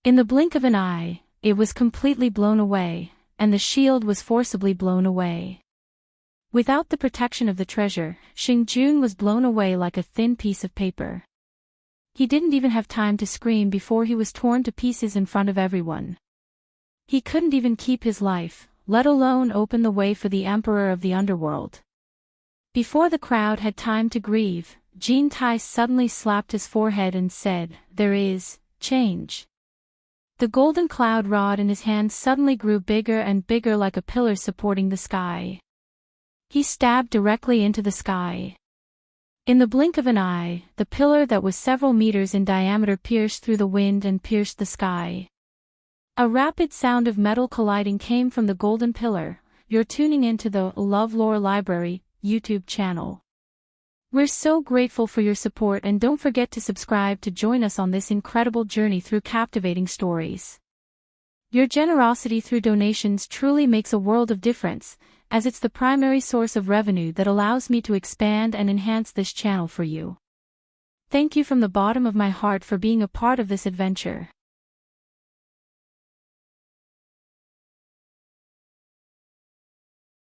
In the blink of an eye, it was completely blown away, and the shield was forcibly blown away. Without the protection of the treasure, Xingjun was blown away like a thin piece of paper. He didn't even have time to scream before he was torn to pieces in front of everyone. He couldn't even keep his life, let alone open the way for the Emperor of the Underworld. Before the crowd had time to grieve, Jin Tai suddenly slapped his forehead and said, "There is change." The golden cloud rod in his hand suddenly grew bigger and bigger like a pillar supporting the sky. He stabbed directly into the sky. In the blink of an eye, the pillar that was several meters in diameter pierced through the wind and pierced the sky. A rapid sound of metal colliding came from the golden pillar. You're tuning into the LoveLore Library YouTube channel. We're so grateful for your support, and don't forget to subscribe to join us on this incredible journey through captivating stories. Your generosity through donations truly makes a world of difference, as it's the primary source of revenue that allows me to expand and enhance this channel for you. Thank you from the bottom of my heart for being a part of this adventure.